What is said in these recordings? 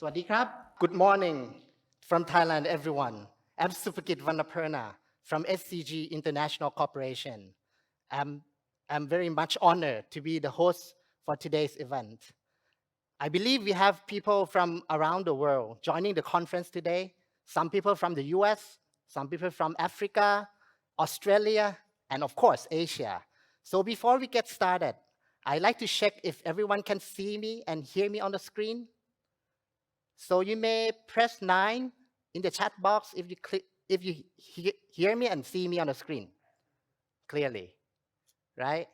Swadikap. Good morning from Thailand, everyone. I'm 𝗡𝗃𝗂𝐻𝑒𝐴 from SCG International Corporation. I'm very much honored to be the host for today's event. I believe we have people from around the world joining the conference today. Some people from the US, some people from Africa, Australia, and of course, Asia. So before we get started, I'd like to check if everyone can see me and hear me on the screen. So you may press 9 in the chat box if you hear me and see me on the screen clearly, right?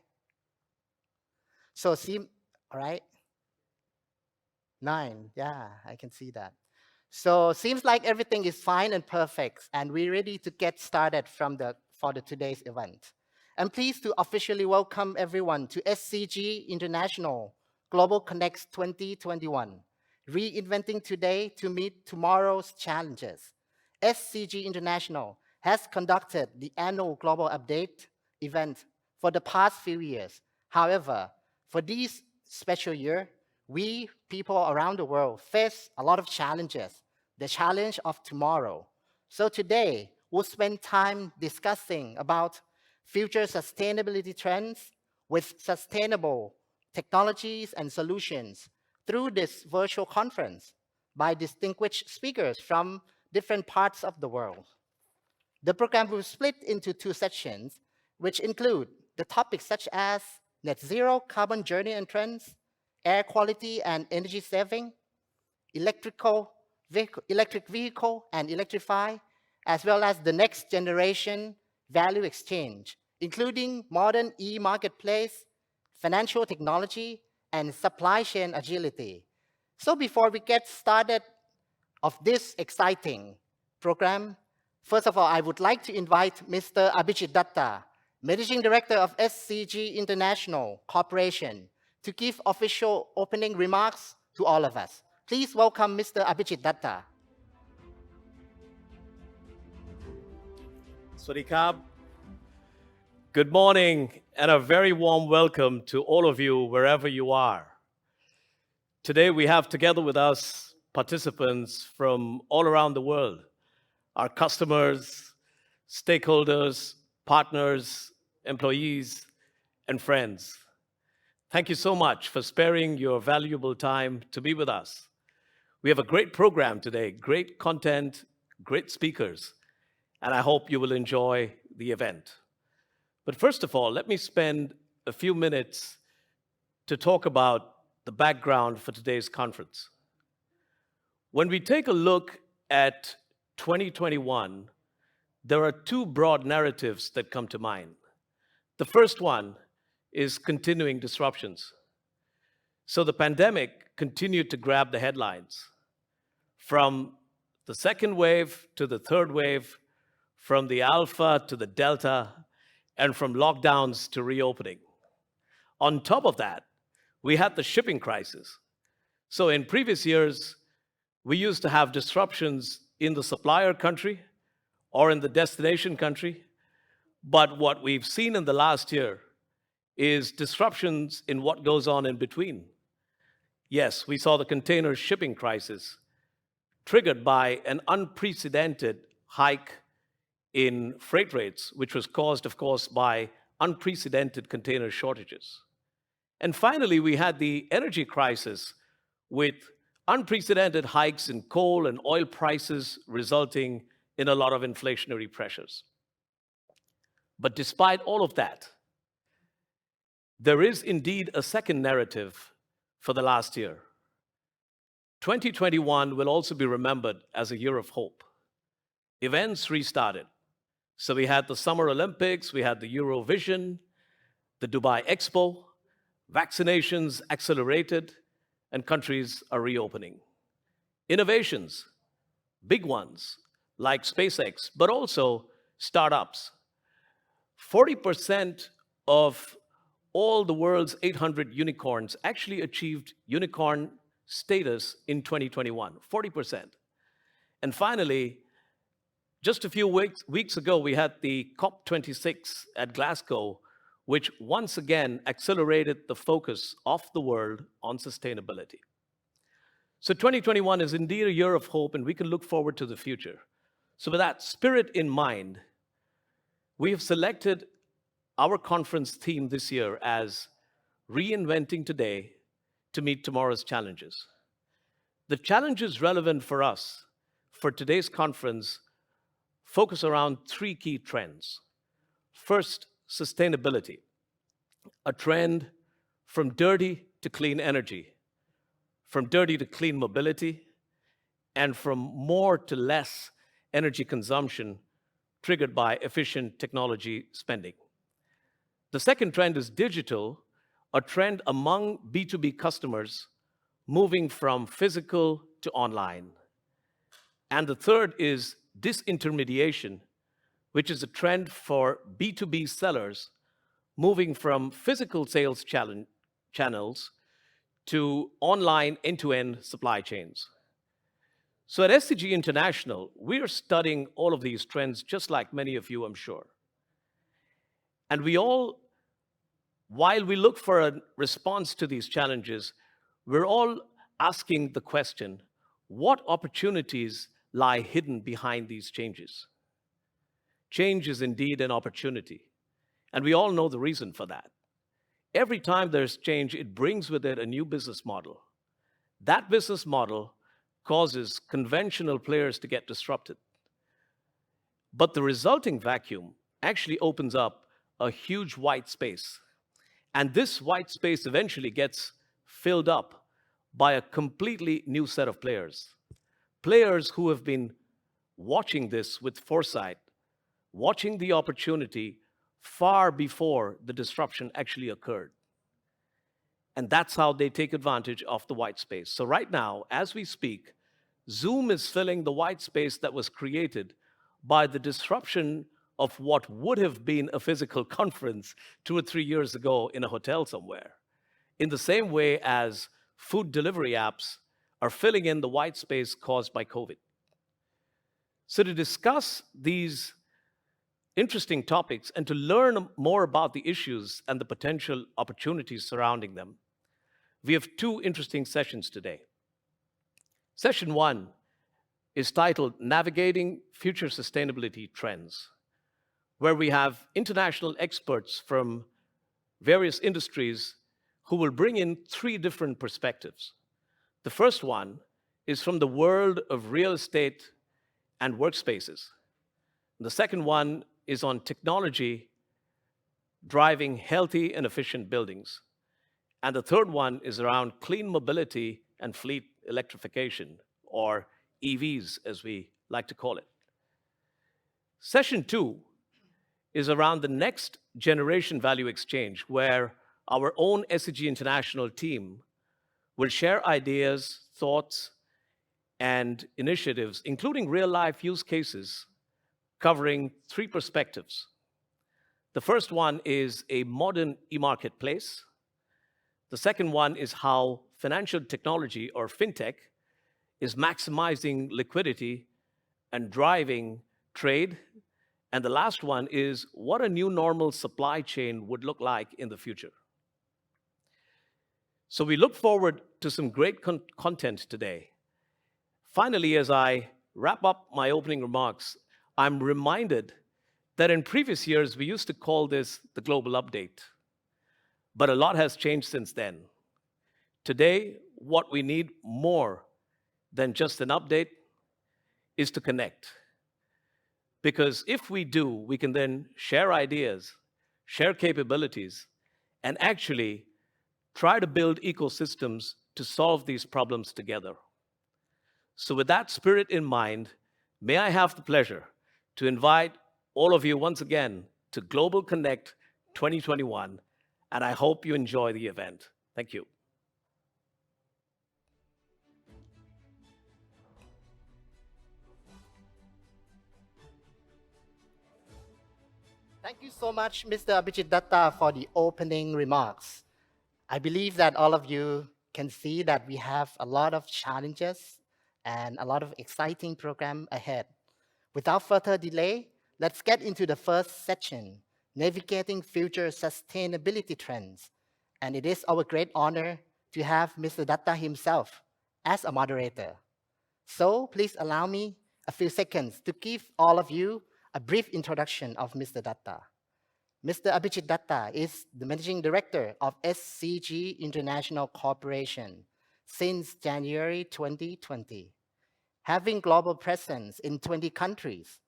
So all right? 9, yeah, I can see that. So seems like everything is fine and perfect, and we're ready to get started for today's event. I'm pleased to officially welcome everyone to SCG International Global CONNEXT 2021. Reinventing today to meet tomorrow's challenges. SCG International has conducted the annual Global Update event for the past few years. However, for this special year, we people around the world face a lot of challenges, the challenge of tomorrow. So today, we'll spend time discussing about future sustainability trends with sustainable technologies and solutions through this virtual conference by distinguished speakers from different parts of the world. The program will split into 2 sections, which include the topics such as net zero carbon journey and trends, air quality and energy saving, electric vehicle and electrify, as well as the next generation value exchange, including modern e-marketplace, financial technology, and supply chain agility. So before we get started of this exciting program, first of all, I would like to invite Mr. Abhijit Datta, Managing Director of SCG International Corporation, to give official opening remarks to all of us. Please welcome Mr. Abhijit Datta. Swadikap. Good morning and a very warm welcome to all of you wherever you are. Today we have together with us participants from all around the world, our customers, stakeholders, partners, employees, and friends. Thank you so much for sparing your valuable time to be with us. We have a great program today, great content, great speakers, and I hope you will enjoy the event. But first of all, let me spend a few minutes to talk about the background for today's conference. When we take a look at 2021, there are 2 broad narratives that come to mind. The first one is continuing disruptions. So the pandemic continued to grab the headlines. From the second wave to the third wave, from the Alpha to the Delta, and from lockdowns to reopening. On top of that, we had the shipping crisis. So in previous years, we used to have disruptions in the supplier country or in the destination country. But what we've seen in the last year is disruptions in what goes on in between. Yes, we saw the container shipping crisis triggered by an unprecedented hike in freight rates, which was caused, of course, by unprecedented container shortages. And finally, we had the energy crisis with unprecedented hikes in coal and oil prices, resulting in a lot of inflationary pressures. But despite all of that, there is indeed a second narrative for the last year. 2021 will also be remembered as a year of hope. Events restarted. So we had the Summer Olympics, we had the Eurovision, the Dubai Expo, vaccinations accelerated, and countries are reopening. Innovations, big ones, like SpaceX, but also startups. 40% of all the world's 800 unicorns actually achieved unicorn status in 2021, 40%. And finally, just a few weeks ago, we had the COP26 at Glasgow, which once again accelerated the focus of the world on sustainability. So 2021 is indeed a year of hope, and we can look forward to the future. So with that spirit in mind, we have selected our conference theme this year as Reinventing Today to Meet Tomorrow's Challenges. The challenges relevant for us for today's conference focus around three key trends. First, sustainability, a trend from dirty to clean energy, from dirty to clean mobility, and from more to less energy consumption triggered by efficient technology spending. The second trend is digital, a trend among B2B customers moving from physical to online. And the third is disintermediation, which is a trend for B2B sellers moving from physical sales channels to online end-to-end supply chains. So at SCG International, we are studying all of these trends, just like many of you, I'm sure. And while we look for a response to these challenges, we're all asking the question, what opportunities lie hidden behind these changes? Change is indeed an opportunity, and we all know the reason for that. Every time there's change, it brings with it a new business model. That business model causes conventional players to get disrupted. But the resulting vacuum actually opens up a huge white space. And this white space eventually gets filled up by a completely new set of players. Players who have been watching this with foresight, watching the opportunity far before the disruption actually occurred. And that's how they take advantage of the white space. So right now, as we speak, Zoom is filling the white space that was created by the disruption of what would have been a physical conference 2 or 3 years ago in a hotel somewhere. In the same way as food delivery apps are filling in the white space caused by COVID. So to discuss these interesting topics and to learn more about the issues and the potential opportunities surrounding them, we have 2 interesting sessions today. Session 1 is titled Navigating Future Sustainability Trends, where we have international experts from various industries who will bring in 3 different perspectives. The first one is from the world of real estate and workspaces. The second one is on technology driving healthy and efficient buildings. And the third one is around clean mobility and fleet electrification, or EVs, as we like to call it. Session 2 is around the next generation value exchange, where our own SCG International team will share ideas, thoughts, and initiatives, including real-life use cases, covering 3 perspectives. The first one is a modern e-marketplace. The second one is how financial technology, or fintech, is maximizing liquidity and driving trade. And the last one is what a new normal supply chain would look like in the future. So we look forward to some great content today. Finally, as I wrap up my opening remarks, I'm reminded that in previous years, we used to call this the global update. But a lot has changed since then. Today, what we need more than just an update is to connect. Because if we do, we can then share ideas, share capabilities, and actually try to build ecosystems to solve these problems together. So with that spirit in mind, may I have the pleasure to invite all of you once again to Global Connect 2021, and I hope you enjoy the event. Thank you. Thank you so much, Mr. Abhijit Datta, for the opening remarks. I believe that all of you can see that we have a lot of challenges and a lot of exciting program ahead. Without further delay, let's get into the first section, Navigating Future Sustainability Trends. And it is our great honor to have Mr. Datta himself as a moderator. So please allow me a few seconds to give all of you a brief introduction of Mr. Datta. Mr. Abhijit Datta is the Managing Director of SCG International Corporation since January 2020. Having global presence in 20 countries,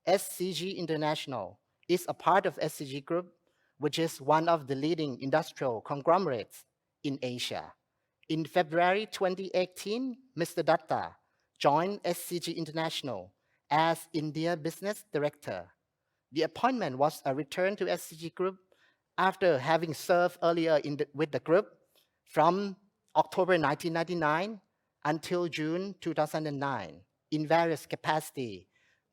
SCG International is a part of SCG Group, which is one of the leading industrial conglomerates in Asia. In February 2018, Mr. Datta joined SCG International as India Business Director. The appointment was a return to SCG Group after having served earlier with the group from October 1999 until June 2009 in various capacities,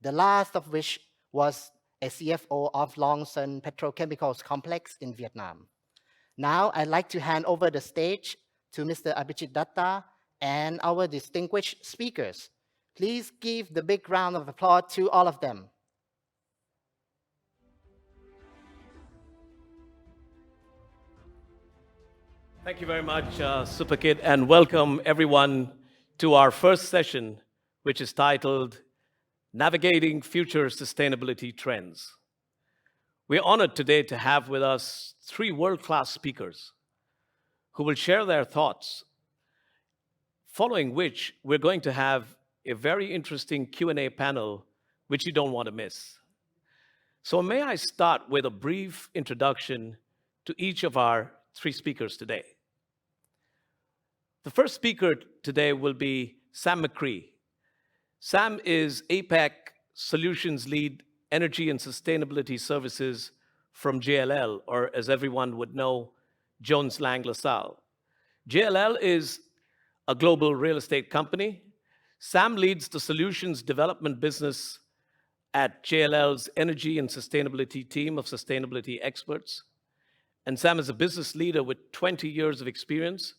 the last of which was a CFO of Long Son Petrochemicals Complex in Vietnam. Now I'd like to hand over the stage to Mr. Abhijit Datta and our distinguished speakers. Please give the big round of applause to all of them. Thank you very much, Superkid, and welcome everyone to our first session, which is titled Navigating Future Sustainability Trends. We're honored today to have with us three world-class speakers who will share their thoughts, following which we're going to have a very interesting Q&A panel, which you don't want to miss. So may I start with a brief introduction to each of our three speakers today. The first speaker today will be Sam Mccree. Sam is APAC Solutions Lead Energy and Sustainability Services from JLL, or as everyone would know, Jones Lang LaSalle. JLL is a global real estate company. Sam leads the solutions development business at JLL's Energy and Sustainability team of sustainability experts. And Sam is a business leader with 20 years of experience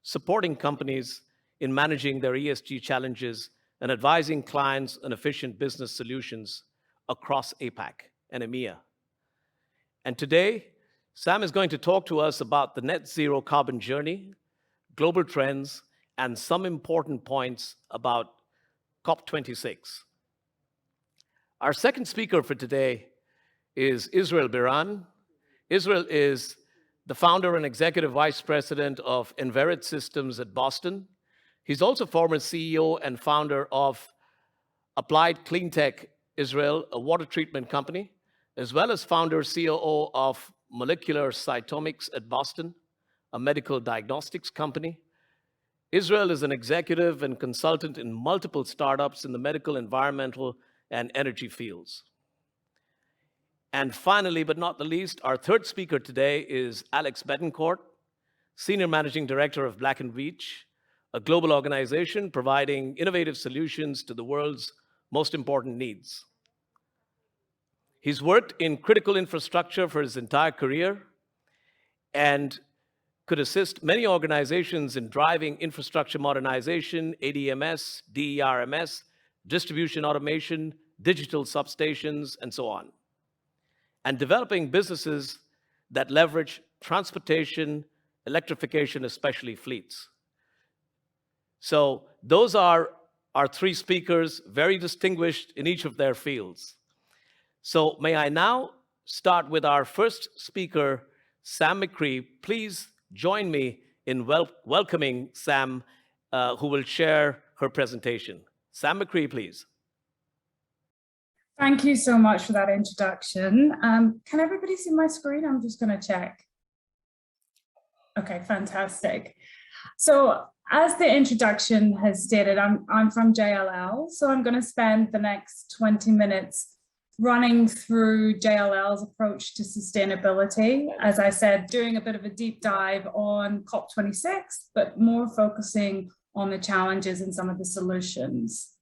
supporting companies in managing their ESG challenges and advising clients on efficient business solutions across APAC and EMEA. And today, Sam is going to talk to us about the net zero carbon journey, global trends, and some important points about COP26. Our second speaker for today is Israel Bhiran. Israel is the founder and executive vice president of Enverit Systems at Boston. He's also former CEO and founder of Applied Cleantech Israel, a water treatment company, as well as founder COO of Molecular Cytomics at Boston, a medical diagnostics company. Israel is an executive and consultant in multiple startups in the medical, environmental, and energy fields. And finally, but not the least, our third speaker today is Alex Bettencourt, Senior Managing Director of Black & Veatch, a global organization providing innovative solutions to the world's most important needs. He's worked in critical infrastructure for his entire career and could assist many organizations in driving infrastructure modernization, ADMS, DERMS, distribution automation, digital substations, and so on, and developing businesses that leverage transportation, electrification, especially fleets. So those are our three speakers, very distinguished in each of their fields. So may I now start with our first speaker, Sam Mccree. Please join me in welcoming Sam, who will share her presentation. Sam Mccree, please. Thank you so much for that introduction. Can everybody see my screen? I'm just going to check. Okay, fantastic. So as the introduction has stated, I'm from JLL, so I'm going to spend the next 20 minutes running through JLL's approach to sustainability. As I said, doing a bit of a deep dive on COP26, but more focusing on the challenges and some of the solutions.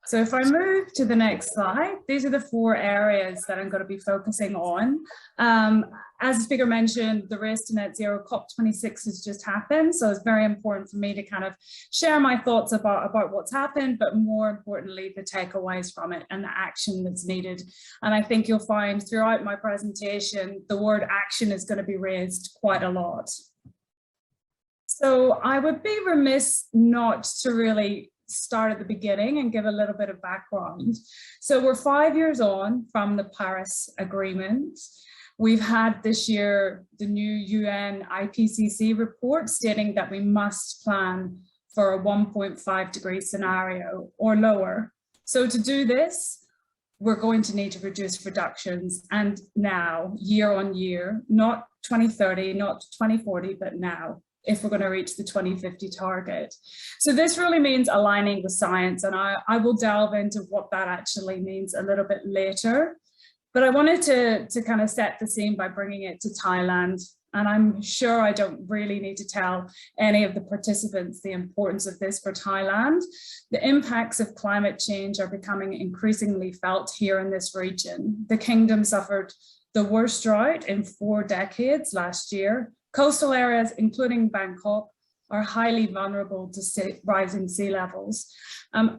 So if I move to the next slide, these are the four areas that I'm going to be focusing on. As the speaker mentioned, the race to net zero COP26 has just happened. So it's very important for me to kind of share my thoughts about what's happened, but more importantly, the takeaways from it and the action that's needed. And I think you'll find throughout my presentation, the word action is going to be raised quite a lot. So I would be remiss not to really start at the beginning and give a little bit of background. So we're 5 years on from the Paris Agreement. We've had this year the new UN IPCC report stating that we must plan for a 1.5-degree scenario or lower. So to do this, we're going to need to reduce reductions, and now, year on year, not 2030, not 2040, but now, if we're going to reach the 2050 target. So this really means aligning with science, and I will delve into what that actually means a little bit later. But I wanted to kind of set the scene by bringing it to Thailand. And I'm sure I don't really need to tell any of the participants the importance of this for Thailand. The impacts of climate change are becoming increasingly felt here in this region. The kingdom suffered the worst drought in 4 decades last year. Coastal areas, including Bangkok, are highly vulnerable to rising sea levels.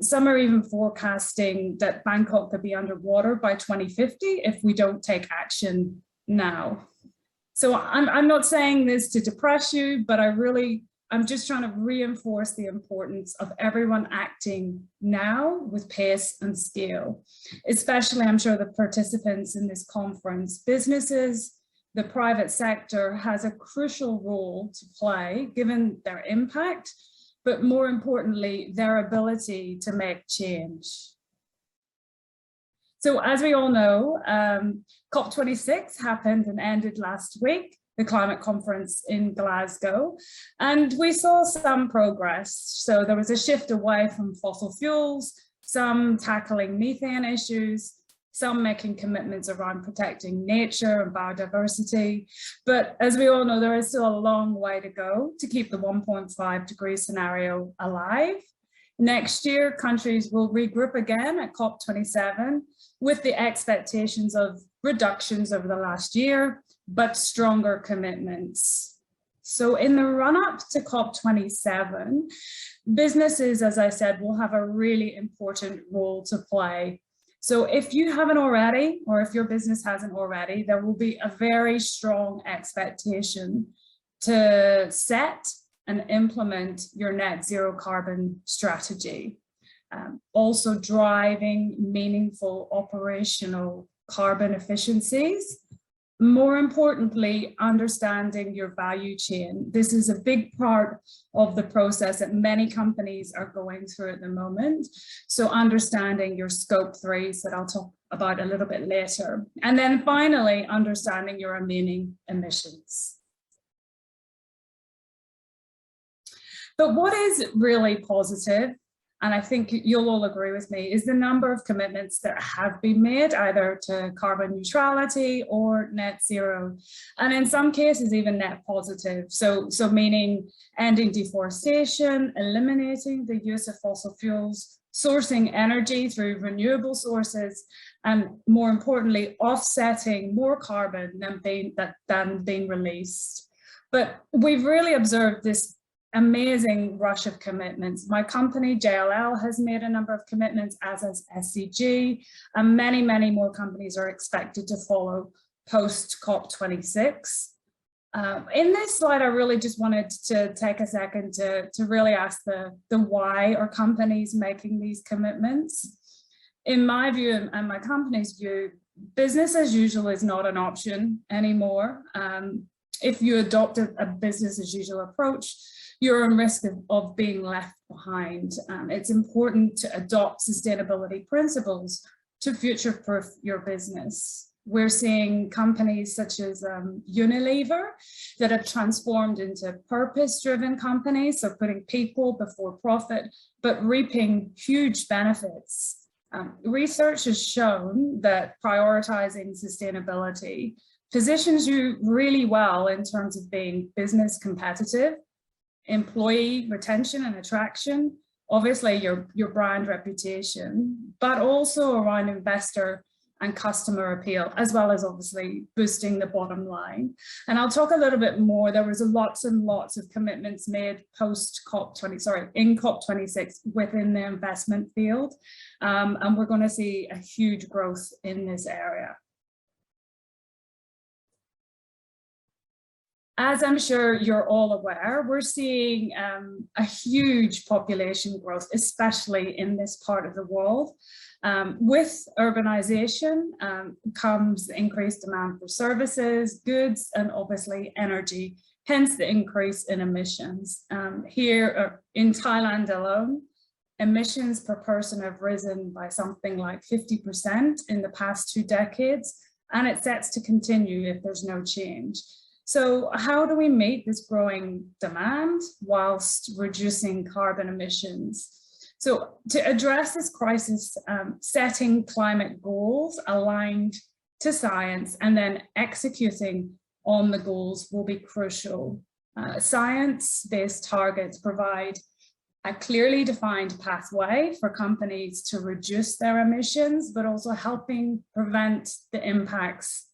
Some are even forecasting that Bangkok could be underwater by 2050 if we don't take action now. So I'm not saying this to depress you, but I'm just trying to reinforce the importance of everyone acting now with pace and scale, especially, I'm sure, the participants in this conference. Businesses, the private sector has a crucial role to play given their impact, but more importantly, their ability to make change. So as we all know, COP26 happened and ended last week, the climate conference in Glasgow, and we saw some progress. So there was a shift away from fossil fuels, some tackling methane issues, some making commitments around protecting nature and biodiversity. But as we all know, there is still a long way to go to keep the 1.5-degree scenario alive. Next year, countries will regroup again at COP27 with the expectations of reductions over the last year, but stronger commitments. So in the run-up to COP27, businesses, as I said, will have a really important role to play. So if you haven't already, or if your business hasn't already, there will be a very strong expectation to set and implement your net zero carbon strategy. Also driving meaningful operational carbon efficiencies. More importantly, understanding your value chain. This is a big part of the process that many companies are going through at the moment. So understanding your scope 3s that I'll talk about a little bit later. And then finally, understanding your remaining emissions. But what is really positive, and I think you'll all agree with me, is the number of commitments that have been made either to carbon neutrality or net zero, and in some cases even net positive. So meaning ending deforestation, eliminating the use of fossil fuels, sourcing energy through renewable sources, and more importantly, offsetting more carbon than being released. But we've really observed this amazing rush of commitments. My company, JLL, has made a number of commitments, as has SCG, and many, many more companies are expected to follow post COP26. In this slide, I really just wanted to take a second to really ask the why are companies making these commitments. In my view and my company's view, business as usual is not an option anymore. If you adopt a business as usual approach, you're at risk of being left behind. It's important to adopt sustainability principles to future-proof your business. We're seeing companies such as Unilever that have transformed into purpose-driven companies, so putting people before profit, but reaping huge benefits. Research has shown that prioritizing sustainability positions you really well in terms of being business competitive, employee retention and attraction, obviously your brand reputation, but also around investor and customer appeal, as well as obviously boosting the bottom line. And I'll talk a little bit more. There was lots and lots of commitments made post in COP26 within the investment field. And we're going to see a huge growth in this area. As I'm sure you're all aware, we're seeing a huge population growth, especially in this part of the world. With urbanization comes increased demand for services, goods, and obviously energy, hence the increase in emissions. Here in Thailand alone, emissions per person have risen by something like 50% in the past 2 decades, and it sets to continue if there's no change. So how do we meet this growing demand whilst reducing carbon emissions? So to address this crisis, setting climate goals aligned to science and then executing on the goals will be crucial. Science-based targets provide a clearly defined pathway for companies to reduce their emissions, but also helping prevent the impacts.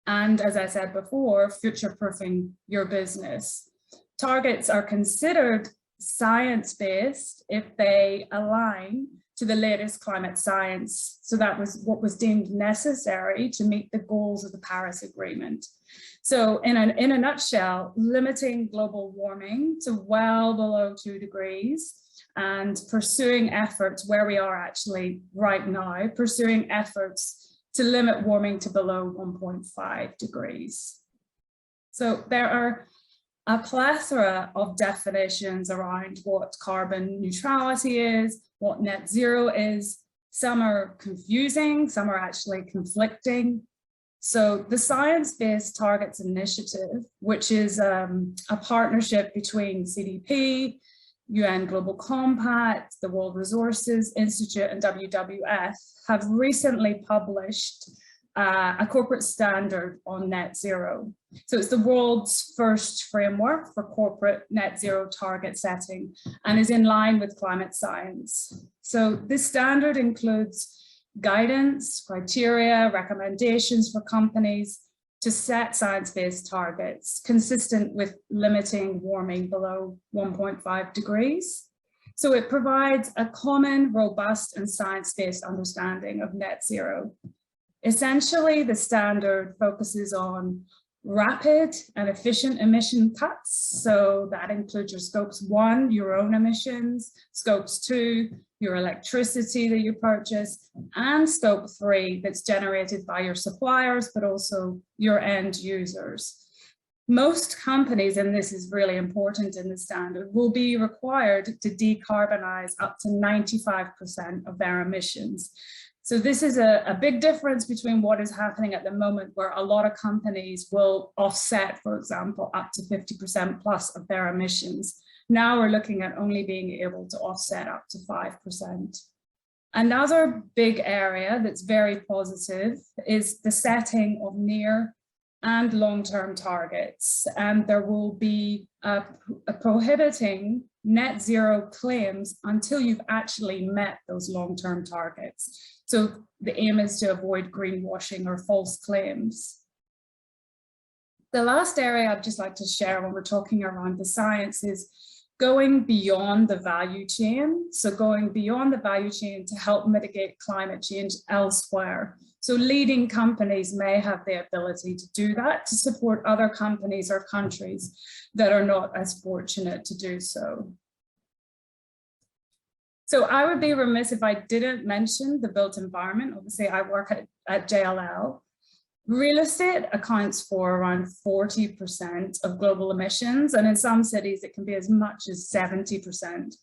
And as I said before, future-proofing your business. Targets are considered science-based if they align to the latest climate science. So that was what was deemed necessary to meet the goals of the Paris Agreement. So in a nutshell, limiting global warming to well below 2 degrees and pursuing efforts where we are actually right now, pursuing efforts to limit warming to below 1.5 degrees. So there are a plethora of definitions around what carbon neutrality is, what net zero is. Some are confusing, some are actually conflicting. So the Science-Based Targets Initiative, which is a partnership between CDP, UN Global Compact, the World Resources Institute, and WWF, have recently published a corporate standard on net zero. So it's the world's first framework for corporate net zero target setting and is in line with climate science. So this standard includes guidance, criteria, recommendations for companies to set science-based targets consistent with limiting warming below 1.5 degrees. So it provides a common, robust, and science-based understanding of net zero. Essentially, the standard focuses on rapid and efficient emission cuts. So that includes your scopes 1, your own emissions, scopes 2, your electricity that you purchase, and scope 3 that's generated by your suppliers, but also your end users. Most companies, and this is really important in the standard, will be required to decarbonize up to 95% of their emissions. So this is a big difference between what is happening at the moment, where a lot of companies will offset, for example, up to 50% plus of their emissions. Now we're looking at only being able to offset up to 5%. Another big area that's very positive is the setting of near and long-term targets. And there will be a prohibiting net zero claims until you've actually met those long-term targets. So the aim is to avoid greenwashing or false claims. The last area I'd just like to share when we're talking around the science is going beyond the value chain. So going beyond the value chain to help mitigate climate change elsewhere. So leading companies may have the ability to do that to support other companies or countries that are not as fortunate to do so. So I would be remiss if I didn't mention the built environment. Obviously, I work at JLL. Real estate accounts for around 40% of global emissions, and in some cities it can be as much as 70%.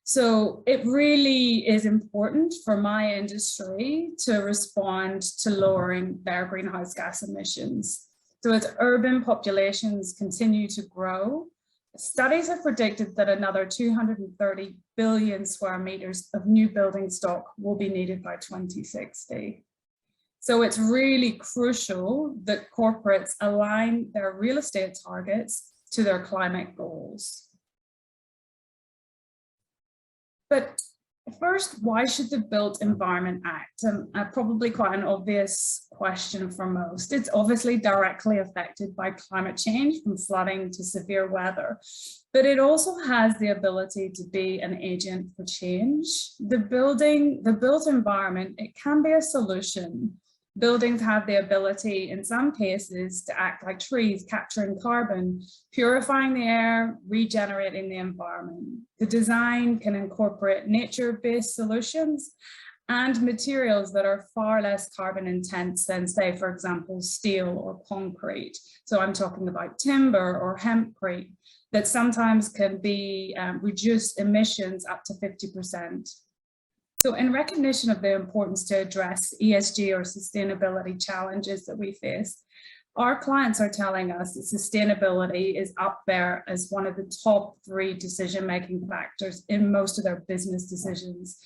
So it really is important for my industry to respond to lowering their greenhouse gas emissions. So as urban populations continue to grow, studies have predicted that another 230 billion square meters of new building stock will be needed by 2060. So it's really crucial that corporates align their real estate targets to their climate goals. But first, why should the Built Environment Act? Probably quite an obvious question for most. It's obviously directly affected by climate change, from flooding to severe weather, but it also has the ability to be an agent for change. The built environment, it can be a solution Buildings have the ability, in some cases, to act like trees, capturing carbon, purifying the air, regenerating the environment. The design can incorporate nature-based solutions and materials that are far less carbon intense than, say, for example, steel or concrete. So I'm talking about timber or hempcrete that sometimes can be reduce emissions up to 50%. So in recognition of the importance to address ESG or sustainability challenges that we face, our clients are telling us that sustainability is up there as one of the top 3 decision-making factors in most of their business decisions.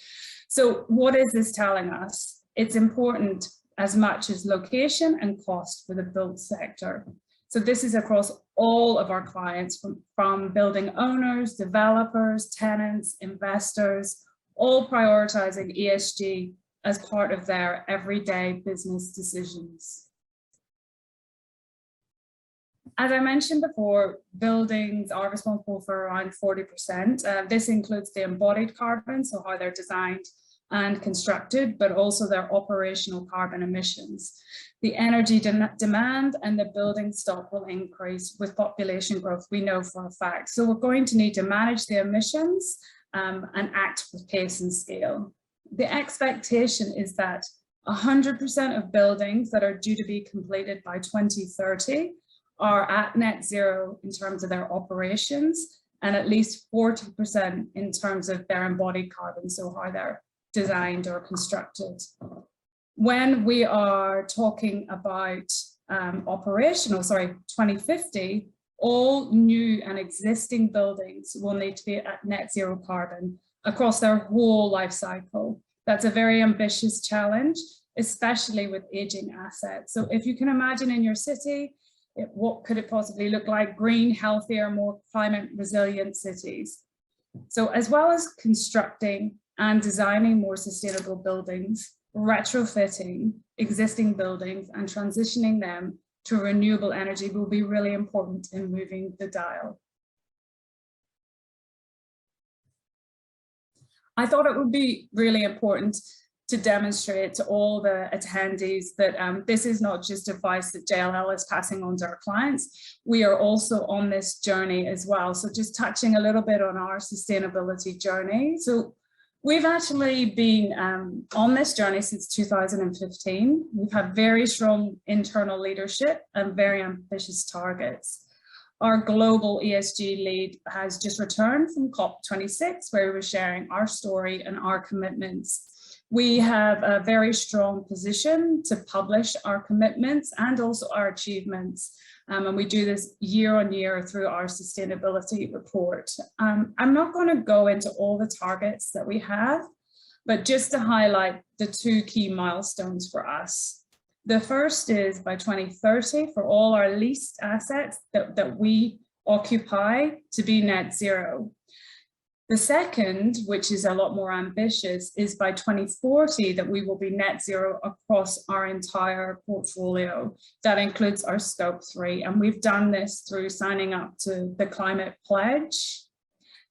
So what is this telling us? It's important as much as location and cost for the built sector. So this is across all of our clients, from building owners, developers, tenants, investors, all prioritizing ESG as part of their everyday business decisions. As I mentioned before, buildings are responsible for around 40%. This includes the embodied carbon, so how they're designed and constructed, but also their operational carbon emissions. The energy demand and the building stock will increase with population growth, we know for a fact. So we're going to need to manage the emissions and act with pace and scale. The expectation is that 100% of buildings that are due to be completed by 2030 are at net zero in terms of their operations, and at least 40% in terms of their embodied carbon, so how they're designed or constructed. When we are talking about 2050, all new and existing buildings will need to be at net zero carbon across their whole life cycle. That's a very ambitious challenge, especially with aging assets. So if you can imagine in your city, what could it possibly look like? Green, healthier, more climate resilient cities. So as well as constructing and designing more sustainable buildings, retrofitting existing buildings and transitioning them to renewable energy will be really important in moving the dial. I thought it would be really important to demonstrate to all the attendees that this is not just advice that JLL is passing on to our clients. We are also on this journey as well. So just touching a little bit on our sustainability journey. So we've actually been on this journey since 2015. We've had very strong internal leadership and very ambitious targets. Our global ESG lead has just returned from COP26, where we were sharing our story and our commitments. We have a very strong position to publish our commitments and also our achievements. And we do this year on year through our sustainability report. I'm not going to go into all the targets that we have, but just to highlight the 2 key milestones for us. The first is by 2030 for all our leased assets that we occupy to be net zero. The second, which is a lot more ambitious, is by 2040 that we will be net zero across our entire portfolio. That includes our scope 3, and we've done this through signing up to the climate pledge.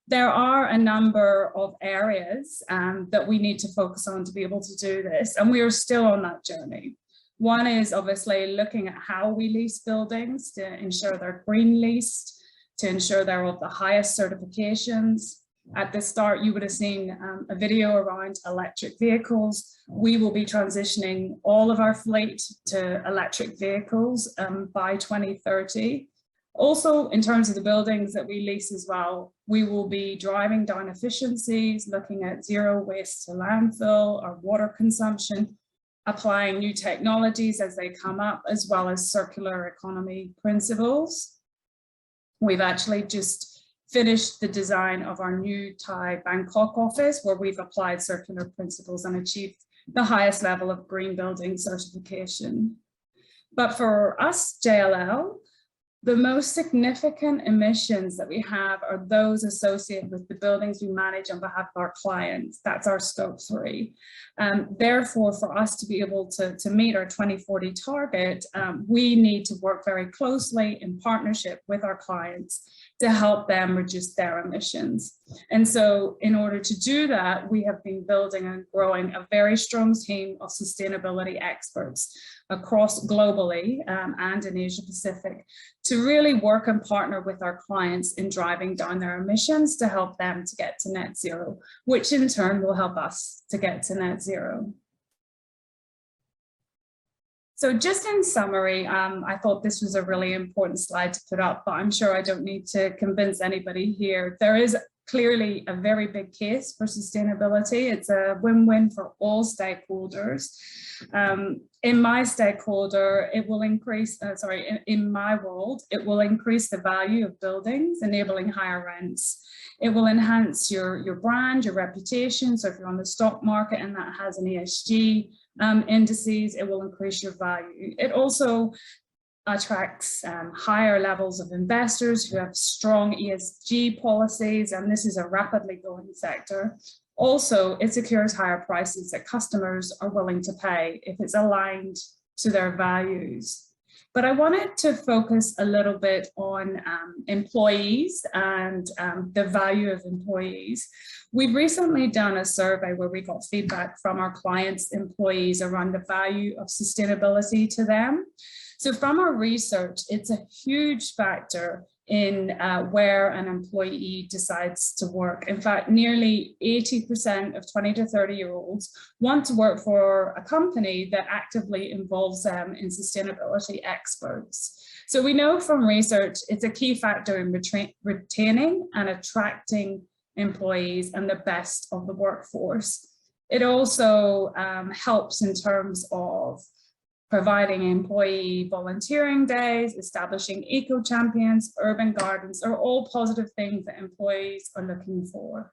There are a number of areas that we need to focus on to be able to do this, and we are still on that journey. One is obviously looking at how we lease buildings to ensure they're green leased, to ensure they're of the highest certifications. At the start, you would have seen a video around electric vehicles. We will be transitioning all of our fleet to electric vehicles by 2030. Also, in terms of the buildings that we lease as well, we will be driving down efficiencies, looking at zero waste to landfill, our water consumption, applying new technologies as they come up, as well as circular economy principles. We've actually just finished the design of our new Thai Bangkok office, where we've applied circular principles and achieved the highest level of green building certification. But for us, JLL, The most significant emissions that we have are those associated with the buildings we manage on behalf of our clients. That's our scope 3. Therefore, for us to be able to meet our 2040 target, we need to work very closely in partnership with our clients to help them reduce their emissions. And so in order to do that, we have been building and growing a very strong team of sustainability experts across globally and in Asia Pacific to really work and partner with our clients in driving down their emissions to help them to get to net zero, which in turn will help us to get to net zero. So just in summary, I thought this was a really important slide to put up, but I'm sure I don't need to convince anybody here. There is clearly a very big case for sustainability. It's a win-win for all stakeholders. In my stakeholder, it will increase, in my world, it will increase the value of buildings, enabling higher rents. It will enhance your brand, your reputation. So if you're on the stock market and that has an ESG indices, it will increase your value. It also attracts higher levels of investors who have strong ESG policies, and this is a rapidly growing sector. Also, it secures higher prices that customers are willing to pay if it's aligned to their values. But I wanted to focus a little bit on employees and the value of employees. We've recently done a survey where we got feedback from our clients' employees around the value of sustainability to them. So from our research, it's a huge factor in where an employee decides to work. In fact, nearly 80% of 20 to 30-year-olds want to work for a company that actively involves them in sustainability experts. So we know from research, it's a key factor in retaining and attracting employees and the best of the workforce. It also helps in terms of providing employee volunteering days, establishing eco-champions, urban gardens are all positive things that employees are looking for.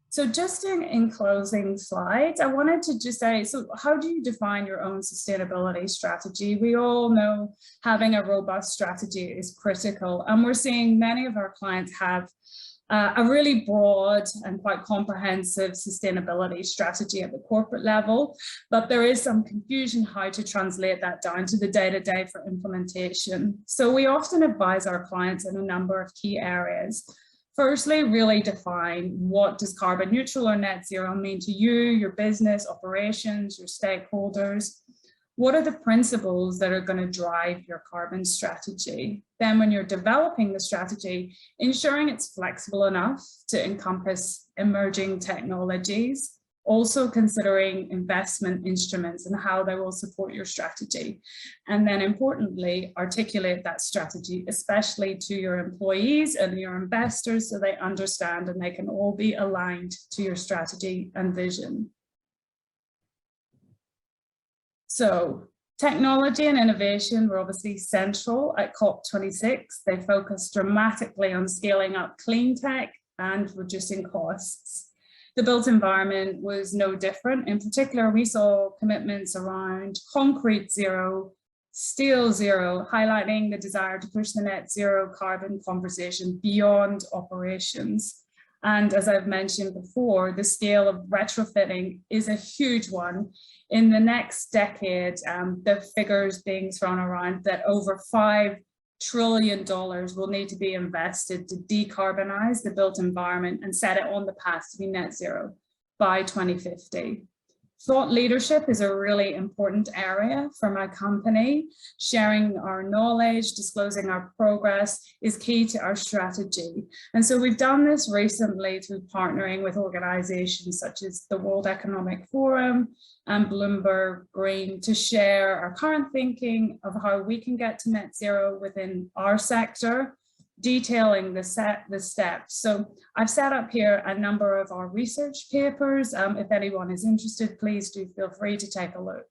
So just in closing slides, I wanted to just say, so how do you define your own sustainability strategy? We all know having a robust strategy is critical, and we're seeing many of our clients have a really broad and quite comprehensive sustainability strategy at the corporate level, but there is some confusion how to translate that down to the day-to-day for implementation. So we often advise our clients in a number of key areas. Firstly, really define what does carbon neutral or net zero mean to you, your business, operations, your stakeholders. What are the principles that are going to drive your carbon strategy? Then when you're developing the strategy, ensuring it's flexible enough to encompass emerging technologies, also considering investment instruments and how they will support your strategy. And then importantly, articulate that strategy, especially to your employees and your investors so they understand and they can all be aligned to your strategy and vision. So technology and innovation were obviously central at COP26. They focused dramatically on scaling up clean tech and reducing costs. The built environment was no different. In particular, we saw commitments around concrete zero, steel zero, highlighting the desire to push the net zero carbon conversation beyond operations. And as I've mentioned before, the scale of retrofitting is a huge one. In the next decade, the figures being thrown around that over $5 trillion will need to be invested to decarbonize the built environment and set it on the path to be net zero by 2050. Thought leadership is a really important area for my company. Sharing our knowledge, disclosing our progress is key to our strategy. And so we've done this recently through partnering with organizations such as the World Economic Forum and Bloomberg Green to share our current thinking of how we can get to net zero within our sector, detailing the steps. So I've set up here a number of our research papers. If anyone is interested, please do feel free to take a look.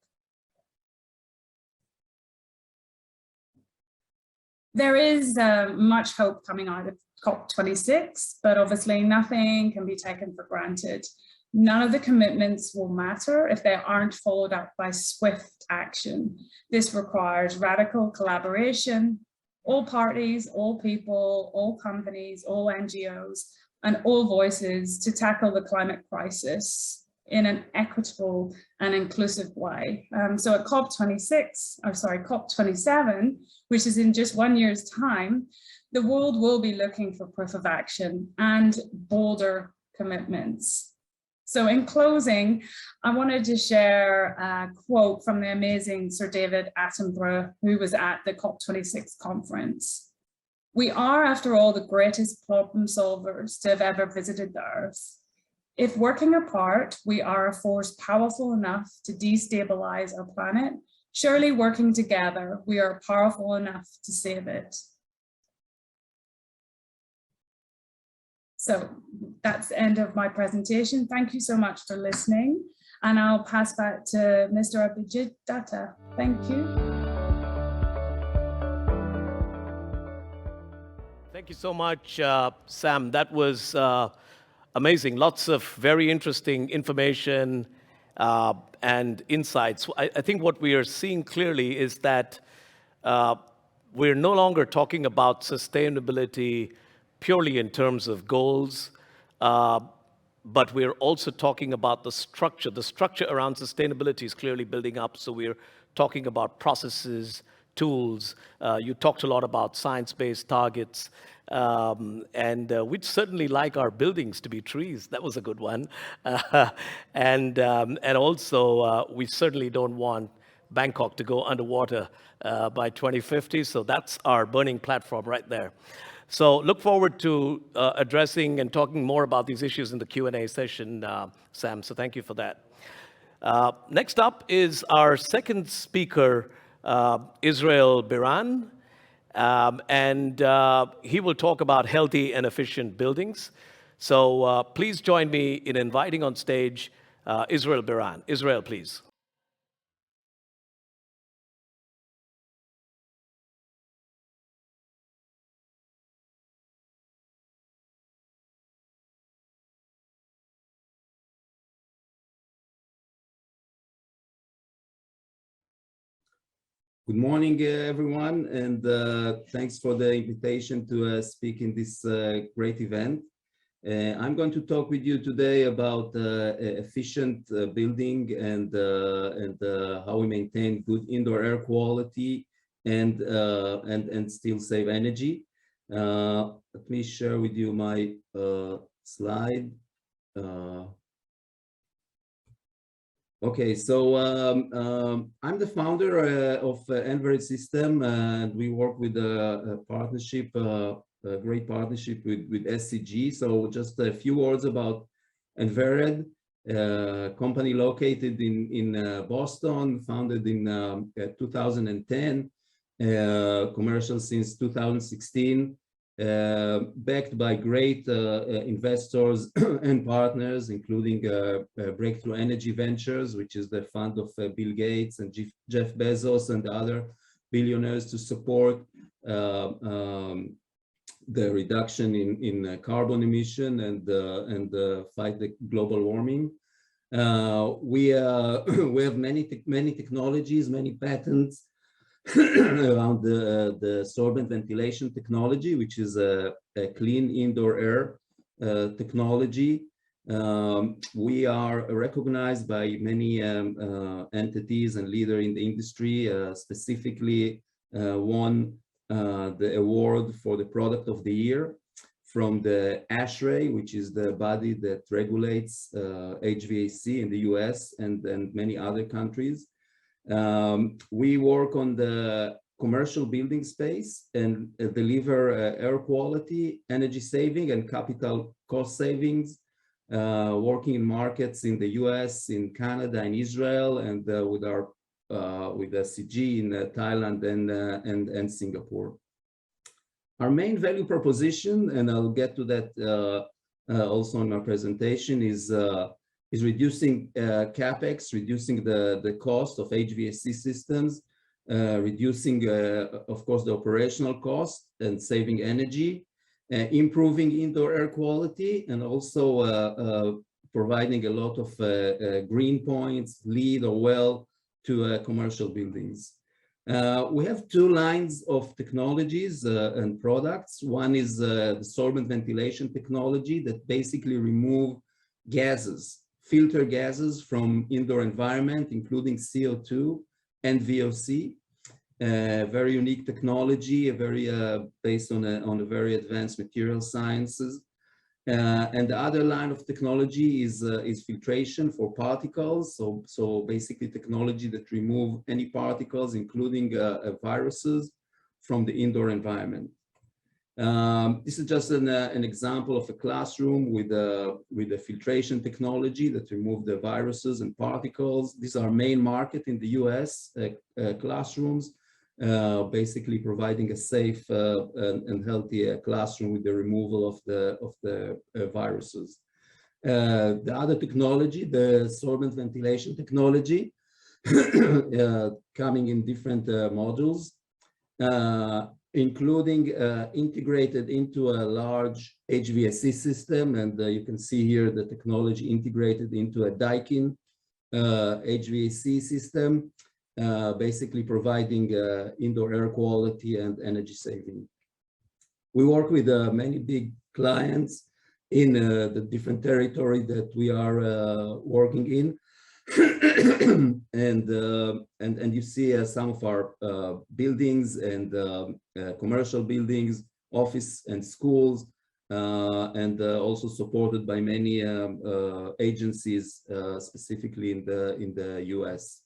There is much hope coming out of COP26, but obviously nothing can be taken for granted. None of the commitments will matter if they aren't followed up by swift action. This requires radical collaboration, all parties, all people, all companies, all NGOs, and all voices to tackle the climate crisis in an equitable and inclusive way. So at COP27, which is in just 1 year's time, the world will be looking for proof of action and bolder commitments. So in closing, I wanted to share a quote from the amazing Sir David Attenborough, who was at the COP26 conference. "We are, after all, the greatest problem solvers to have ever visited the Earth. If working apart, we are a force powerful enough to destabilize our planet, surely working together, we are powerful enough to save it." So that's the end of my presentation. Thank you so much for listening. And I'll pass back to Mr. Abhijit Datta. Thank you. Thank you so much, Sam. That was amazing. Lots of very interesting information and insights. I think what we are seeing clearly is that we're no longer talking about sustainability purely in terms of goals, but we're also talking about the structure. The structure around sustainability is clearly building up, so we're talking about processes, tools. You talked a lot about science-based targets, and we'd certainly like our buildings to be trees. That was a good one. And also, we certainly don't want Bangkok to go underwater by 2050, so that's our burning platform right there. So look forward to addressing and talking more about these issues in the Q&A session, Sam, so thank you for that. Next up is our second speaker, Israel Bhiran, and he will talk about healthy and efficient buildings. So please join me in inviting on stage Israel Bhiran. Israel, please. Good morning, everyone, and thanks for the invitation to speak in this great event. I'm going to talk with you today about efficient building and how we maintain good indoor air quality and still save energy. Let me share with you my slide. Okay, so I'm the founder of 𝐸𝐴𝐺 System, and we work with a partnership, a great partnership with SCG. So just a few words about 𝐸𝐴𝐺, a company located in Boston, founded in 2010, commercial since 2016. Backed by great investors and partners, including Breakthrough Energy Ventures, which is the fund of Bill Gates and Jeff Bezos and other billionaires to support the reduction in carbon emission and fight the global warming. We have many technologies, many patents around the sorbent ventilation technology, which is a clean indoor air technology. We are recognized by many entities and leaders in the industry, specifically won the award for the product of the year from the ASHRAE, which is the body that regulates HVAC in the US and many other countries. We work on the commercial building space and deliver air quality, energy saving, and capital cost savings, working in markets in the US, in Canada, and Israel, and with SCG in Thailand and Singapore. Our main value proposition, and I'll get to that also in my presentation, is reducing CapEx, reducing the cost of HVAC systems, reducing, of course, the operational cost and saving energy, improving indoor air quality, and also providing a lot of green points, LEED or WELL, to commercial buildings. We have two lines of technologies and products. One is the sorbent ventilation technology that basically remove gases, filter gases from indoor environment, including CO2 and VOC. Very unique technology, based on a very advanced material sciences. And the other line of technology is filtration for particles. So basically technology that remove any particles, including viruses, from the indoor environment. This is just an example of a classroom with a filtration technology that remove the viruses and particles. These are main market in the US, classrooms, basically providing a safe and healthy classroom with the removal of the viruses. The other technology, the sorbent ventilation technology, coming in different modules, including integrated into a large HVAC system. And you can see here the technology integrated into a Daikin HVAC system, basically providing indoor air quality and energy saving. We work with many big clients in the different territory that we are working in. and you see some of our buildings and commercial buildings, office and schools, and also supported by many agencies, specifically in the US.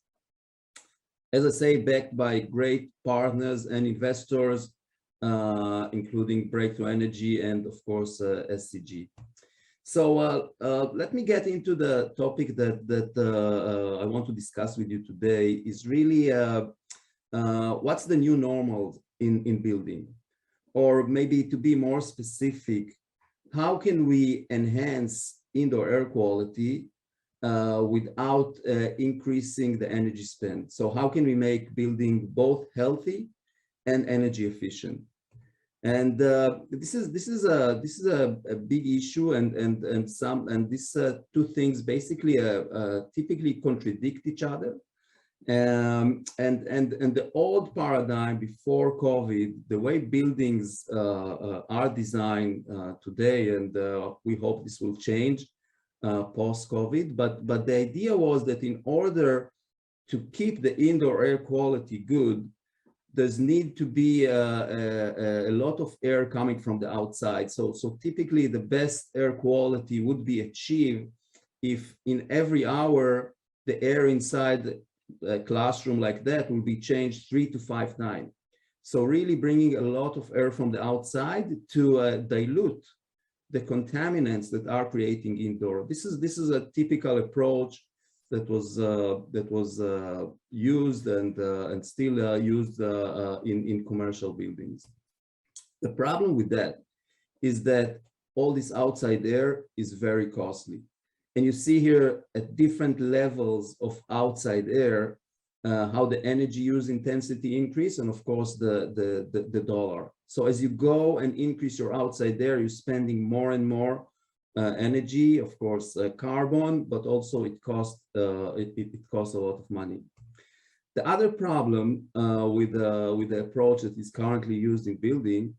As I say, backed by great partners and investors, including Breakthrough Energy and of course SCG. So let me get into the topic that I want to discuss with you today. Is really what's the new normal in building, or maybe to be more specific, how can we enhance indoor air quality without increasing the energy spent? So how can we make building both healthy and energy efficient? And this is a big issue, and these two things basically typically contradict each other. And the old paradigm before COVID, the way buildings are designed today, and we hope this will change post-COVID. But the idea was that in order to keep the indoor air quality good, there's need to be a lot of air coming from the outside. So typically the best air quality would be achieved if in every hour the air inside a classroom like that will be changed 3 to 5 times. So really bringing a lot of air from the outside to dilute the contaminants that are creating indoor. This is a typical approach that was used and still used in commercial buildings. The problem with that is that all this outside air is very costly. And you see here at different levels of outside air, how the energy use intensity increase, and of course the dollar. So as you go and increase your outside air, you're spending more and more energy, of course, carbon, but also it costs a lot of money. The other problem with the approach that is currently used in building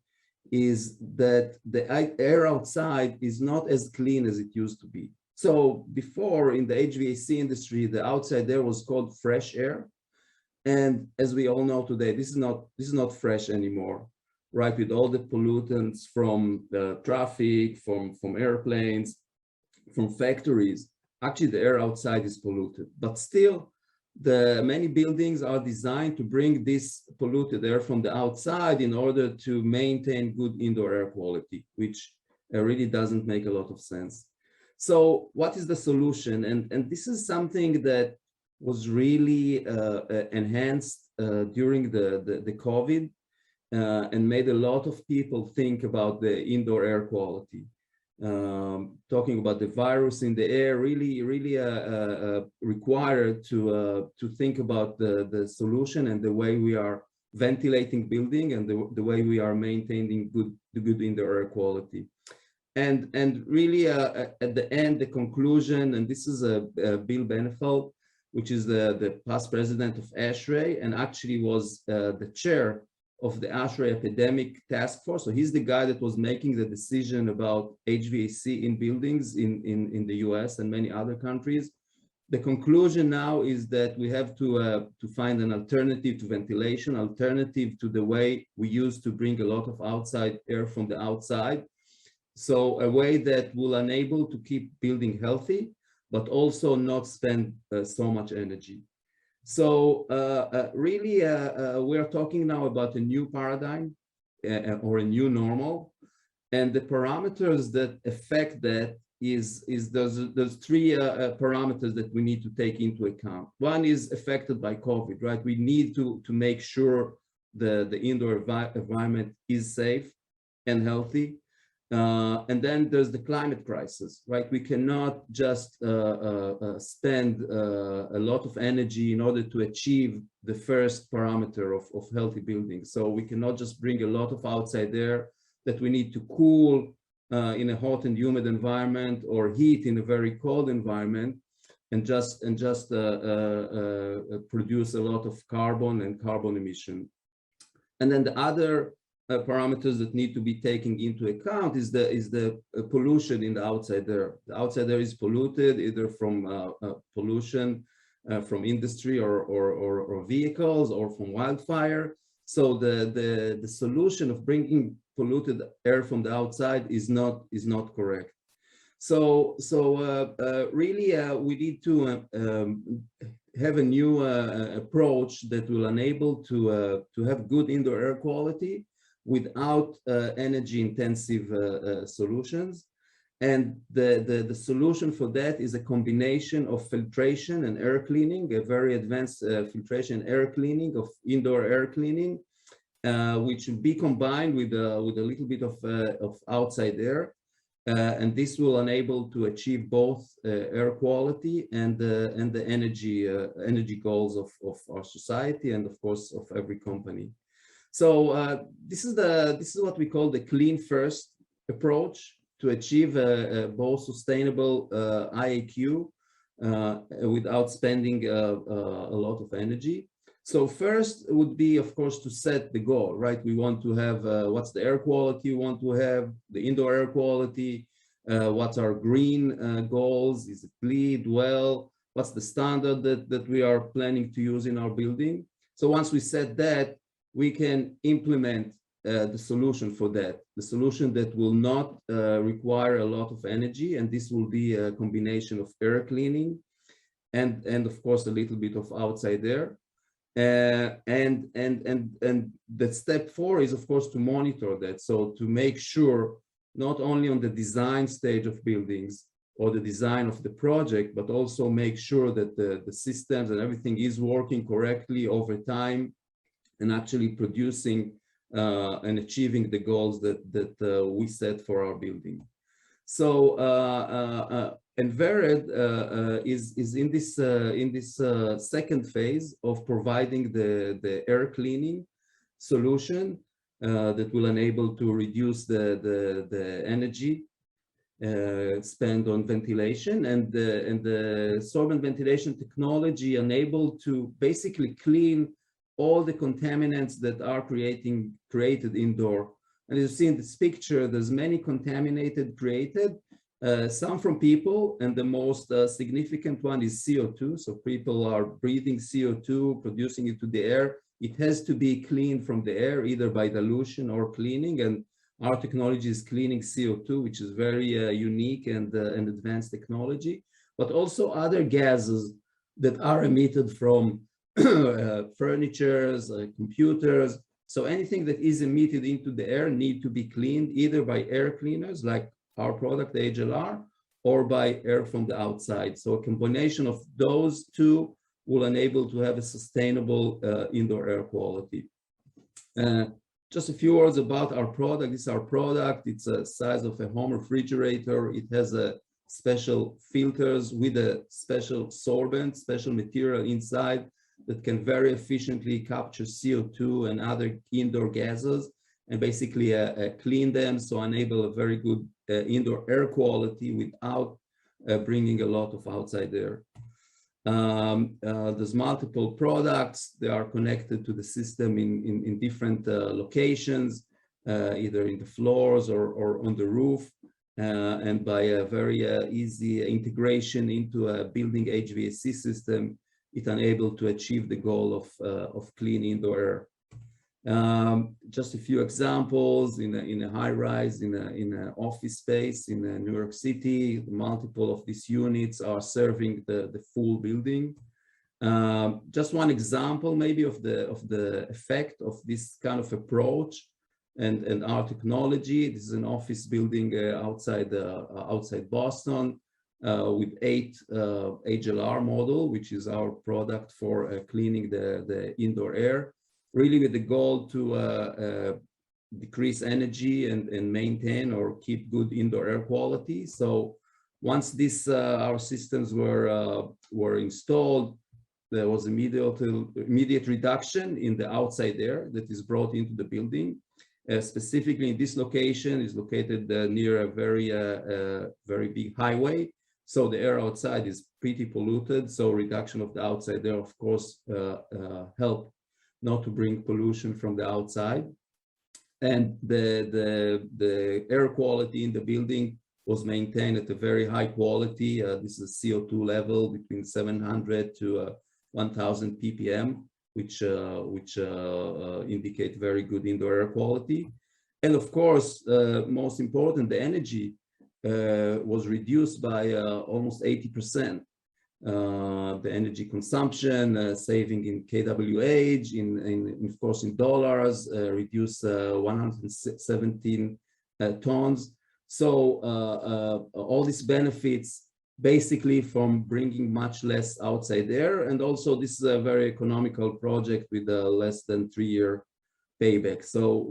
is that the air outside is not as clean as it used to be. So before, in the HVAC industry, the outside air was called fresh air, and as we all know today, this is not fresh anymore. Right, with all the pollutants from the traffic, from airplanes, from factories, actually the air outside is polluted. But still, the many buildings are designed to bring this polluted air from the outside in order to maintain good indoor air quality, which really doesn't make a lot of sense. So what is the solution? And this is something that was really enhanced during the COVID. And made a lot of people think about the indoor air quality. Talking about the virus in the air really required to think about the solution and the way we are ventilating building and the way we are maintaining the good indoor air quality. And really at the end, the conclusion, and this is Bill Benefeld, which is the past president of ASHRAE, and actually was the chair of the ASHRAE Epidemic Task Force. So he's the guy that was making the decision about HVAC in buildings in the US and many other countries. The conclusion now is that we have to find an alternative to ventilation, alternative to the way we used to bring a lot of outside air from the outside. So a way that will enable to keep building healthy, but also not spend so much energy. So really, we are talking now about a new paradigm or a new normal. And the parameters that affect that is there's three parameters that we need to take into account. One is affected by COVID, right? We need to make sure the indoor environment is safe and healthy. And then there's the climate crisis, right? We cannot just spend a lot of energy in order to achieve the first parameter of healthy buildings. So we cannot just bring a lot of outside air that we need to cool in a hot and humid environment or heat in a very cold environment and just produce a lot of carbon and carbon emission. And then the other parameters that need to be taken into account is the pollution in the outside air. The outside air is polluted either from pollution from industry or vehicles or from wildfire. So the solution of bringing polluted air from the outside is not correct. So really we need to have a new approach that will enable to have good indoor air quality without energy intensive solutions. And the solution for that is a combination of filtration and air cleaning, a very advanced filtration and air cleaning of indoor air cleaning, which will be combined with a little bit of outside air. And this will enable to achieve both air quality and the energy goals of our society and of course of every company. So this is what we call the clean first approach to achieve both sustainable IAQ without spending a lot of energy. So first would be, of course, to set the goal, right? We want to have what's the air quality we want to have, the indoor air quality, what's our green goals, is it LEED, well, what's the standard that we are planning to use in our building. So once we set that, we can implement the solution for that, the solution that will not require a lot of energy, and this will be a combination of air cleaning and of course a little bit of outside air. And the step 4 is of course to monitor that, so to make sure not only on the design stage of buildings or the design of the project, but also make sure that the systems and everything is working correctly over time and actually producing and achieving the goals that we set for our building. So and 𝐵𝑟𝑒𝑑 is in this second phase of providing the air cleaning solution that will enable to reduce the energy spent on ventilation, and the sorbent ventilation technology enabled to basically clean all the contaminants that are created indoor. And as you see in this picture, there's many contaminated created, some from people, and the most significant one is CO2. So people are breathing CO2, producing it to the air. It has to be cleaned from the air, either by dilution or cleaning. And our technology is cleaning CO2, which is very unique and advanced technology, but also other gases that are emitted from furnitures, computers. So anything that is emitted into the air need to be cleaned either by air cleaners like our product, the HLR, or by air from the outside. So a combination of those two will enable to have a sustainable indoor air quality. Just a few words about our product. This is our product. It's a size of a home refrigerator. It has a special filters with a special sorbent, special material inside that can very efficiently capture CO2 and other indoor gases and basically clean them, so enable a very good indoor air quality without bringing a lot of outside air. There's multiple products. They are connected to the system in different locations, either in the floors or on the roof, and by a very easy integration into a building HVAC system, it enabled to achieve the goal of clean indoor air. Just a few examples in a high rise, in an office space in New York City, multiple of these units are serving the full building. Just one example maybe of the effect of this kind of approach and our technology. This is an office building outside Boston with 8 HLR model, which is our product for cleaning the indoor air, really with the goal to decrease energy and maintain or keep good indoor air quality. So once our systems were installed, there was immediate reduction in the outside air that is brought into the building. Specifically in this location is located near a very big highway. So the air outside is pretty polluted. So reduction of the outside air, of course, help not to bring pollution from the outside. And the air quality in the building was maintained at a very high quality. This is a CO2 level between 700 to 1000 ppm, which indicate very good indoor air quality. And of course, most important, the energy was reduced by almost 80%. The energy consumption, saving in kWh, of course in dollars, reduced 117 tons. So all these benefits basically from bringing much less outside air, and also this is a very economical project with a less than 3-year payback. So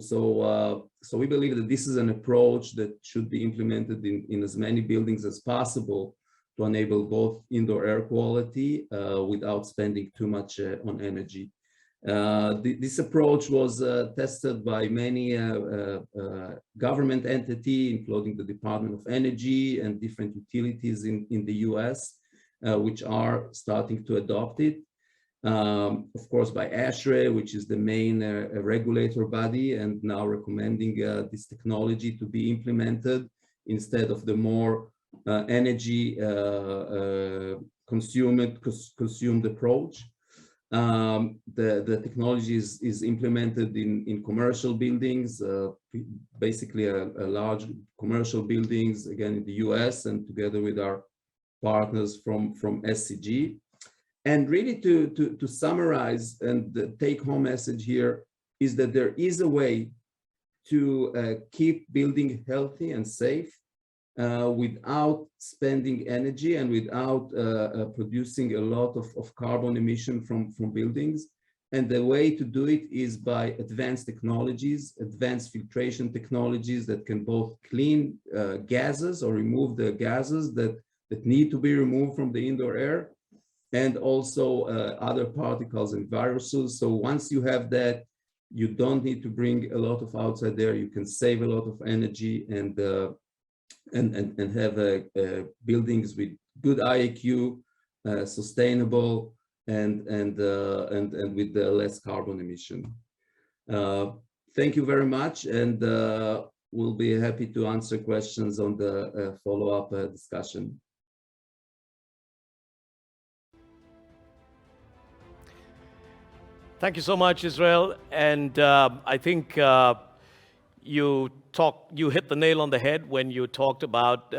we believe that this is an approach that should be implemented in as many buildings as possible to enable both indoor air quality without spending too much on energy. This approach was tested by many government entities, including the Department of Energy and different utilities in the US, which are starting to adopt it. Of course, by ASHRAE, which is the main regulator body, and now recommending this technology to be implemented instead of the more energy consumed approach. The technology is implemented in commercial buildings, basically a large commercial buildings, again in the US, and together with our partners from SCG. And really to summarize, and the take-home message here is that there is a way to keep building healthy and safe without spending energy and without producing a lot of carbon emission from buildings. And the way to do it is by advanced technologies, advanced filtration technologies that can both clean gases or remove the gases that need to be removed from the indoor air, and also other particles and viruses. So once you have that, you don't need to bring a lot of outside air. You can save a lot of energy and have buildings with good IAQ, sustainable, and with less carbon emission. Thank you very much, and we'll be happy to answer questions on the follow-up discussion. Thank you so much, Israel. And I think you hit the nail on the head when you talked about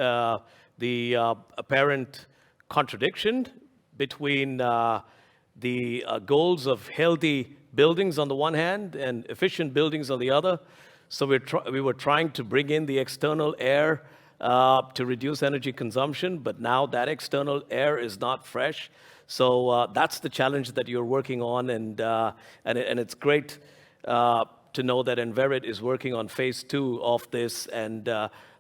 the apparent contradiction between the goals of healthy buildings on the one hand and efficient buildings on the other. So we were trying to bring in the external air to reduce energy consumption, but now that external air is not fresh. So that's the challenge that you're working on, and it's great to know that Enverit is working on phase 2 of this, and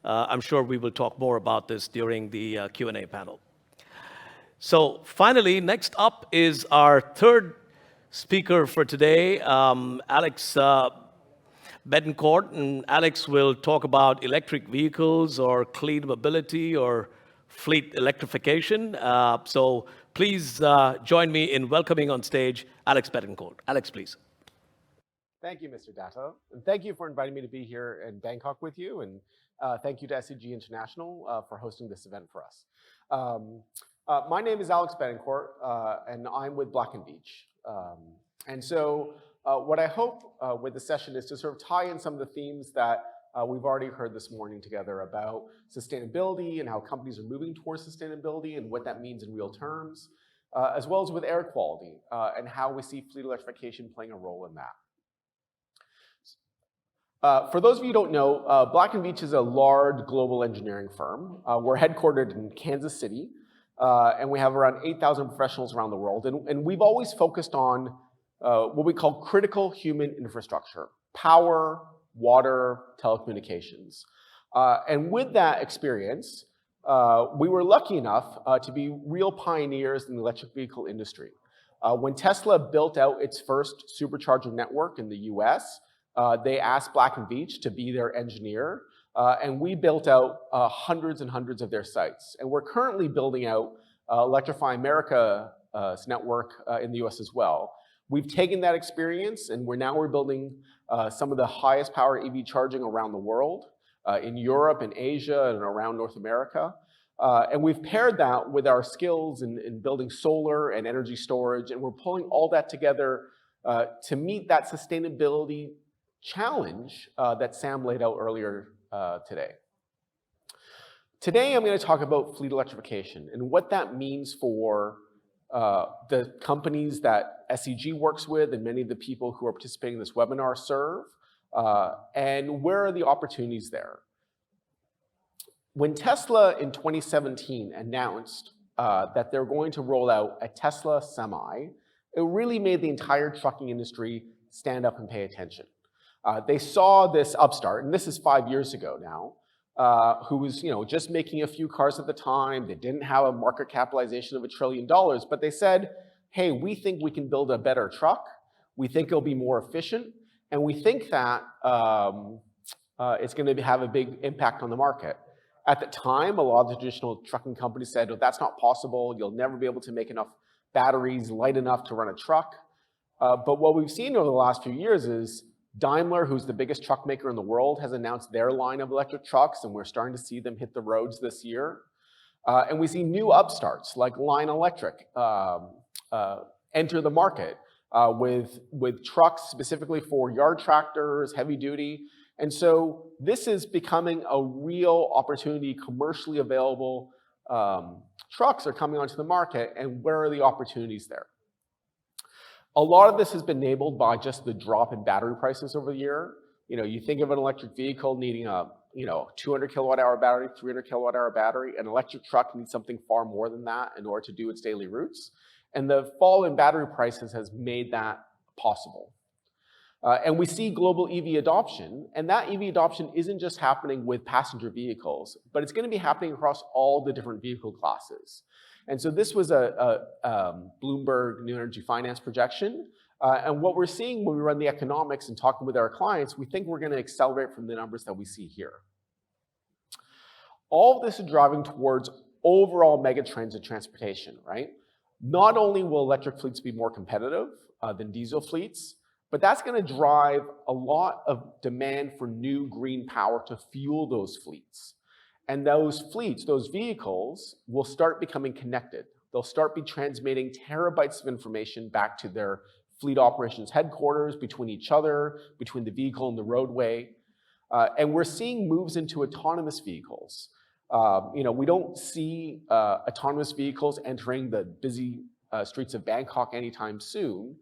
I'm sure we will talk more about this during the Q&A panel. So finally, next up is our third speaker for today, Alex Bettencourt, and Alex will talk about electric vehicles or clean mobility or fleet electrification. So please join me in welcoming on stage Alex Bettencourt. Alex, please. Thank you, Mr. Dato. And thank you for inviting me to be here in Bangkok with you. And thank you to SCG International for hosting this event for us. My name is Alex Bettencourt, and I'm with Black & Veatch. And so what I hope with the session is to sort of tie in some of the themes that we've already heard this morning together about sustainability and how companies are moving towards sustainability and what that means in real terms, as well as with air quality and how we see fleet electrification playing a role in that. For those of you who don't know, Black & Veatch is a large global engineering firm. We're headquartered in Kansas City, and we have around 8,000 professionals around the world. And we've always focused on what we call critical human infrastructure: power, water, telecommunications. And with that experience, we were lucky enough to be real pioneers in the electric vehicle industry. When Tesla built out its first supercharger network in the US, they asked Black & Veatch to be their engineer, and we built out hundreds and hundreds of their sites. And we're currently building out Electrify America's network in the US as well. We've taken that experience, and we're building some of the highest power EV charging around the world, in Europe and Asia and around North America. And we've paired that with our skills in building solar and energy storage, and we're pulling all that together to meet that sustainability challenge that Sam laid out earlier today. Today, I'm going to talk about fleet electrification and what that means for the companies that SCG works with and many of the people who are participating in this webinar serve, and where are the opportunities there. When Tesla in 2017 announced that they're going to roll out a Tesla Semi, it really made the entire trucking industry stand up and pay attention. They saw this upstart, and this is 5 years ago now, who was just making a few cars at the time. They didn't have a market capitalization of $1 trillion, but they said, hey, we think we can build a better truck. We think it'll be more efficient, and we think that it's going to have a big impact on the market. At the time, a lot of the traditional trucking companies said, oh, that's not possible. You'll never be able to make enough batteries light enough to run a truck. But what we've seen over the last few years is Daimler, who's the biggest truck maker in the world, has announced their line of electric trucks, and we're starting to see them hit the roads this year. And we see new upstarts like Line Electric enter the market with trucks specifically for yard tractors, heavy duty. And so this is becoming a real opportunity. Commercially available trucks are coming onto the market, and where are the opportunities there? A lot of this has been enabled by just the drop in battery prices over the year. You think of an electric vehicle needing a 200 kilowatt hour battery, 300 kilowatt hour battery. An electric truck needs something far more than that in order to do its daily routes. And the fall in battery prices has made that possible. And we see global EV adoption, and that EV adoption isn't just happening with passenger vehicles, but it's going to be happening across all the different vehicle classes. And so this was a Bloomberg New Energy Finance projection. And what we're seeing when we run the economics and talking with our clients, we think we're going to accelerate from the numbers that we see here. All of this is driving towards overall mega trends in transportation, right? Not only will electric fleets be more competitive than diesel fleets, but that's going to drive a lot of demand for new green power to fuel those fleets. And those fleets, those vehicles, will start becoming connected. They'll start transmitting terabytes of information back to their fleet operations headquarters, between each other, between the vehicle and the roadway. And we're seeing moves into autonomous vehicles. We don't see autonomous vehicles entering the busy streets of Bangkok anytime soon,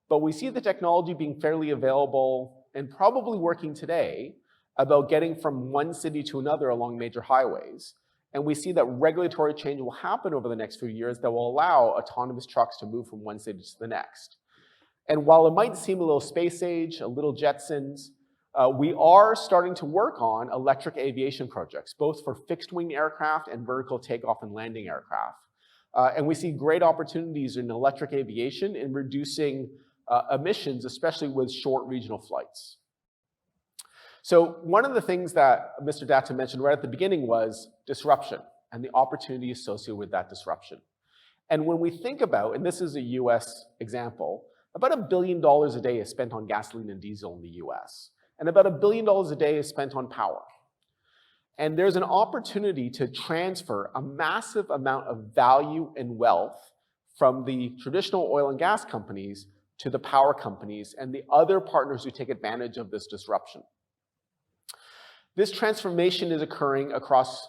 but we see the technology being fairly available and probably working today about getting from one city to another along major highways. And we see that regulatory change will happen over the next few years that will allow autonomous trucks to move from one city to the next. And while it might seem a little space age, a little Jetsons, we are starting to work on electric aviation projects, both for fixed-wing aircraft and vertical takeoff and landing aircraft. And we see great opportunities in electric aviation in reducing emissions, especially with short regional flights. So one of the things that Mr. Datta mentioned right at the beginning was disruption and the opportunity associated with that disruption. And when we think about, and this is a US example, about $1 billion a day is spent on gasoline and diesel in the US, and about $1 billion a day is spent on power. And there's an opportunity to transfer a massive amount of value and wealth from the traditional oil and gas companies to the power companies and the other partners who take advantage of this disruption. This transformation is occurring across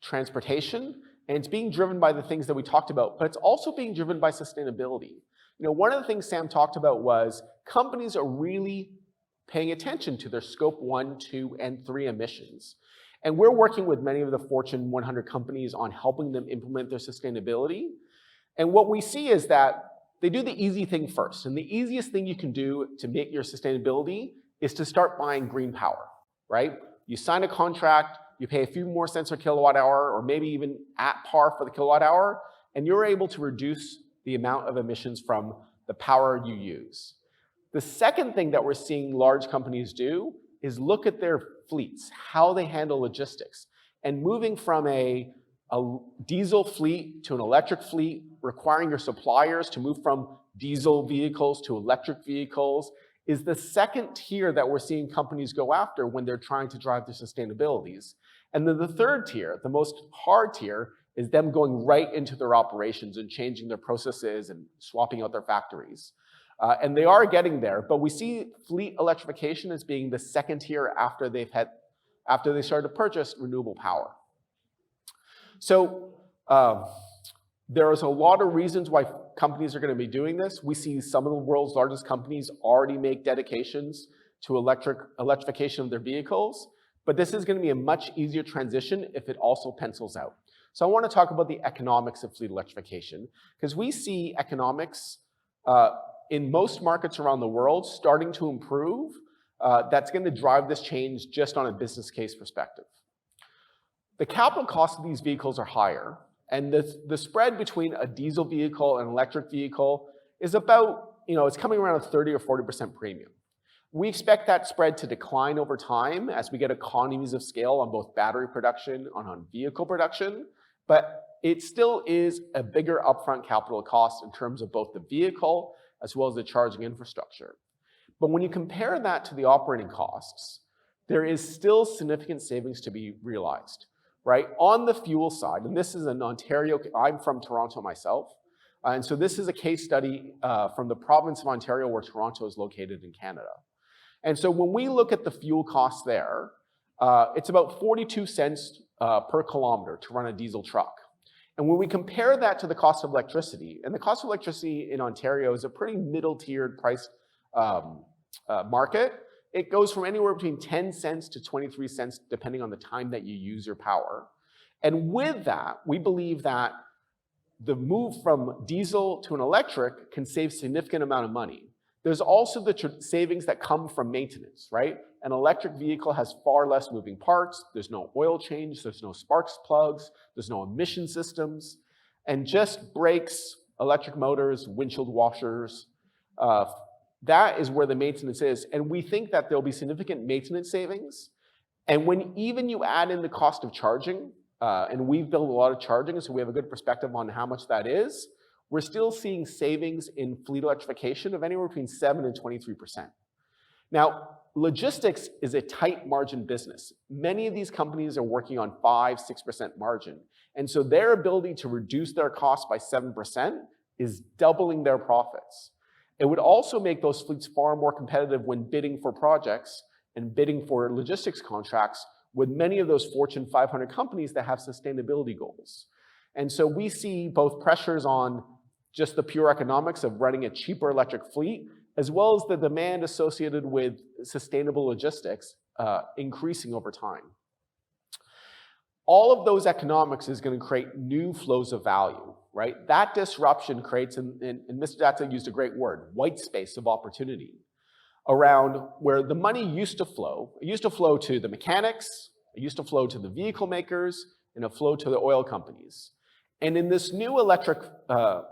transportation, and it's being driven by the things that we talked about, but it's also being driven by sustainability. You know, one of the things Sam talked about was companies are really paying attention to their scope 1, 2, and 3 emissions. And we're working with many of the Fortune 100 companies on helping them implement their sustainability. And what we see is that they do the easy thing first. And the easiest thing you can do to make your sustainability is to start buying green power, right? You sign a contract, you pay a few more cents per kilowatt hour, or maybe even at par for the kilowatt hour, and you're able to reduce the amount of emissions from the power you use. The second thing that we're seeing large companies do is look at their fleets, how they handle logistics, and moving from a diesel fleet to an electric fleet, requiring your suppliers to move from diesel vehicles to electric vehicles, is the second tier that we're seeing companies go after when they're trying to drive their sustainabilities. And then the third tier, the most hard tier, is them going right into their operations and changing their processes and swapping out their factories. And they are getting there, but we see fleet electrification as being the second tier after they started to purchase renewable power. So there's a lot of reasons why companies are going to be doing this. We see some of the world's largest companies already make dedications to electrification of their vehicles, but this is going to be a much easier transition if it also pencils out. So I want to talk about the economics of fleet electrification, because we see economics in most markets around the world starting to improve. That's going to drive this change just on a business case perspective. The capital costs of these vehicles are higher, and the spread between a diesel vehicle and an electric vehicle is about, it's coming around a 30 or 40% premium. We expect that spread to decline over time as we get economies of scale on both battery production and on vehicle production, but it still is a bigger upfront capital cost in terms of both the vehicle as well as the charging infrastructure. But when you compare that to the operating costs, there is still significant savings to be realized, right? On the fuel side, and this is in Ontario, I'm from Toronto myself, and so this is a case study from the province of Ontario where Toronto is located in Canada. And so when we look at the fuel costs there, it's about 42 cents per kilometer to run a diesel truck. And when we compare that to the cost of electricity, and the cost of electricity in Ontario is a pretty middle-tiered price market, it goes from anywhere between 10 cents to 23 cents depending on the time that you use your power. And with that, we believe that the move from diesel to an electric can save a significant amount of money. There's also the savings that come from maintenance, right? An electric vehicle has far less moving parts. There's no oil change. There's no sparks plugs. There's no emission systems. And just brakes, electric motors, windshield washers, that is where the maintenance is. And we think that there'll be significant maintenance savings. And when even you add in the cost of charging, and we've built a lot of charging, so we have a good perspective on how much that is, we're still seeing savings in fleet electrification of anywhere between 7 and 23%. Now, logistics is a tight margin business. Many of these companies are working on 5, 6% margin. And so their ability to reduce their costs by 7% is doubling their profits. It would also make those fleets far more competitive when bidding for projects and bidding for logistics contracts with many of those Fortune 500 companies that have sustainability goals. And so we see both pressures on just the pure economics of running a cheaper electric fleet, as well as the demand associated with sustainable logistics increasing over time. All of those economics is going to create new flows of value, right? That disruption creates, and Mr. Datta used a great word, white space of opportunity, around where the money used to flow. It used to flow to the mechanics, it used to flow to the vehicle makers, and it flowed to the oil companies. And in this new electric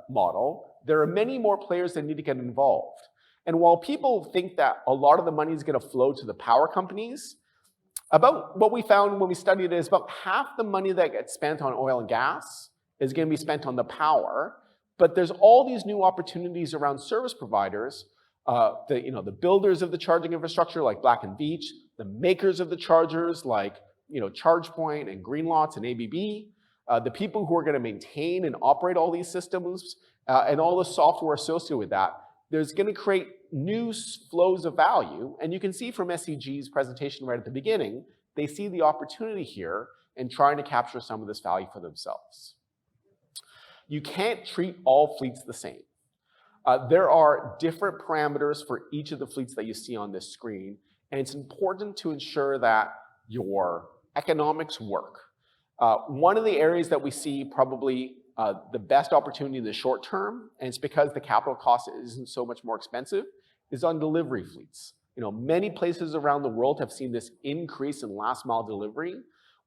model, there are many more players that need to get involved. And while people think that a lot of the money is going to flow to the power companies, about what we found when we studied it is about half the money that gets spent on oil and gas is going to be spent on the power. But there's all these new opportunities around service providers, the builders of the charging infrastructure like Black & Veatch, the makers of the chargers like ChargePoint and Greenlots and ABB, the people who are going to maintain and operate all these systems and all the software associated with that. There's going to create new flows of value. And you can see from SCG's presentation right at the beginning, they see the opportunity here in trying to capture some of this value for themselves. You can't treat all fleets the same. There are different parameters for each of the fleets that you see on this screen, and it's important to ensure that your economics work. One of the areas that we see probably the best opportunity in the short term, and it's because the capital cost isn't so much more expensive, is on delivery fleets. Many places around the world have seen this increase in last mile delivery.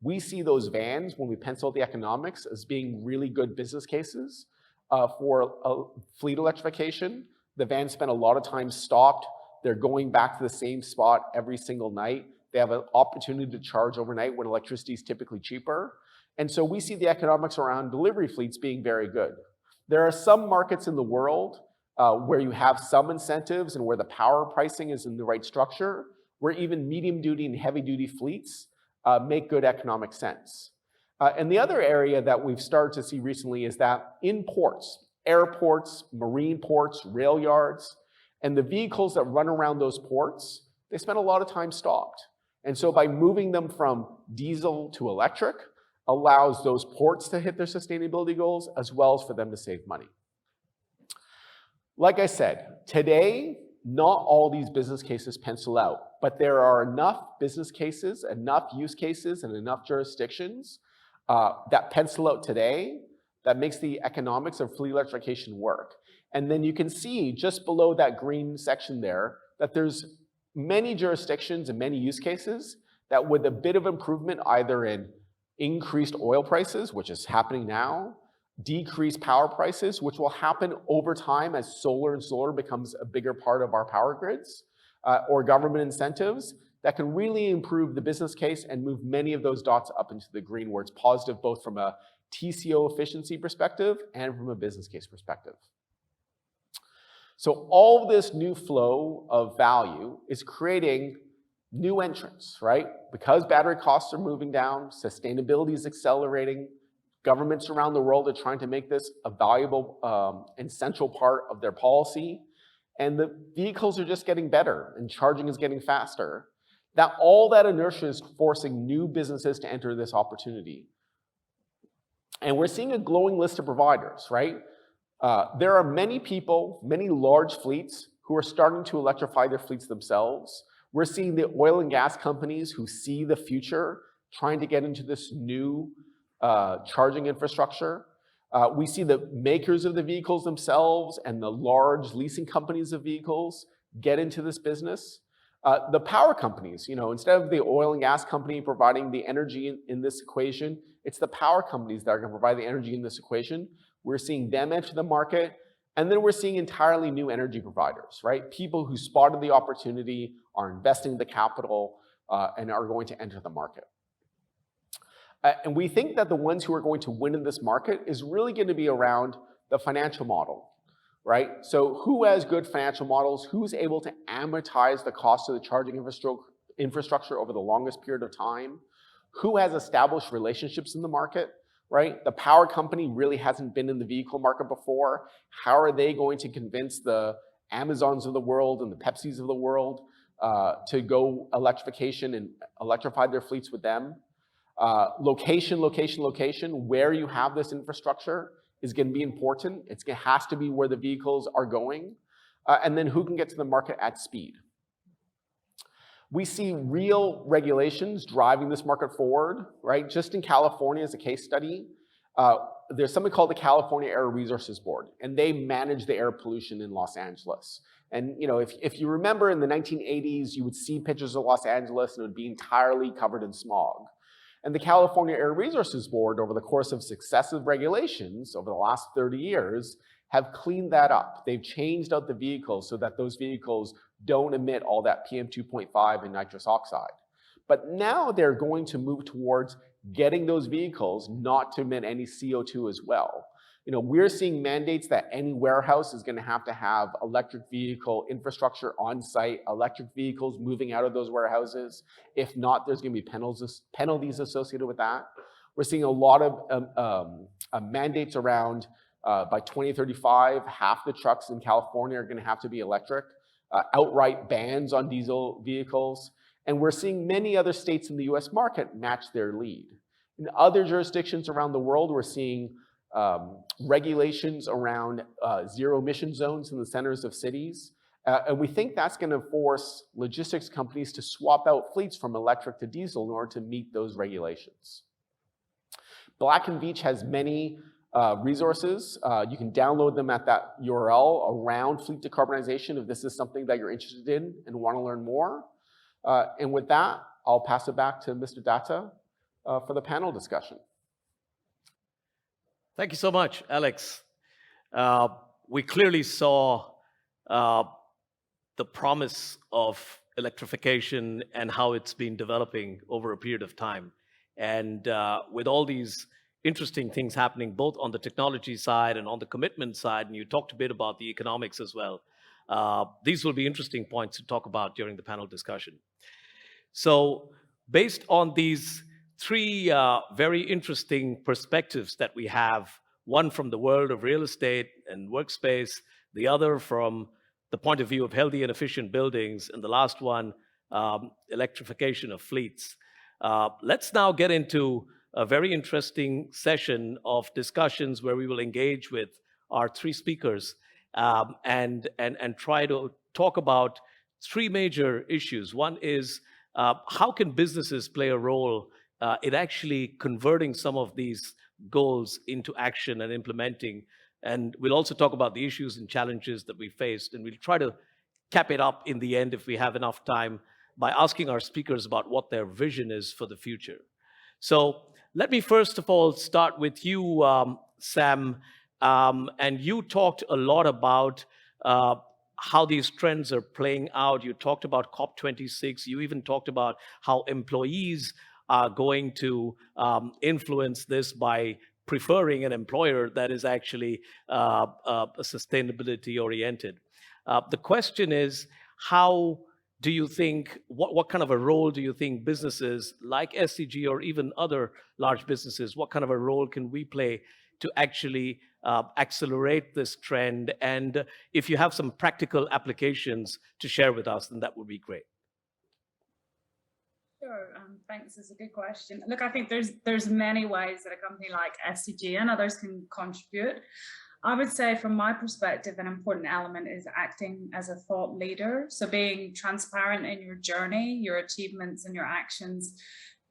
We see those vans, when we pencil out the economics, as being really good business cases for fleet electrification. The vans spend a lot of time stopped. They're going back to the same spot every single night. They have an opportunity to charge overnight when electricity is typically cheaper. And so we see the economics around delivery fleets being very good. There are some markets in the world where you have some incentives and where the power pricing is in the right structure, where even medium duty and heavy duty fleets make good economic sense. And the other area that we've started to see recently is that in ports, airports, marine ports, rail yards, and the vehicles that run around those ports, they spend a lot of time stopped. And so by moving them from diesel to electric allows those ports to hit their sustainability goals as well as for them to save money. Like I said, today, not all these business cases pencil out, but there are enough business cases, enough use cases, and enough jurisdictions that pencil out today that makes the economics of fleet electrification work. And then you can see just below that green section there that there's many jurisdictions and many use cases that with a bit of improvement either in increased oil prices, which is happening now, decreased power prices, which will happen over time as solar and solar becomes a bigger part of our power grids, or government incentives that can really improve the business case and move many of those dots up into the green where it's positive both from a TCO efficiency perspective and from a business case perspective. So all this new flow of value is creating new entrants, right? Because battery costs are moving down, sustainability is accelerating, governments around the world are trying to make this a valuable and central part of their policy, and the vehicles are just getting better and charging is getting faster. That all that inertia is forcing new businesses to enter this opportunity. And we're seeing a glowing list of providers, right? There are many people, many large fleets who are starting to electrify their fleets themselves. We're seeing the oil and gas companies who see the future trying to get into this new charging infrastructure. We see the makers of the vehicles themselves and the large leasing companies of vehicles get into this business. The power companies, instead of the oil and gas company providing the energy in this equation, it's the power companies that are going to provide the energy in this equation. We're seeing them enter the market. And then we're seeing entirely new energy providers, right? People who spotted the opportunity, are investing the capital, and are going to enter the market. And we think that the ones who are going to win in this market is really going to be around the financial model, right? So who has good financial models? Who's able to amortize the cost of the charging infrastructure over the longest period of time? Who has established relationships in the market? Right? The power company really hasn't been in the vehicle market before. How are they going to convince the Amazons of the world and the Pepsis of the world to go electrification and electrify their fleets with them? Location, where you have this infrastructure is going to be important. It has to be where the vehicles are going. And then who can get to the market at speed? We see real regulations driving this market forward, right? Just in California as a case study, there's something called the California Air Resources Board, and they manage the air pollution in Los Angeles. And if you remember in the 1980s, you would see pictures of Los Angeles and it would be entirely covered in smog. And the California Air Resources Board, over the course of successive regulations over the last 30 years, have cleaned that up. They've changed out the vehicles so that those vehicles don't emit all that PM2.5 and nitrous oxide. But now they're going to move towards getting those vehicles not to emit any CO2 as well. We're seeing mandates that any warehouse is going to have electric vehicle infrastructure on site, electric vehicles moving out of those warehouses. If not, there's going to be penalties associated with that. We're seeing a lot of mandates around by 2035, half the trucks in California are going to have to be electric, outright bans on diesel vehicles. And we're seeing many other states in the US market match their lead. In other jurisdictions around the world, we're seeing regulations around zero emission zones in the centers of cities. And we think that's going to force logistics companies to swap out fleets from electric to diesel in order to meet those regulations. Black & Veatch has many resources. You can download them at that URL around fleet decarbonization if this is something that you're interested in and want to learn more. And with that, I'll pass it back to Mr. Datta for the panel discussion. Thank you so much, Alex. We clearly saw the promise of electrification and how it's been developing over a period of time. And with all these interesting things happening, both on the technology side and on the commitment side, and you talked a bit about the economics as well, these will be interesting points to talk about during the panel discussion. So based on these three very interesting perspectives that we have, one from the world of real estate and workspace, the other from the point of view of healthy and efficient buildings, and the last one, electrification of fleets. Let's now get into a very interesting session of discussions where we will engage with our three speakers and try to talk about three major issues. One is how can businesses play a role in actually converting some of these goals into action and implementing. And we'll also talk about the issues and challenges that we faced. And we'll try to cap it up in the end, if we have enough time, by asking our speakers about what their vision is for the future. So let me first of all start with you, Sam. And you talked a lot about how these trends are playing out. You talked about COP26. You even talked about how employees are going to influence this by preferring an employer that is actually sustainability oriented. The question is, how do you think, what kind of a role do you think businesses like SCG or even other large businesses, what kind of a role can we play to actually accelerate this trend? And if you have some practical applications to share with us, then that would be great. Sure, thanks. It's a good question. Look, I think there's many ways that a company like SCG and others can contribute. I would say from my perspective, an important element is acting as a thought leader. So being transparent in your journey, your achievements and your actions,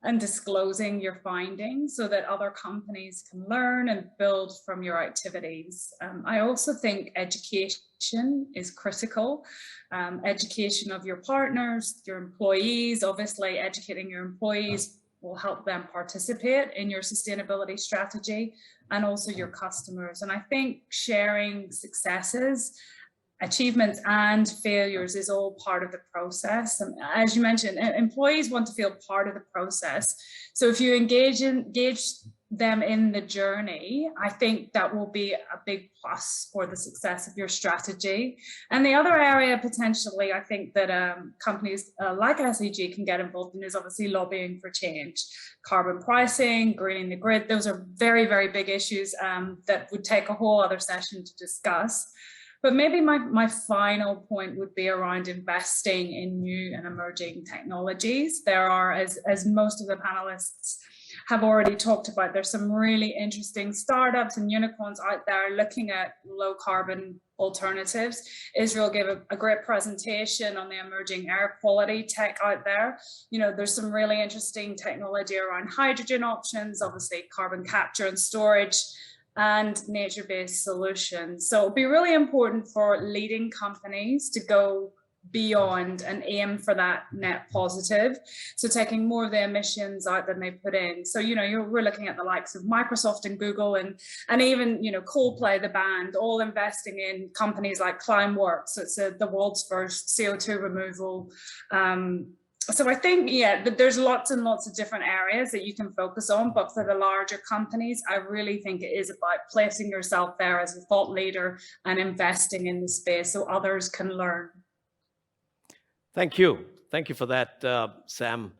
and disclosing your findings so that other companies can learn and build from your activities. I also think education is critical. Education of your partners, your employees, obviously educating your employees will help them participate in your sustainability strategy, and also your customers. And I think sharing successes, achievements and failures is all part of the process. And as you mentioned, employees want to feel part of the process. So if you engage them in the journey, I think that will be a big plus for the success of your strategy. And the other area potentially, I think that companies like SCG can get involved in is obviously lobbying for change. Carbon pricing, greening the grid, those are very, very big issues that would take a whole other session to discuss. But maybe my final point would be around investing in new and emerging technologies. There are, as most of the panelists have already talked about, there's some really interesting startups and unicorns out there looking at low carbon alternatives. Israel gave a great presentation on the emerging air quality tech out there. You know, there's some really interesting technology around hydrogen options, obviously carbon capture and storage, and nature-based solutions. So it'll be really important for leading companies to go beyond and aim for that net positive. So taking more of the emissions out than they put in. So, we're looking at the likes of Microsoft and Google and even, Coldplay, the band, all investing in companies like Climeworks. It's the world's first CO2 removal. So I think, there's lots and lots of different areas that you can focus on, but for the larger companies, I really think it is about placing yourself there as a thought leader and investing in the space so others can learn. Thank you. Thank you for that, Sam.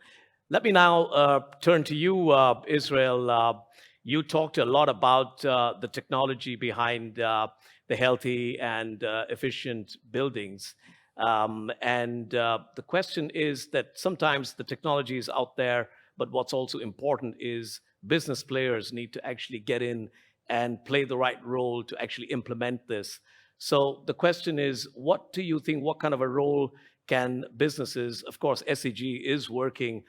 Let me now turn to you, Israel. You talked a lot about the technology behind the healthy and efficient buildings. The question is that sometimes the technology is out there, but what's also important is business players need to actually get in and play the right role to actually implement this. So the question is, what do you think, what kind of a role can businesses, of course, SCG is working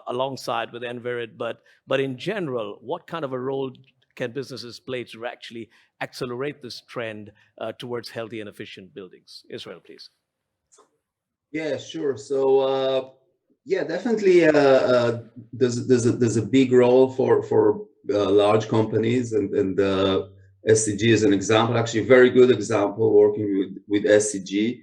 alongside with Enverit, but in general, what kind of a role can businesses play to actually accelerate this trend towards healthy and efficient buildings? Israel, please. Yeah, sure. So definitely there's a big role for large companies, and SCG is an example, actually a very good example, working with SCG.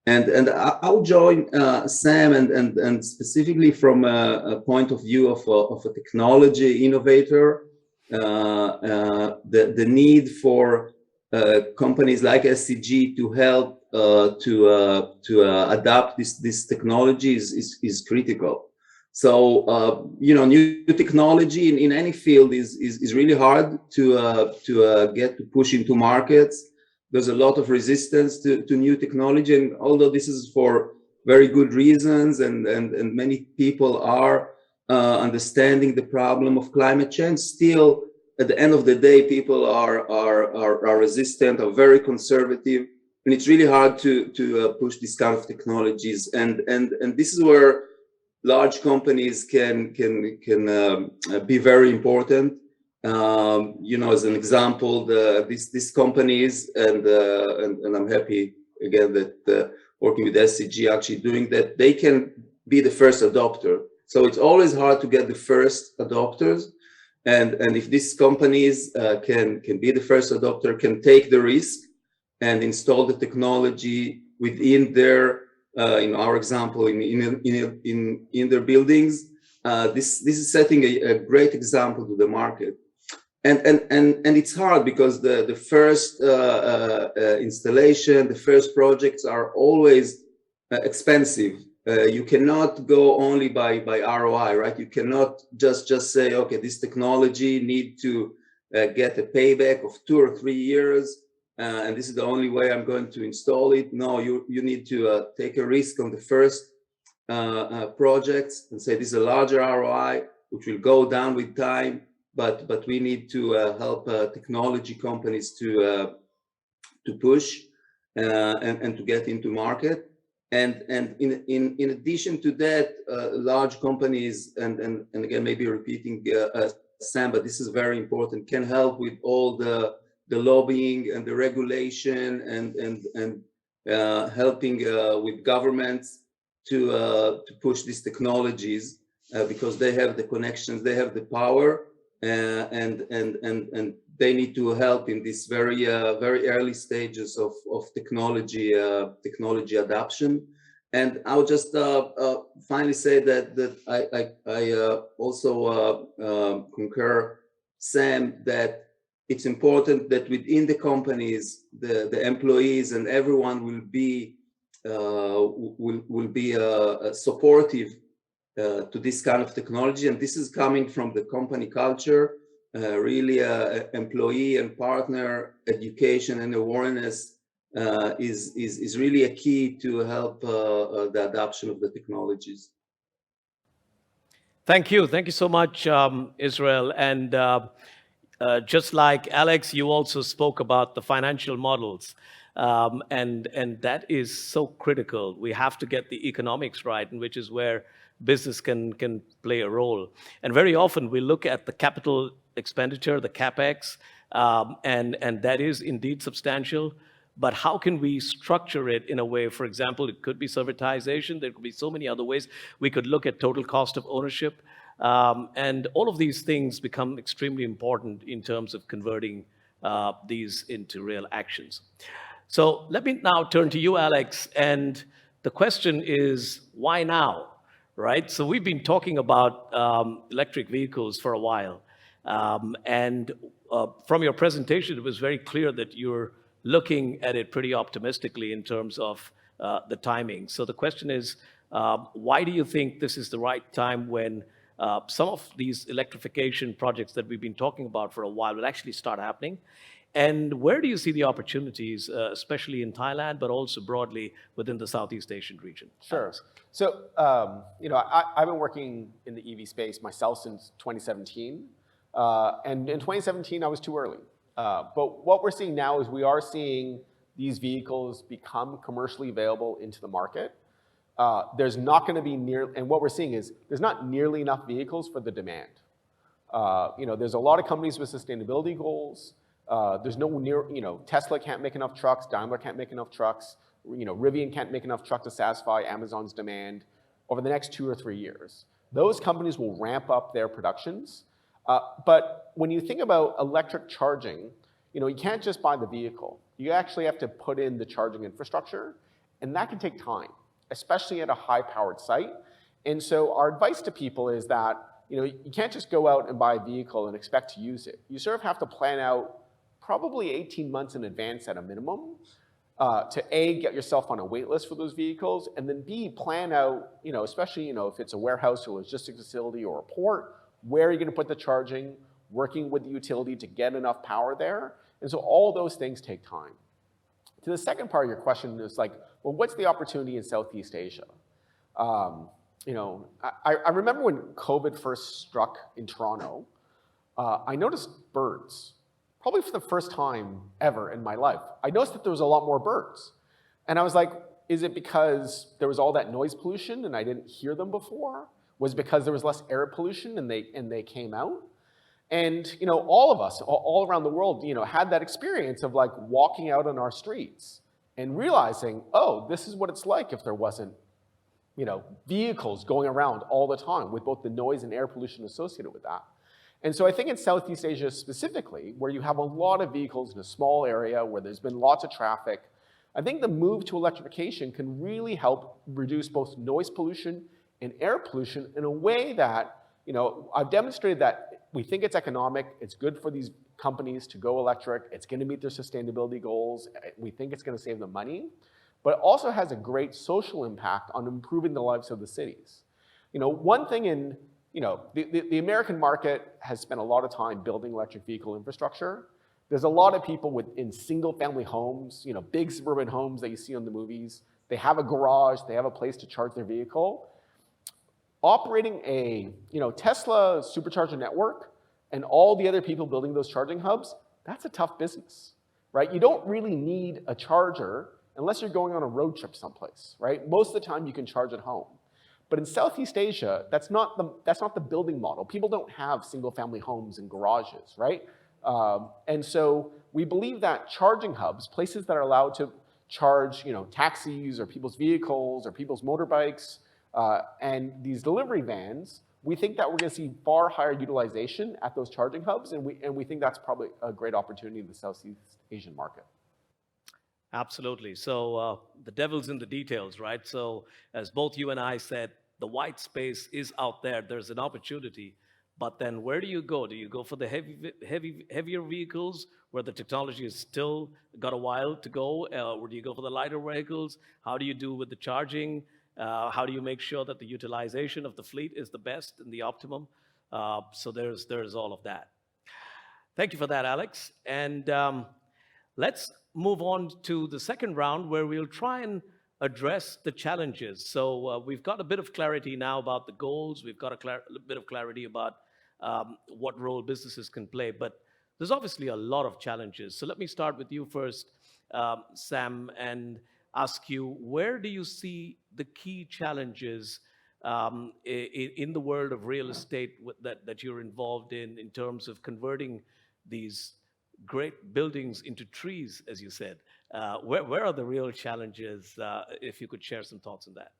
And I'll join Sam and specifically from a point of view of a technology innovator, the need for companies like SCG to help to adapt this technology is critical. So new technology in any field is really hard to push into markets. There's a lot of resistance to new technology, and although this is for very good reasons, and many people are understanding the problem of climate change, still at the end of the day, people are resistant, are very conservative, and it's really hard to push these kind of technologies. And this is where large companies can be very important. As an example, these companies, and I'm happy again that working with SCG actually doing that, they can be the first adopter. So it's always hard to get the first adopters, and if these companies can be the first adopter, can take the risk and install the technology within their, in our example, in their buildings, this is setting a great example to the market. And it's hard because the first installation, the first projects are always expensive. You cannot go only by ROI, right? You cannot just say, okay, this technology need to get a payback of 2 or 3 years, and this is the only way I'm going to install it. No, you need to take a risk on the first projects and say this is a larger ROI, which will go down with time. But we need to help technology companies to push and to get into market. And in addition to that, large companies, and again maybe repeating Sam, but this is very important, can help with all the lobbying and the regulation and helping with governments to push these technologies because they have the connections, they have the power. And they need to help in this very early stages of technology adoption. And I'll just finally say that I also concur, Sam, that it's important that within the companies, the employees and everyone will be supportive to this kind of technology, and this is coming from the company culture. Really, employee and partner education and awareness is really a key to help the adoption of the technologies. Thank you so much, Israel. And just like Alex, you also spoke about the financial models. And that is so critical. We have to get the economics right, and which is where business can play a role. And very often we look at the capital expenditure, the CapEx, and that is indeed substantial. but how can we structure it in a way, for example, it could be servitization, there could be so many other ways. We could look at total cost of ownership. And all of these things become extremely important in terms of converting these into real actions. So let me now turn to you, Alex, and the question is, why now, right? So we've been talking about electric vehicles for a while, and from your presentation, it was very clear that you're looking at it pretty optimistically in terms of the timing. So the question is, why do you think this is the right time when some of these electrification projects that we've been talking about for a while will actually start happening? And where do you see the opportunities, especially in Thailand, but also broadly within the Southeast Asian region? Sure. So, I've been working in the EV space myself since 2017. And in 2017, I was too early. But what we're seeing now is we are seeing these vehicles become commercially available into the market. There's not going to be and what we're seeing is there's not nearly enough vehicles for the demand. There's a lot of companies with sustainability goals. There's Tesla can't make enough trucks, Daimler can't make enough trucks, Rivian can't make enough trucks to satisfy Amazon's demand over the next 2 or 3 years. Those companies will ramp up their productions. But when you think about electric charging, you can't just buy the vehicle. You actually have to put in the charging infrastructure, and that can take time, especially at a high-powered site. And so our advice to people is that you can't just go out and buy a vehicle and expect to use it. You sort of have to plan out probably 18 months in advance at a minimum to A, get yourself on a wait list for those vehicles, and then B, plan out, especially if it's a warehouse or logistics facility or a port, where are you going to put the charging, working with the utility to get enough power there. And so all those things take time. To the second part of your question is well, what's the opportunity in Southeast Asia? I remember when COVID first struck in Toronto, I noticed birds, probably for the first time ever in my life. I noticed that there was a lot more birds. And I was like, is it because there was all that noise pollution and I didn't hear them before? Was it because there was less air pollution and they came out? And all of us, all around the world, had that experience of walking out on our streets and realizing, oh, this is what it's like if there wasn't, vehicles going around all the time with both the noise and air pollution associated with that. And so I think in Southeast Asia specifically, where you have a lot of vehicles in a small area where there's been lots of traffic, I think the move to electrification can really help reduce both noise pollution and air pollution in a way that, I've demonstrated that we think it's economic, it's good for these companies to go electric, it's going to meet their sustainability goals, we think it's going to save them money, but it also has a great social impact on improving the lives of the cities. One thing in, the American market has spent a lot of time building electric vehicle infrastructure. There's a lot of people in single-family homes, big suburban homes that you see in the movies. They have a garage, they have a place to charge their vehicle. Operating a Tesla supercharger network and all the other people building those charging hubs, that's a tough business, right? You don't really need a charger unless you're going on a road trip someplace, right? Most of the time you can charge at home. But in Southeast Asia, that's not the building model. People don't have single-family homes and garages, right? And so we believe that charging hubs, places that are allowed to charge, taxis or people's vehicles or people's motorbikes, and these delivery vans, we think that we're going to see far higher utilization at those charging hubs, and we think that's probably a great opportunity in the Southeast Asian market. Absolutely. So the devil's in the details, right? So as both you and I said, the white space is out there. There's an opportunity. But then where do you go? Do you go for the heavier vehicles where the technology is still got a while to go? Or do you go for the lighter vehicles? How do you do with the charging? How do you make sure that the utilization of the fleet is the best and the optimum? So there's all of that. Thank you for that, Alex. And let's move on to the second round where we'll try and address the challenges. So we've got a bit of clarity now about the goals. We've got a bit of clarity about what role businesses can play. But there's obviously a lot of challenges. So let me start with you first, Sam, and ask you, where do you see the key challenges in the world of real estate that you're involved in terms of converting these great buildings into trees, as you said? Where are the real challenges? If you could share some thoughts on that.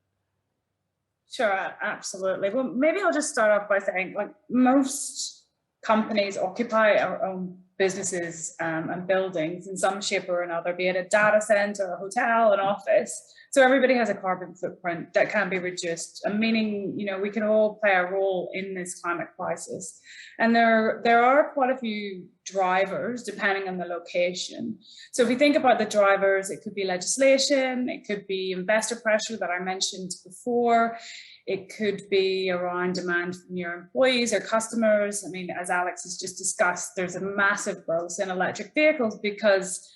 Sure, absolutely. Well, maybe I'll just start off by saying, like, most companies occupy our own businesses and buildings in some shape or another, be it a data center, a hotel, an office. So everybody has a carbon footprint that can be reduced, and meaning, you know, we can all play a role in this climate crisis. And there are quite a few drivers depending on the location. So if we think about the drivers, it could be legislation, it could be investor pressure that I mentioned before, it could be around demand from your employees or customers. I mean, as Alex has just discussed, there's a massive growth in electric vehicles because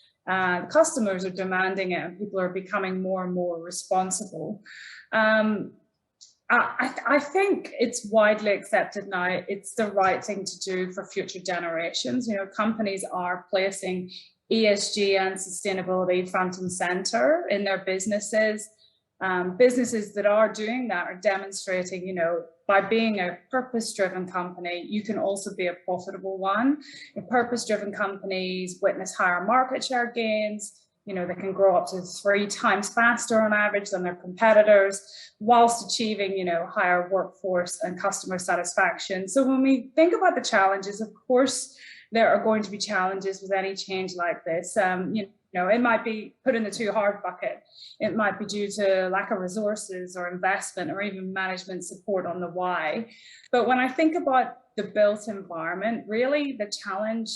customers are demanding it and people are becoming more and more responsible. I think it's widely accepted now, it's the right thing to do for future generations. You know, companies are placing ESG and sustainability front and center in their businesses. Businesses that are doing that are demonstrating, you know, by being a purpose-driven company, you can also be a profitable one. And purpose-driven companies witness higher market share gains. You know, they can grow up to 3 times faster on average than their competitors, whilst achieving, you know, higher workforce and customer satisfaction. So when we think about the challenges, of course, there are going to be challenges with any change like this. You know, it might be put in the too hard bucket. It might be due to lack of resources or investment or even management support on the why. But when I think about the built environment, really the challenge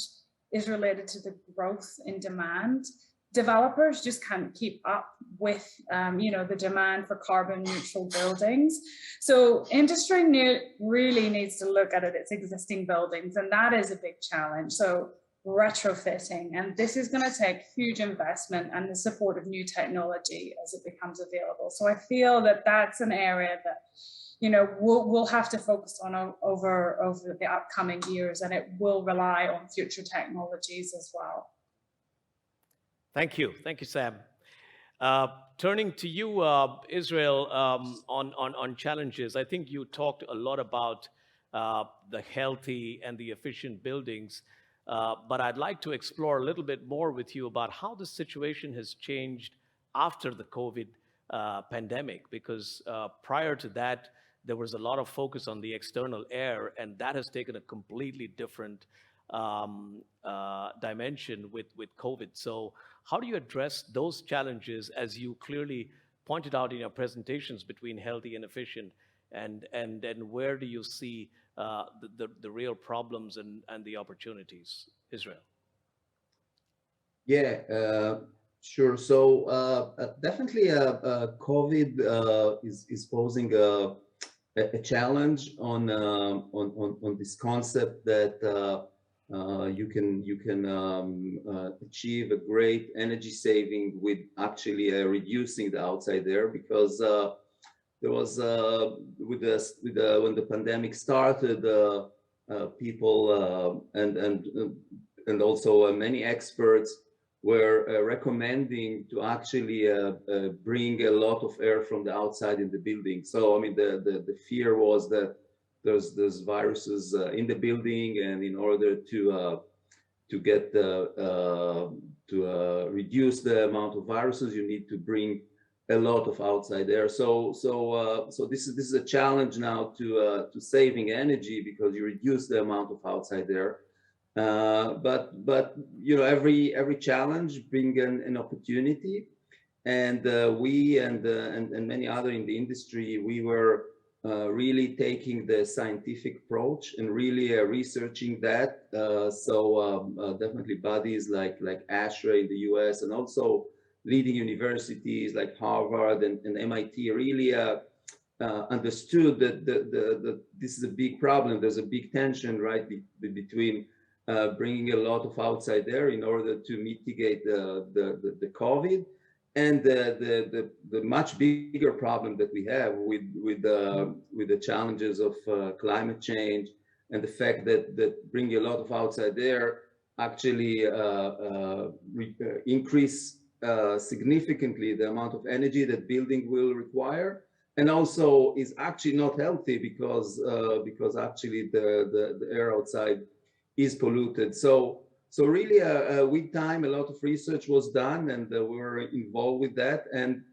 is related to the growth in demand. Developers just can't keep up with, you know, the demand for carbon neutral buildings. So industry really needs to look at its existing buildings, and that is a big challenge. So retrofitting, and this is going to take huge investment and the support of new technology as it becomes available. So I feel that that's an area that, you know, we'll have to focus on over the upcoming years, and it will rely on future technologies as well. Thank you, Sam. Turning to you, Israel, on challenges, I think you talked a lot about the healthy and the efficient buildings. But I'd like to explore a little bit more with you about how the situation has changed after the COVID pandemic, because prior to that, there was a lot of focus on the external air, and that has taken a completely different dimension with COVID. So how do you address those challenges, as you clearly pointed out in your presentations, between healthy and efficient, and where do you see the real problems and the opportunities, Israel? Yeah, sure. So definitely COVID is posing a challenge on this concept that you can achieve a great energy saving with actually reducing the outside air, because there was when the pandemic started, people and also many experts were recommending to actually bring a lot of air from the outside in the building. So I mean, the fear was that there's viruses in the building, and in order to reduce the amount of viruses, you need to bring a lot of outside air. So this is a challenge now to saving energy, because you reduce the amount of outside air. But you know, every challenge brings an opportunity, and we and many other in the industry, we were really taking the scientific approach and really researching that. Definitely bodies like ASHRAE in the US, and also leading universities like Harvard and MIT really understood that this is a big problem. There's a big tension, right, between bringing a lot of outside air in order to mitigate the COVID, and the much bigger problem that we have with the challenges of climate change, and the fact that bringing a lot of outside air actually increase significantly the amount of energy that building will require, and also is actually not healthy, because actually the air outside is polluted. So So really, with time, a lot of research was done, and we were involved with that. And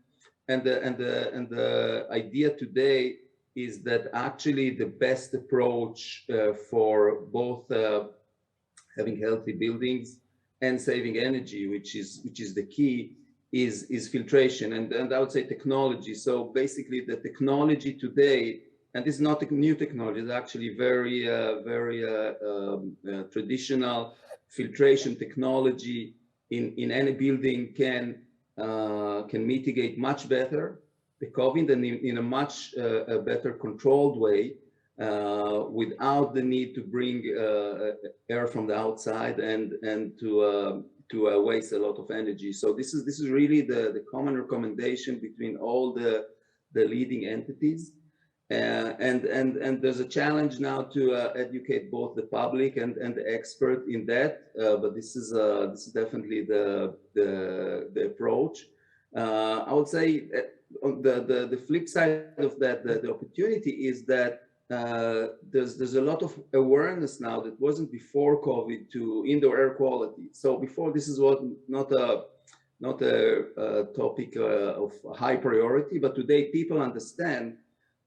the idea today is that actually the best approach for both having healthy buildings and saving energy, which is the key, is filtration and I would say technology. So basically, the technology today, and this is not a new technology, it's actually very traditional filtration technology in any building can mitigate much better the COVID and in a much better controlled way without the need to bring air from the outside and to waste a lot of energy. So this is really the common recommendation between all the leading entities. And there's a challenge now to educate both the public and the expert in that, but this is definitely the approach. I would say on the flip side of that, the opportunity is that there's a lot of awareness now that wasn't before COVID to indoor air quality. So before, this is not a topic of high priority, but today people understand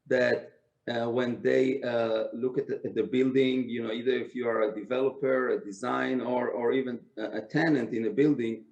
that when they look at the building, you know, either if you are a developer, a design, or even a tenant in a building,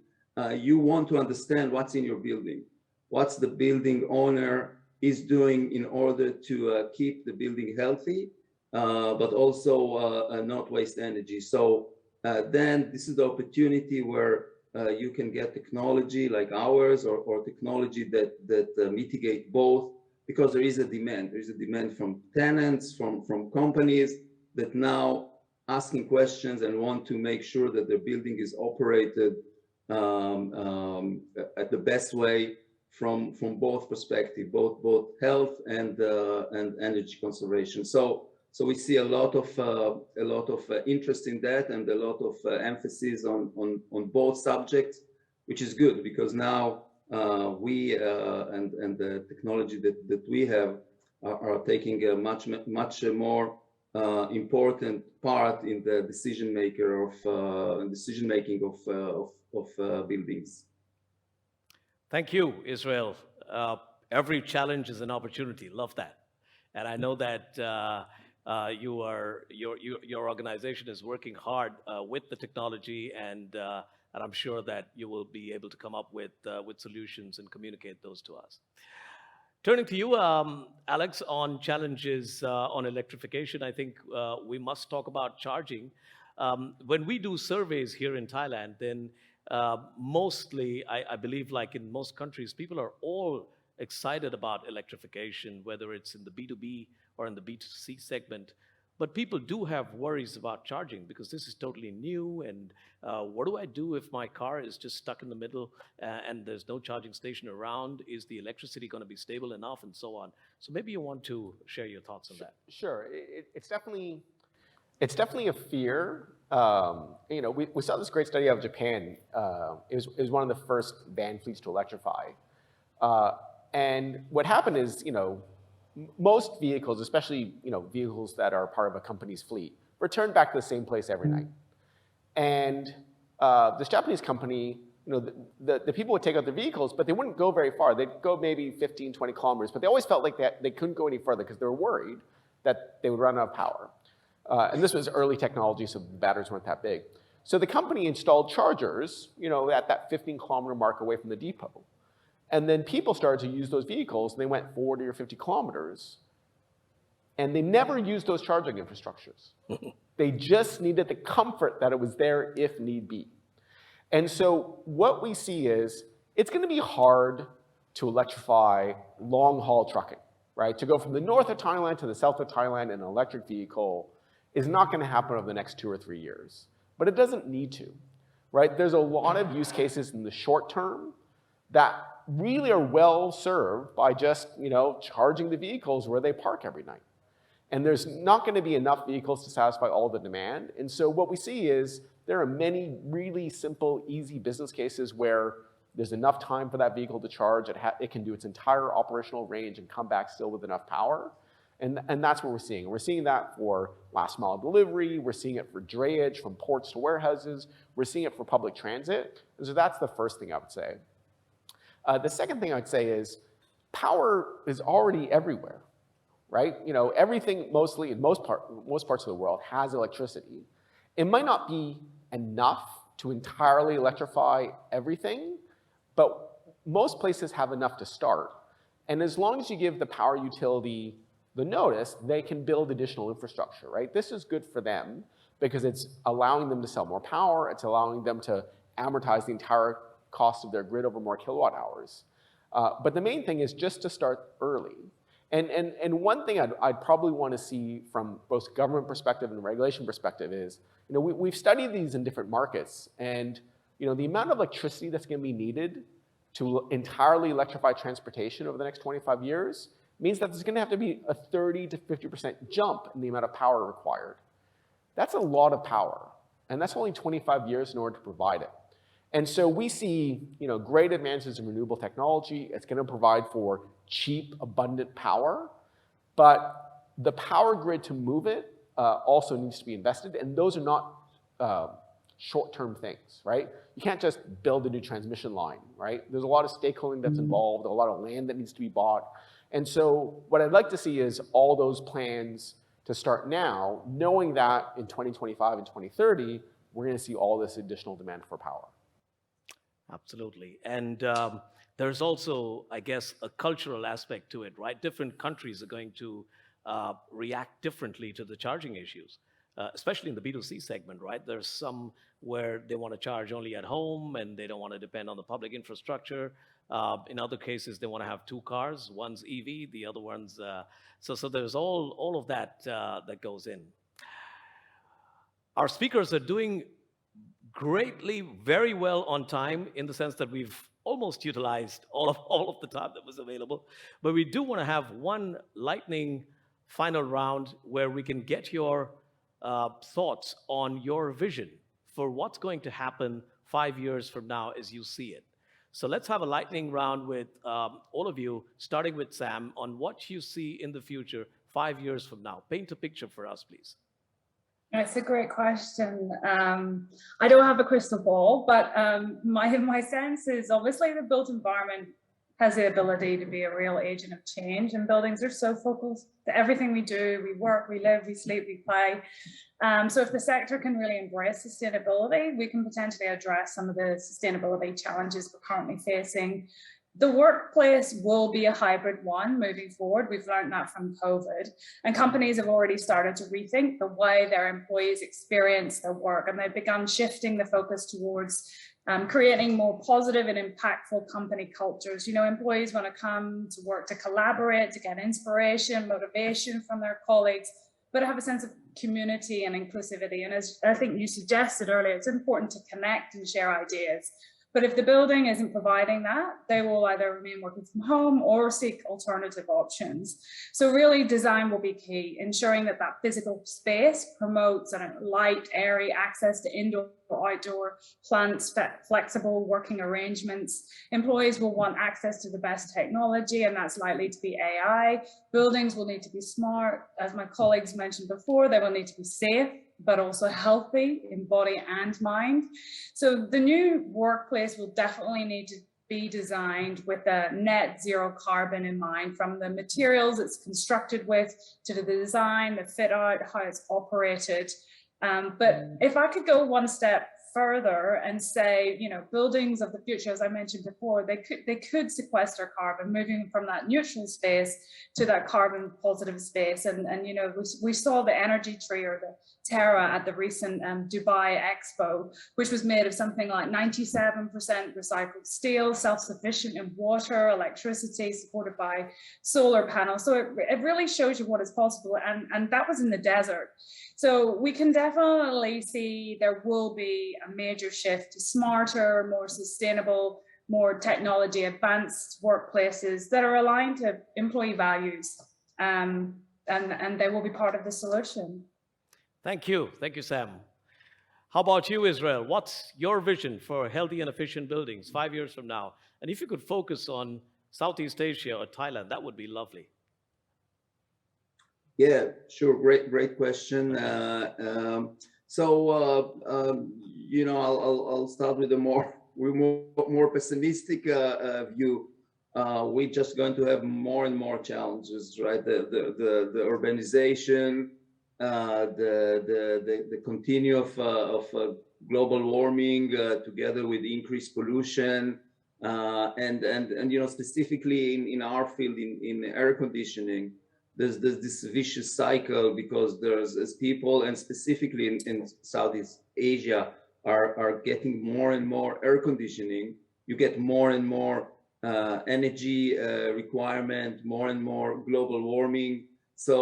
you want to understand what's in your building, what's the building owner is doing in order to keep the building healthy, but also not waste energy. So then this is the opportunity where you can get technology like ours or technology that mitigate both, because there is a demand. There is a demand from tenants, from companies that now asking questions and want to make sure that their building is operated at the best way from both perspectives, both health and energy conservation. So we see a lot of interest in that and a lot of emphasis on both subjects, which is good, because now we and the technology that we have are taking a much more important part in the decision making of buildings. Thank you, Israel. Every challenge is an opportunity. Love that. And I know that your organization is working hard with the technology, and I'm sure that you will be able to come up with solutions and communicate those to us. Turning to you, Alex, on challenges on electrification, I think we must talk about charging. When we do surveys here in Thailand, then mostly, I believe, like in most countries, people are all excited about electrification, whether it's in the B2B or in the B2C segment. But people do have worries about charging because this is totally new. And what do I do if my car is just stuck in the middle and there's no charging station around? Is the electricity going to be stable enough, and so on? So maybe you want to share your thoughts on that. Sure. It's definitely a fear. You know, we saw this great study out of Japan. It was one of the first van fleets to electrify. And what happened is, you know, most vehicles, especially, you know, vehicles that are part of a company's fleet, return back to the same place every night. And this Japanese company, you know, the people would take out their vehicles, but they wouldn't go very far. They'd go maybe 15, 20 kilometers, but they always felt like they couldn't go any further because they were worried that they would run out of power. And this was early technology, so the batteries weren't that big. So the company installed chargers, you know, at that 15-kilometer mark away from the depot. And then people started to use those vehicles, and they went 40 or 50 kilometers, and they never used those charging infrastructures. They just needed the comfort that it was there if need be. And so what we see is it's going to be hard to electrify long-haul trucking, right? To go from the north of Thailand to the south of Thailand in an electric vehicle is not going to happen over the next 2 or 3 years. But it doesn't need to, right? There's a lot of use cases in the short term that really are well served by just, you know, charging the vehicles where they park every night. And there's not going to be enough vehicles to satisfy all the demand. And so what we see is there are many really simple, easy business cases where there's enough time for that vehicle to charge. It can do its entire operational range and come back still with enough power. And that's what we're seeing. We're seeing that for last mile delivery. We're seeing it for drayage from ports to warehouses. We're seeing it for public transit. And so that's the first thing I would say. The second thing I'd say is power is already everywhere, right? You know, everything mostly in most parts of the world has electricity. It might not be enough to entirely electrify everything, but most places have enough to start. And as long as you give the power utility the notice, they can build additional infrastructure, right? This is good for them because it's allowing them to sell more power. It's allowing them to amortize the entire cost of their grid over more kilowatt hours. But the main thing is just to start early. And one thing I'd probably want to see from both government perspective and regulation perspective is, you know, we've studied these in different markets, and you know, the amount of electricity that's going to be needed to entirely electrify transportation over the next 25 years means that there's going to have to be a 30 to 50% jump in the amount of power required. That's a lot of power, and that's only 25 years in order to provide it. And so we see, you know, great advances in renewable technology. It's going to provide for cheap, abundant power, but the power grid to move it also needs to be invested, and those are not short-term things, right? You can't just build a new transmission line, right? There's a lot of stakeholding that's involved, a lot of land that needs to be bought. And so what I'd like to see is all those plans to start now, knowing that in 2025 and 2030, we're going to see all this additional demand for power. Absolutely. And there's also, I guess, a cultural aspect to it, right? Different countries are going to react differently to the charging issues, especially in the B2C segment, right? There's some where they want to charge only at home and they don't want to depend on the public infrastructure. In other cases, they want to have two cars, one's EV, the other one's, so there's all of that that goes in. Our speakers are doing greatly, very well on time, in the sense that we've almost utilized all of the time that was available. But we do want to have one lightning final round where we can get your thoughts on your vision for what's going to happen 5 years from now as you see it. So let's have a lightning round with all of you, starting with Sam, on what you see in the future 5 years from now. Paint a picture for us, please. It's a great question. I don't have a crystal ball, but my sense is obviously the built environment has the ability to be a real agent of change, and buildings are so focused to everything we do. We work, we live, we sleep, we play. So if the sector can really embrace sustainability, we can potentially address some of the sustainability challenges we're currently facing. The workplace will be a hybrid one moving forward. We've learned that from COVID, and companies have already started to rethink the way their employees experience their work, and they've begun shifting the focus towards creating more positive and impactful company cultures. You know, employees want to come to work to collaborate, to get inspiration, motivation from their colleagues, but have a sense of community and inclusivity. And as I think you suggested earlier, it's important to connect and share ideas. But if the building isn't providing that, they will either remain working from home or seek alternative options. So really design will be key, ensuring that that physical space promotes light, airy access to indoor or outdoor plants, flexible working arrangements. Employees will want access to the best technology, and that's likely to be AI. Buildings will need to be smart. As my colleagues mentioned before, they will need to be safe, but also healthy in body and mind. So the new workplace will definitely need to be designed with a net zero carbon in mind, from the materials it's constructed with to the design, the fit out, how it's operated. But if I could go one step further and say, you know, buildings of the future, as I mentioned before, they could sequester carbon, moving from that neutral space to that carbon positive space. And you know, we saw the energy tree, or the Terra, at the recent Dubai Expo, which was made of something like 97% recycled steel, self-sufficient in water, electricity, supported by solar panels. So it really shows you what is possible. And that was in the desert. So we can definitely see there will be a major shift to smarter, more sustainable, more technology advanced workplaces that are aligned to employee values, and they will be part of the solution. Thank you, Sam. How about you, Israel? What's your vision for healthy and efficient buildings 5 years from now? And if you could focus on Southeast Asia or Thailand, that would be lovely. Yeah, sure. Great question. You know, I'll start with a more pessimistic view. We're just going to have more and more challenges, right? The urbanization, the continue of global warming together with increased pollution, and you know, specifically in our field in air conditioning. There's this vicious cycle because as people, and specifically in Southeast Asia, are getting more and more air conditioning, you get more and more energy requirement, more and more global warming. So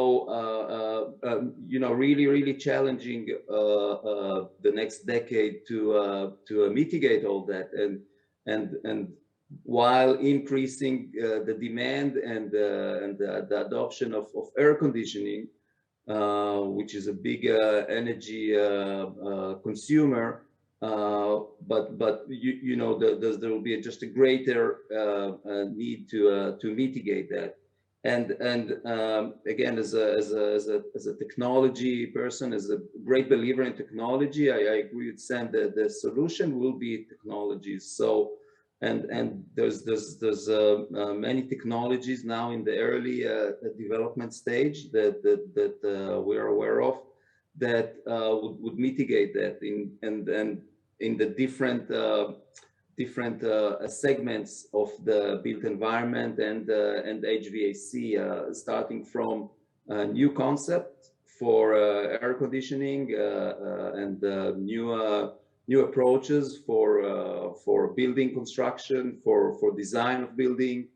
you know, really challenging the next decade to mitigate all that, and while increasing the demand and the adoption of air conditioning, which is a big energy consumer, but you know, there will be just a greater need to mitigate that. And again, as a technology person, as a great believer in technology, I agree with Sam that the solution will be technologies. So. And there's many technologies now in the early development stage that we're aware of that would mitigate that in the different segments of the built environment and HVAC, starting from a new concept for air conditioning and new approaches for building construction, for design of building,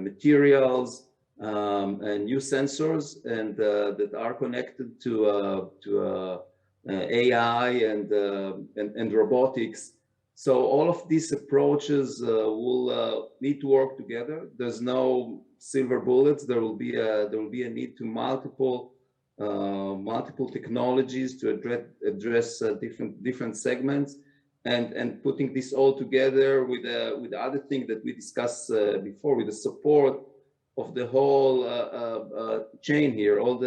materials, and new sensors, and that are connected to AI and robotics. So all of these approaches will need to work together. There's no silver bullets. There will be a need to multiple technologies to address different segments, and putting this all together with the other thing that we discussed before, with the support of the whole chain here, all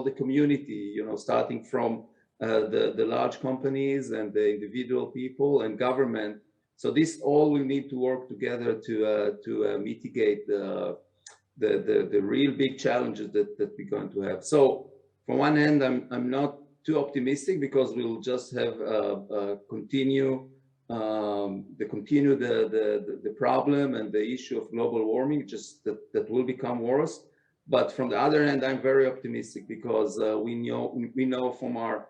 the community, you know, starting from the large companies and the individual people and government. So this all will need to work together to mitigate the real big challenges that we're going to have. So. On one hand, I'm not too optimistic because we'll just have continue the problem and the issue of global warming, just that will become worse. But from the other hand, I'm very optimistic because we know from our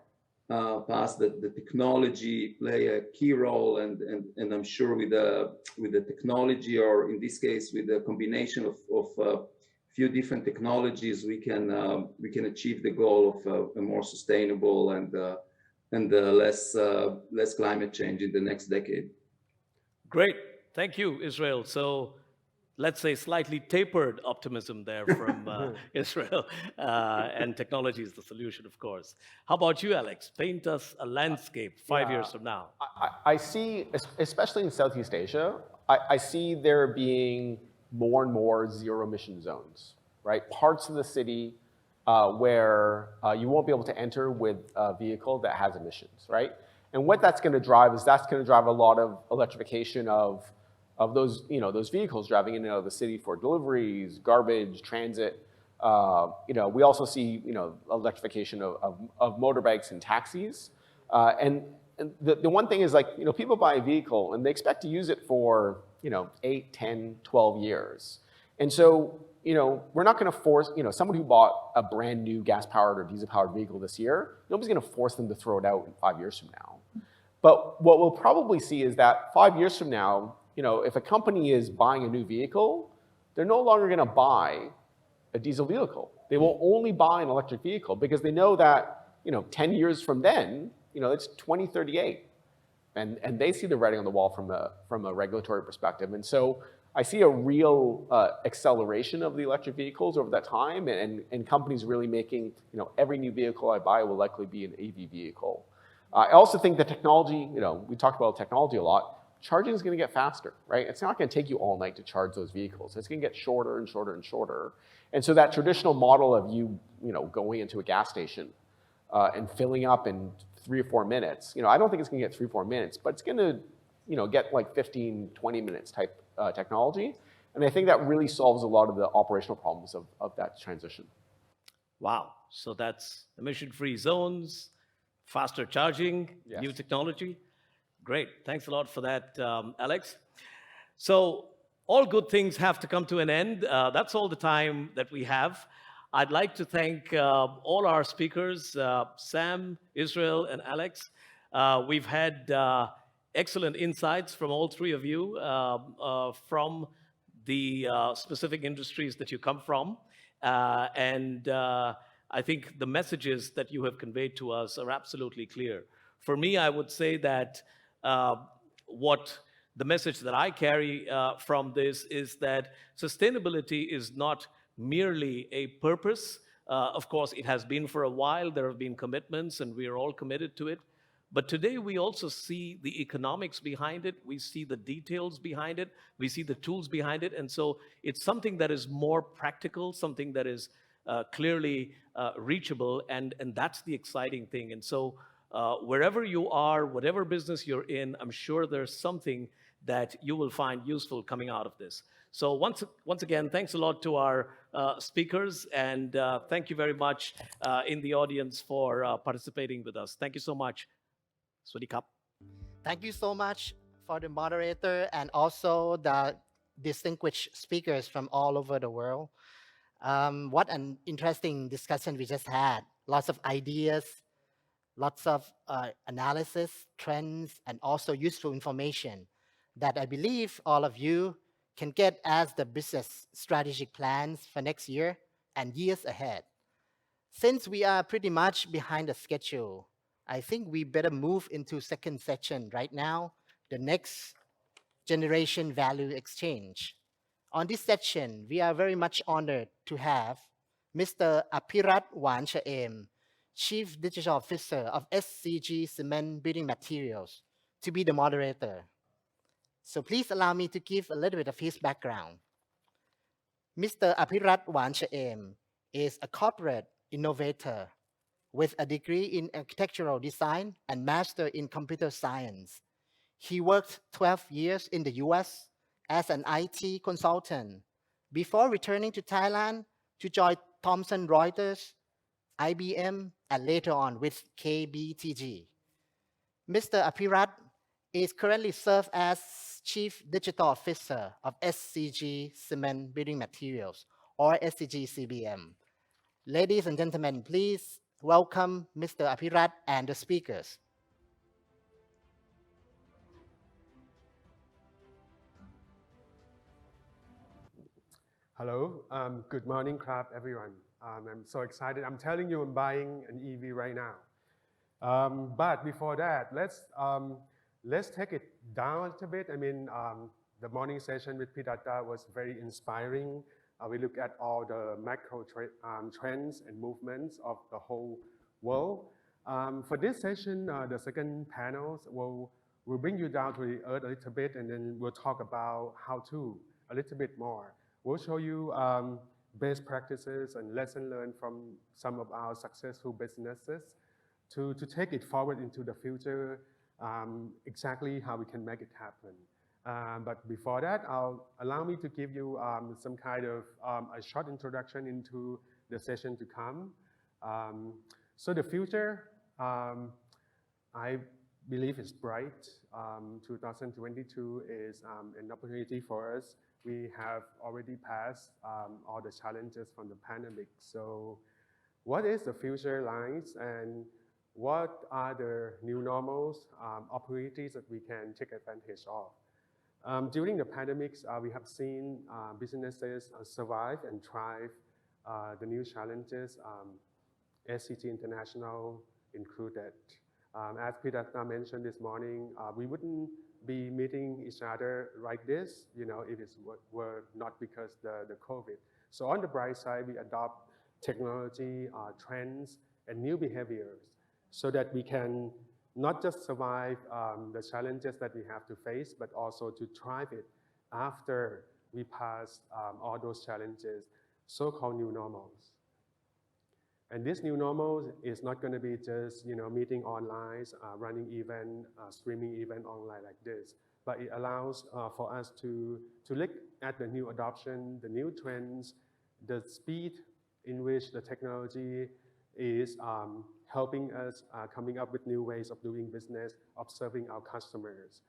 past that the technology play a key role, and I'm sure with the technology, or in this case with the combination of few different technologies, we can achieve the goal of a more sustainable and less climate change in the next decade. Great, thank you, Israel. So let's say slightly tapered optimism there from Israel, and technology is the solution, of course. How about you, Alex? Paint us a landscape 5 years from now. I see, especially in Southeast Asia, I see there being more and more zero emission zones, right? Parts of the city where you won't be able to enter with a vehicle that has emissions, right? And what that's going to drive is a lot of electrification of those, you know, those vehicles driving in and out of the city for deliveries, garbage, transit. You know, we also see, you know, electrification of motorbikes and taxis. And the one thing is, like, you know, people buy a vehicle and they expect to use it for, you know, 8, 10, 12 years. And so, you know, we're not going to force, you know, someone who bought a brand new gas-powered or diesel-powered vehicle this year, nobody's going to force them to throw it out in 5 years from now. But what we'll probably see is that 5 years from now, you know, if a company is buying a new vehicle, they're no longer going to buy a diesel vehicle. They will only buy an electric vehicle because they know that, you know, 10 years from then, you know, it's 2038. And they see the writing on the wall from a regulatory perspective. And so I see a real acceleration of the electric vehicles over that time, and companies really making, you know, every new vehicle I buy will likely be an EV vehicle. I also think the technology, you know, we talked about technology a lot, charging is going to get faster, right? It's not going to take you all night to charge those vehicles. It's going to get shorter and shorter and shorter. And so that traditional model of you going into a gas station and filling up in 3 or 4 minutes. I don't think it's going to get 3 or 4 minutes, but it's going to get like 15, 20 minutes type technology. And I think that really solves a lot of the operational problems of that transition. Wow. So that's emission-free zones, faster charging, Yes. new technology. Great. Thanks a lot for that, Alex. So all good things have to come to an end. That's all the time that we have. I'd like to thank all our speakers, Sam, Israel, and Alex. We've had excellent insights from all three of you from the specific industries that you come from. And I think the messages that you have conveyed to us are absolutely clear. For me, I would say that the message that I carry from this is that sustainability is not merely a purpose. Of course, it has been for a while. There have been commitments, and we are all committed to it. But today, we also see the economics behind it. We see the details behind it. We see the tools behind it. And so it's something that is more practical, something that is clearly reachable, and that's the exciting thing. And so wherever you are, whatever business you're in, I'm sure there's something that you will find useful coming out of this. So once again, thanks a lot to our speakers, and thank you very much in the audience for participating with us. Thank you so much. 𝐷𝐴𝐴. Thank you so much for the moderator and also the distinguished speakers from all over the world. What an interesting discussion we just had. Lots of ideas, lots of analysis, trends, and also useful information that I believe all of you can get as the business strategic plans for next year and years ahead. Since we are pretty much behind the schedule, I think we better move into second section right now, the next generation value exchange. On this section, we are very much honored to have Mr. 𝐴𝐴𝐴𝐻𝐿, Chief Digital Officer of SCG Cement Building Materials, to be the moderator. So please allow me to give a little bit of his background. Mr. 𝐴𝐴𝐴𝐻𝐿 is a corporate innovator with a degree in architectural design and master in computer science. He worked 12 years in the US as an IT consultant before returning to Thailand to join Thomson Reuters, IBM, and later on with KBTG. Mr. 𝐴𝐴𝐴𝐻𝐿 is currently served as Chief Digital Officer of SCG Cement Building Materials, or SCG CBM. Ladies and gentlemen, please welcome Mr. 𝐴𝐴𝐴𝐻𝐿 and the speakers. Hello, good morning, club, everyone. I'm so excited. I'm telling you, I'm buying an EV right now. But before that, let's take it down a little bit. I mean, the morning session with Pidata was very inspiring. We look at all the macro trends and movements of the whole world. For this session, the second panels will bring you down to the earth a little bit, and then we'll talk about how to a little bit more. We'll show you best practices and lessons learned from some of our successful businesses to take it forward into the future, exactly how we can make it happen. But before that, allow me to give you some kind of a short introduction into the session to come. So the future, I believe is bright. 2022 is an opportunity for us. We have already passed all the challenges from the pandemic. So what is the future lines, and what are the new normals, opportunities that we can take advantage of? During the pandemics, we have seen businesses survive and thrive the new challenges, SCG International included. As Pidata mentioned this morning, we wouldn't be meeting each other like this, if it were not because the COVID. So on the bright side, we adopt technology, trends, and new behaviors so that we can not just survive the challenges that we have to face, but also to thrive it after we pass all those challenges, so-called new normals. And this new normal is not going to be just meeting online, running event, streaming event online like this, but it allows for us to look at the new adoption, the new trends, the speed in which the technology is helping us coming up with new ways of doing business, of serving our customers.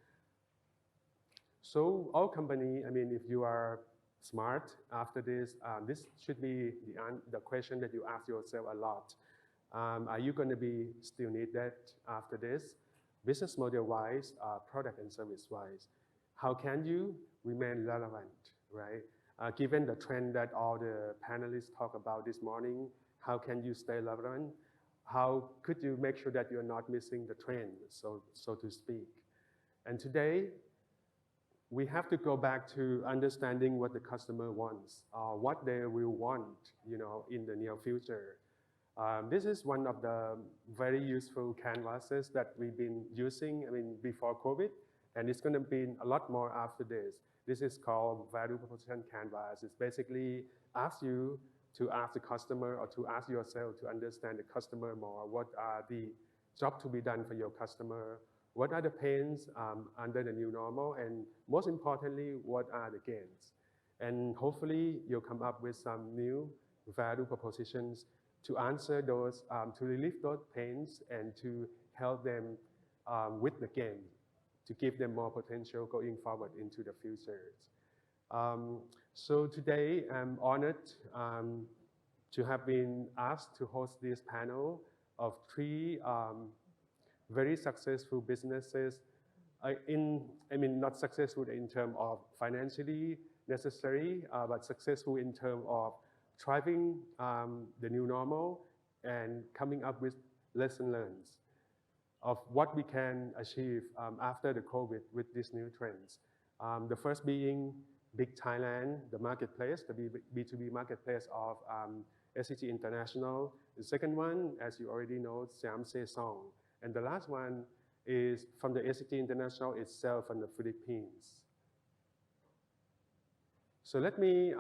So all company, I mean, if you are smart after this, this should be the question that you ask yourself a lot. Are you going to be still needed after this? Business model-wise, product and service-wise. How can you remain relevant, right? Given the trend that all the panelists talk about this morning, how can you stay relevant? How could you make sure that you're not missing the trend, so to speak? And today, we have to go back to understanding what the customer wants, what they will want, in the near future. This is one of the very useful canvases that we've been using, before COVID, and it's going to be a lot more after this. This is called value proposition canvas. It's basically asks you to ask the customer or to ask yourself to understand the customer more. What are the jobs to be done for your customer? What are the pains under the new normal? And most importantly, what are the gains? And hopefully you'll come up with some new value propositions to answer those, to relieve those pains and to help them with the gain, to give them more potential going forward into the future. So today I'm honored to have been asked to host this panel of three very successful businesses, not successful in terms of financially necessary, but successful in terms of thriving the new normal and coming up with lessons learned of what we can achieve after the COVID with these new trends. The first being Big Thailand, the marketplace, the B2B marketplace of SCG International. The second one, as you already know, 𝐷𝐸𝐴𝐳. And the last one is from the SCG International itself from the Philippines. So let me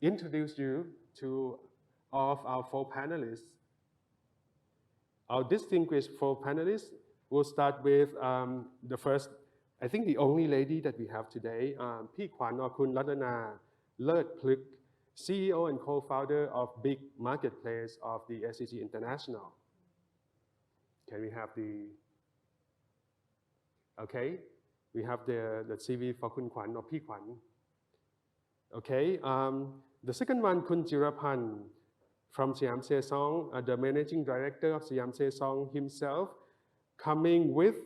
introduce you to all of our four panelists. Our distinguished four panelists will start with the first, I think the only lady that we have today, Pi Kwan or Kun Ladana 𝐙𝑒𝑡 CEO and co-founder of Big Marketplace of the SCG International. Can we have okay, we have the CV for Kun Kwan or Pi Kwan. Okay, the second one, Kun Jirapan from 𝐷𝐸𝐴𝐳𝐸, the managing director of 𝐷𝐸𝐴𝐳 himself, coming with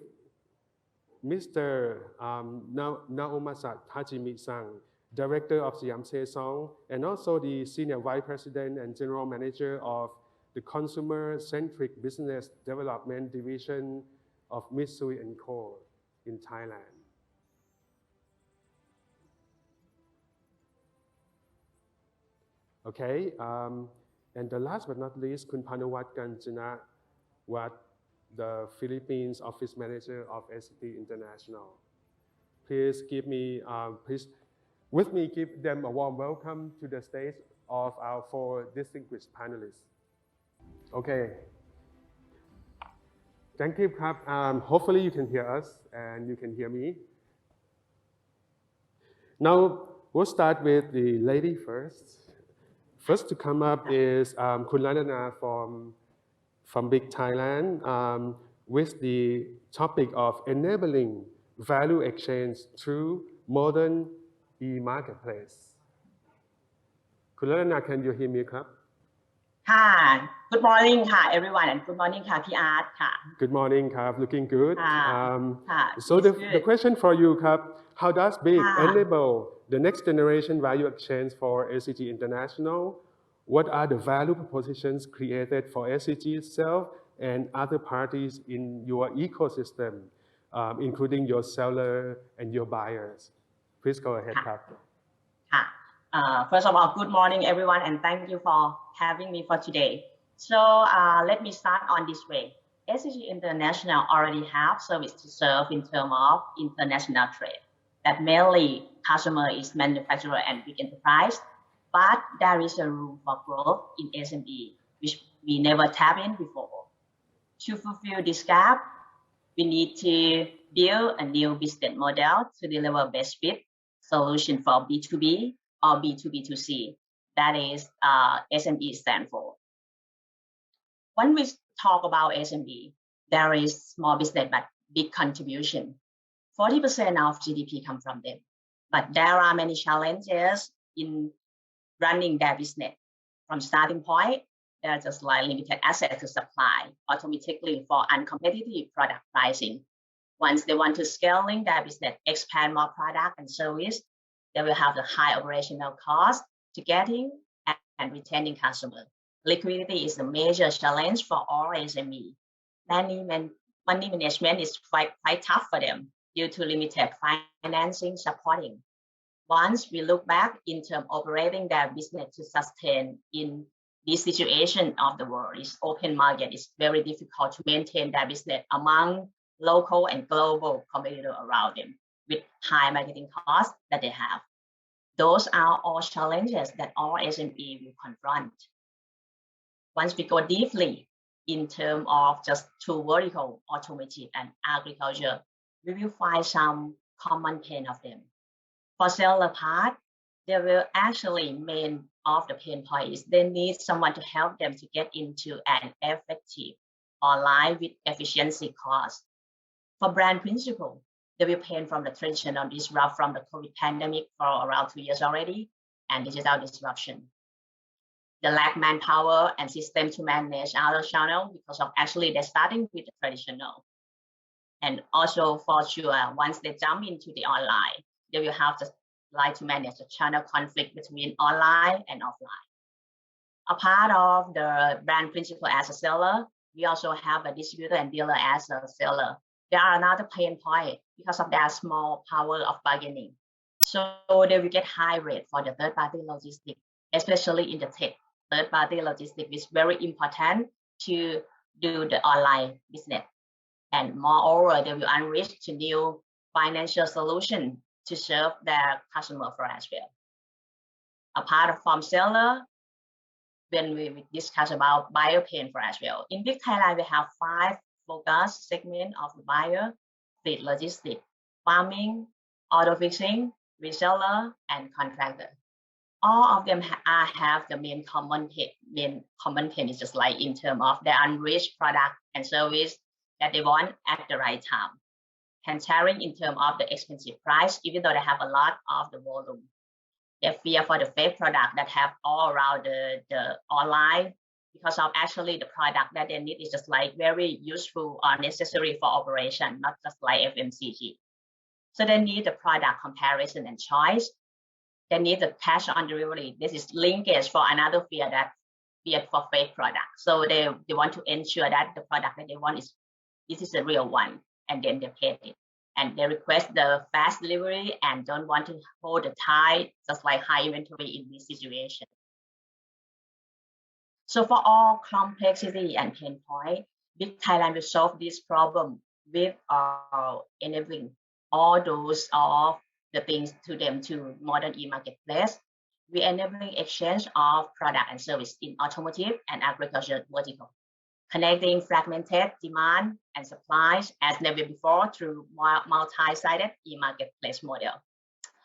Mr. 𝐷𝐸𝐴𝐳𝐸𝐴, director of 𝐷𝐸𝐴𝐳, and also the senior vice president and general manager of the consumer-centric business development division of Mitsui & Co. in Thailand. Okay, and the last but not least, Kuntana Watkins, the Philippines office manager of SCG International. Please give me, with me, give them a warm welcome to the stage of our four distinguished panelists. Okay. Thank you, Krab. Hopefully you can hear us and you can hear me. Now, we'll start with the lady first. First to come up is Kun Ladana from Big Thailand with the topic of enabling value exchange through modern e-marketplace. Kun Ladana, can you hear me, Krab? Hi. Good morning, everyone, and good morning, P. Art. Good morning, Krab. Looking good. So the question for you, Krab, how does Big enable the next generation value exchange for SCG International? What are the value propositions created for SCG itself and other parties in your ecosystem, including your seller and your buyers? Please go ahead, Krab. First of all, good morning, everyone, and thank you for having me for today. So let me start on this way. SCG International already have service to serve in terms of international trade. That mainly customer is manufacturer and big enterprise, but there is a room for growth in SME, which we never tapped in before. To fulfill this gap, we need to build a new business model to deliver best fit solution for B2B or B2B2C. That is SME stand for. When we talk about SME, there is small business but big contribution. 40% of GDP come from them. But there are many challenges in running their business. From starting point, there are just like limited access to supply automatically for uncompetitive product pricing. Once they want to scaling their business, expand more product and service, they will have the high operational cost to getting and retaining customers. Liquidity is a major challenge for all SME. Money management is quite tough for them due to limited financing supporting. Once we look back in terms of operating their business to sustain in this situation of the world, is open market, it's very difficult to maintain their business among local and global competitors around them with high marketing costs that they have. Those are all challenges that all SME will confront. Once we go deeply in terms of just two verticals, automotive and agriculture, we will find some common pain of them. For seller part, they will actually main of the pain point is they need someone to help them to get into an effective online with efficiency cost. For brand principle, they will pain from the traditional disrupt from the COVID pandemic for around 2 years already and digital disruption. The lack manpower and system to manage other channels because of actually they're starting with the traditional. And also for sure, once they jump into the online, they will have to like to manage the channel conflict between online and offline. A part of the brand principle as a seller, we also have a distributor and dealer as a seller. There are another pain point because of their small power of bargaining. So they will get high rate for the third-party logistics, especially in the tech. Third-party logistics is very important to do the online business. And moreover, they will enrich to new financial solutions to serve their customer for as well. Apart from seller, when we discuss about buyer pain for as well. In Big Thailand, we have 5 focus segments of the buyer: fleet logistics, farming, auto fixing, reseller, and contractor. All of them have the main common pain is just like in terms of the unreached product and service that they want at the right time. Cantaring in terms of the expensive price, even though they have a lot of the volume. They fear for the fake product that have all around the online because of actually the product that they need is just like very useful or necessary for operation, not just like FMCG. So they need the product comparison and choice. They need the cash on delivery. This is linkage for another fear for fake product. So they want to ensure that the product that they want is a real one, and then they pay it. And they request the fast delivery and don't want to hold the tight, just like high inventory in this situation. So for all complexity and pain point, Big Thailand will solve this problem with enabling all those of the things to them to modern e-marketplace. We enabling exchange of product and service in automotive and agriculture vertical, connecting fragmented demand and supplies as never before through multi-sided e-marketplace model.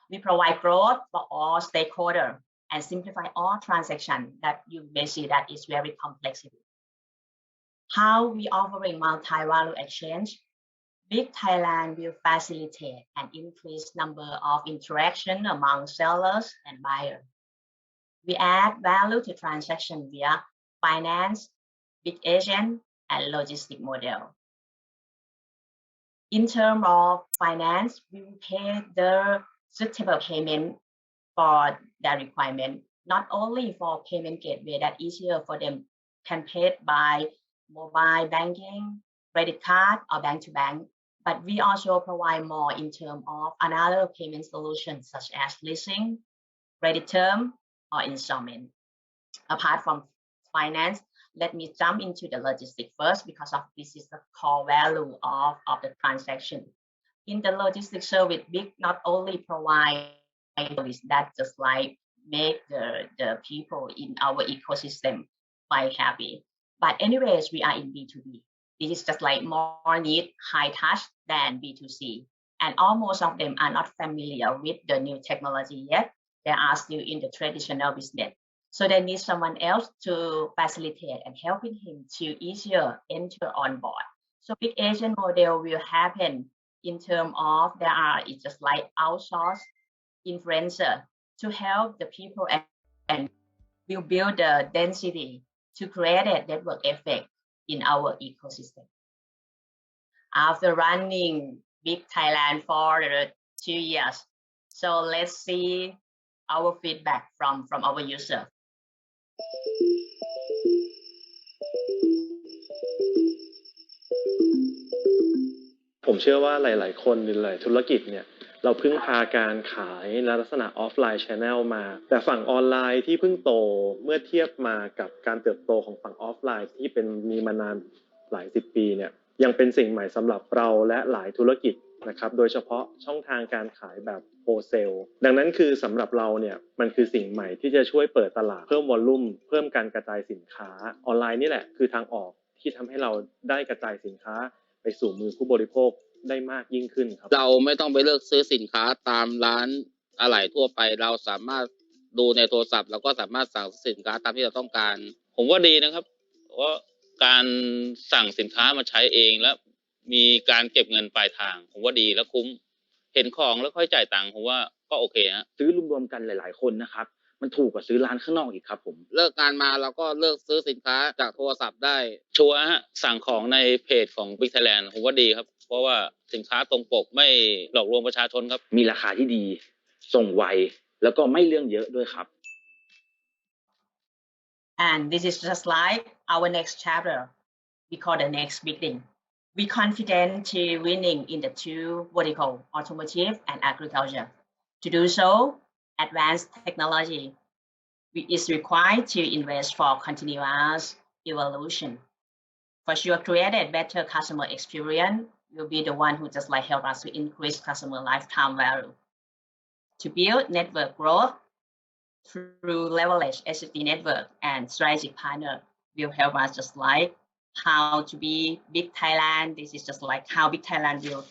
We provide growth for all stakeholders and simplify all transactions that you may see that is very complex. How we offering multi-value exchange? Big Thailand will facilitate an increased number of interaction among sellers and buyers. We add value to transaction via finance, big agent, and logistic model. In terms of finance, we will pay the suitable payment for their requirement, not only for payment gateway that easier for them can pay by mobile banking, credit card, or bank to bank, but we also provide more in terms of another payment solutions such as leasing, credit term, or installment. Apart from finance, let me jump into the logistics first because of this is the core value of the transaction. In the logistics service, Big not only provide service that just like make the people in our ecosystem quite happy. But anyways, we are in B2B. This is just like more need high touch than B2C. And almost of them are not familiar with the new technology yet. They are still in the traditional business. So they need someone else to facilitate and helping him to easier enter on board. So big agent model will happen in terms of it's just like outsource influencer to help the people and will build the density to create a network effect in our ecosystem. After running Big Thailand for 2 years, so let's see our feedback from our user. ผมเชื่อว่าหลายๆคนหรือหลายธุรกิจเนี่ยเราพึ่งพาการขายในลักษณะออฟไลน์ channel มาแต่ฝั่งออนไลน์ที่เพิ่งโตเมื่อเทียบมากับการเติบโตของฝั่งออฟไลน์ที่มีมานานหลาย10 ปีเนี่ยยังเป็นสิ่งใหม่สำหรับเราและหลายธุรกิจนะครับโดยเฉพาะช่องทางการขายแบบโฮเซลดังนั้นคือสำหรับเราเนี่ยมันคือสิ่งใหม่ที่จะช่วยเปิดตลาดเพิ่มวอลลุ่มเพิ่มการกระจายสินค้าออนไลน์นี่แหละคือทางออกที่ทำให้เราได้กระจายสินค้าไปสู่มือผู้บริโภคได้มากยิ่งขึ้นครับเราไม่ต้องไปเลือกซื้อสินค้าตามร้านอะไหล่ทั่วไปเราสามารถดูในโทรศัพท์เราก็สามารถสั่งสินค้าตามที่เราต้องการผมว่าดีนะครับว่าการสั่งสินค้ามาใช้เองแล้วมีการเก็บเงินปลายทางผมว่าดีและคุ้มเห็นของแล้วค่อยจ่ายตังค์ผมว่าก็โอเคฮะซื้อรวมๆกันหลายๆคนนะครับมันถูกกว่าซื้อร้านข้างนอกอีกครับผมเลิกงานมาเราก็เลิกซื้อสินค้าจากโทรศัพท์ได้ชัวร์ฮะสั่งของในเพจของ Big Thailand ผมว่าดีครับเพราะว่าสินค้าตรงปกไม่หลอกลวงประชาชนครับมีราคาที่ดีส่งไวแล้วก็ไม่เรื่องเยอะด้วยครับ And this is just like our next chapter. We call the next big thing. We confident to winning in the two vertical, automotive and agriculture. To do so, advanced technology is required to invest for continuous evolution. For sure, created better customer experience will be the one who just like help us to increase customer lifetime value. To build network growth through leverage SCG network and strategic partner will help us just like how to be Big Thailand. This is just like how Big Thailand will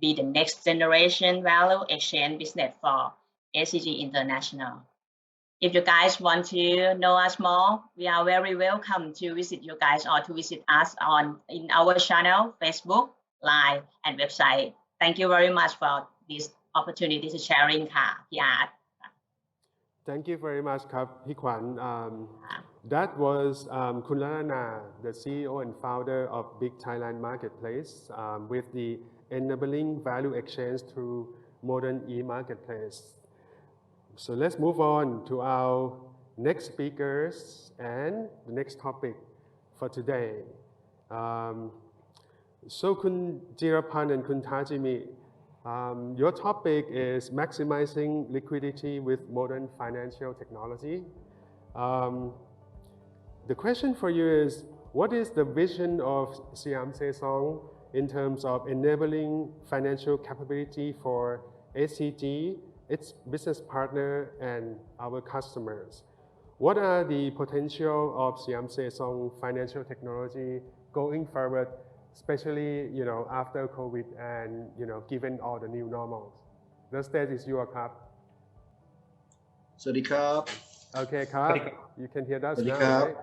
be the next generation value exchange business for SCG International. If you guys want to know us more, we are very welcome to visit you guys or to visit us in our channel, Facebook, Line, and website. Thank you very much for this opportunity to sharing ค่ะพี่อาร์ต Thank you very much ครับพี่ขวัญ That was Kuntana, the CEO and founder of Big Thailand Marketplace with the enabling value exchange through modern e-marketplace. So let's move on to our next speakers and the next topic for today. So Kun Jirapan and Kun Tajimi, your topic is maximizing liquidity with modern financial technology. The question for you is, what is the vision of Siam Saesong in terms of enabling financial capability for SCG, its business partner, and our customers? What are the potential of Siam Saesong financial technology going forward, especially after COVID and given all the new normals? The stage is yours, ครับ สวัสดีครับ Okay, ครับ You can hear us now, right?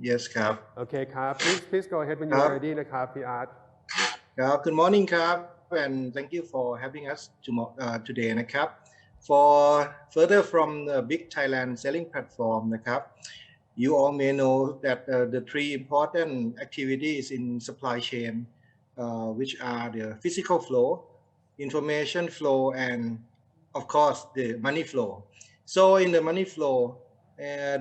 Yes ครับ Okay, ครับ Please go ahead when you are ready นะครับพี่อาร์ต ครับ Good morning ครับ and thank you for having us today นะครับ For further from the Big Thailand selling platform นะครับ You all may know that the three important activities in supply chain, which are the physical flow, information flow, and of course the money flow. So in the money flow,